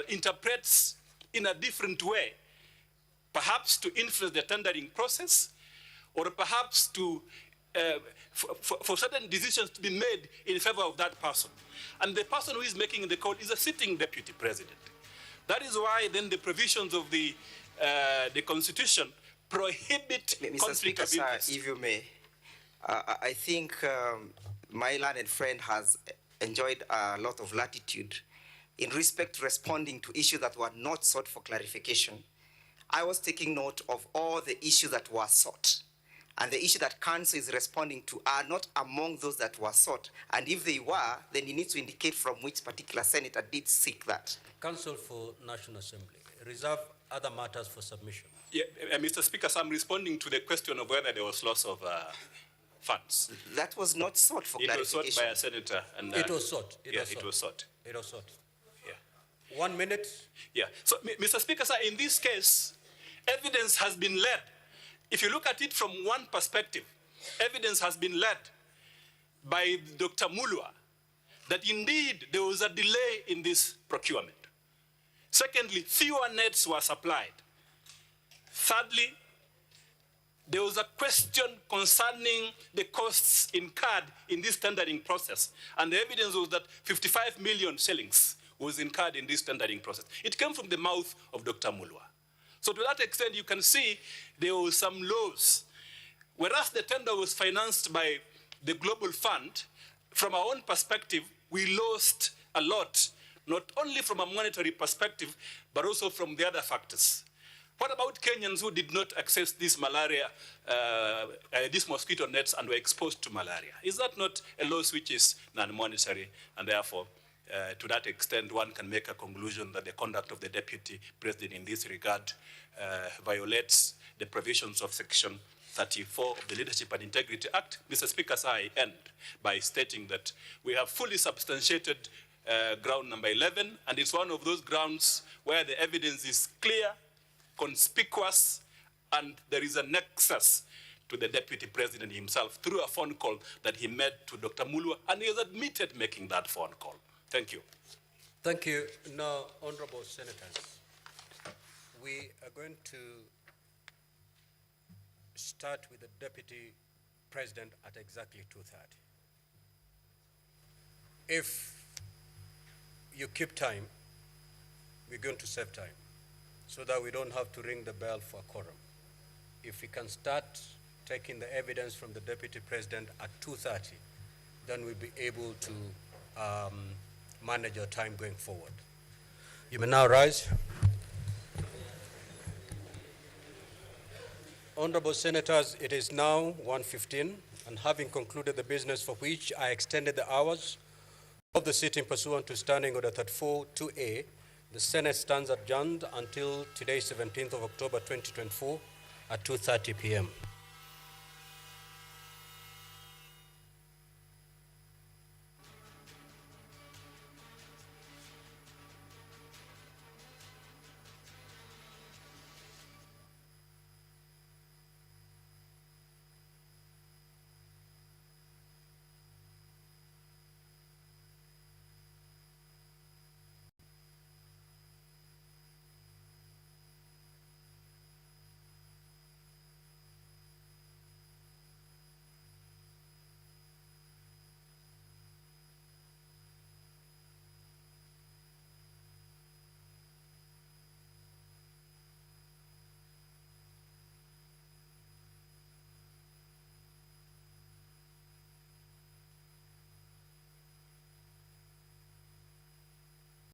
interprets in a different way, perhaps to influence the tendering process, or perhaps to for certain decisions to be made in favor of that person. And the person who is making the call is a sitting deputy president. That is why then the provisions of the Constitution prohibit conflict of interest. If you may, I think my learned friend has enjoyed a lot of latitude in respect to responding to issues that were not sought for clarification. I was taking note of all the issues that were sought. And the issue that Council is responding to are not among those that were sought. And if they were, then you need to indicate from which particular senator did seek that. Council for National Assembly, reserve other matters for submission. Yeah, Mr. Speaker, so I'm responding to the question of whether there was loss of funds. That was not sought for clarification. It was sought by a senator. And, it was sought. It was sought. It was sought. Yeah. 1 minute. Yeah. So, Mr. Speaker, sir, in this case, evidence has been led. If you look at it from one perspective, evidence has been led by Dr. Mulwa that indeed there was a delay in this procurement. Secondly, fewer nets were supplied. Thirdly, there was a question concerning the costs incurred in this tendering process. And the evidence was that 55 million shillings was incurred in this tendering process. It came from the mouth of Dr. Mulwa. So to that extent, you can see there was some loss. Whereas the tender was financed by the Global Fund, from our own perspective, we lost a lot, not only from a monetary perspective, but also from the other factors. What about Kenyans who did not access this malaria, these mosquito nets and were exposed to malaria? Is that not a loss which is non-monetary, and therefore, to that extent, one can make a conclusion that the conduct of the deputy president in this regard violates the provisions of Section 34 of the Leadership and Integrity Act. Mr. Speaker, sir, I end by stating that we have fully substantiated ground number 11, and it's one of those grounds where the evidence is clear, conspicuous, and there is a nexus to the deputy president himself through a phone call that he made to Dr. Mulwa, and he has admitted making that phone call. Thank you. Thank you. Now, honorable senators, we are going to start with the deputy president at exactly 2:30. If you keep time, we're going to save time so that we don't have to ring the bell for a quorum. If we can start taking the evidence from the deputy president at 2:30, then we'll be able to manage our time going forward. You may now rise. Honorable senators, it is now 1:15, and having concluded the business for which I extended the hours of the sitting pursuant to Standing Order 34-2A, the Senate stands adjourned until today, 17th of October 2024 at 2:30 p.m.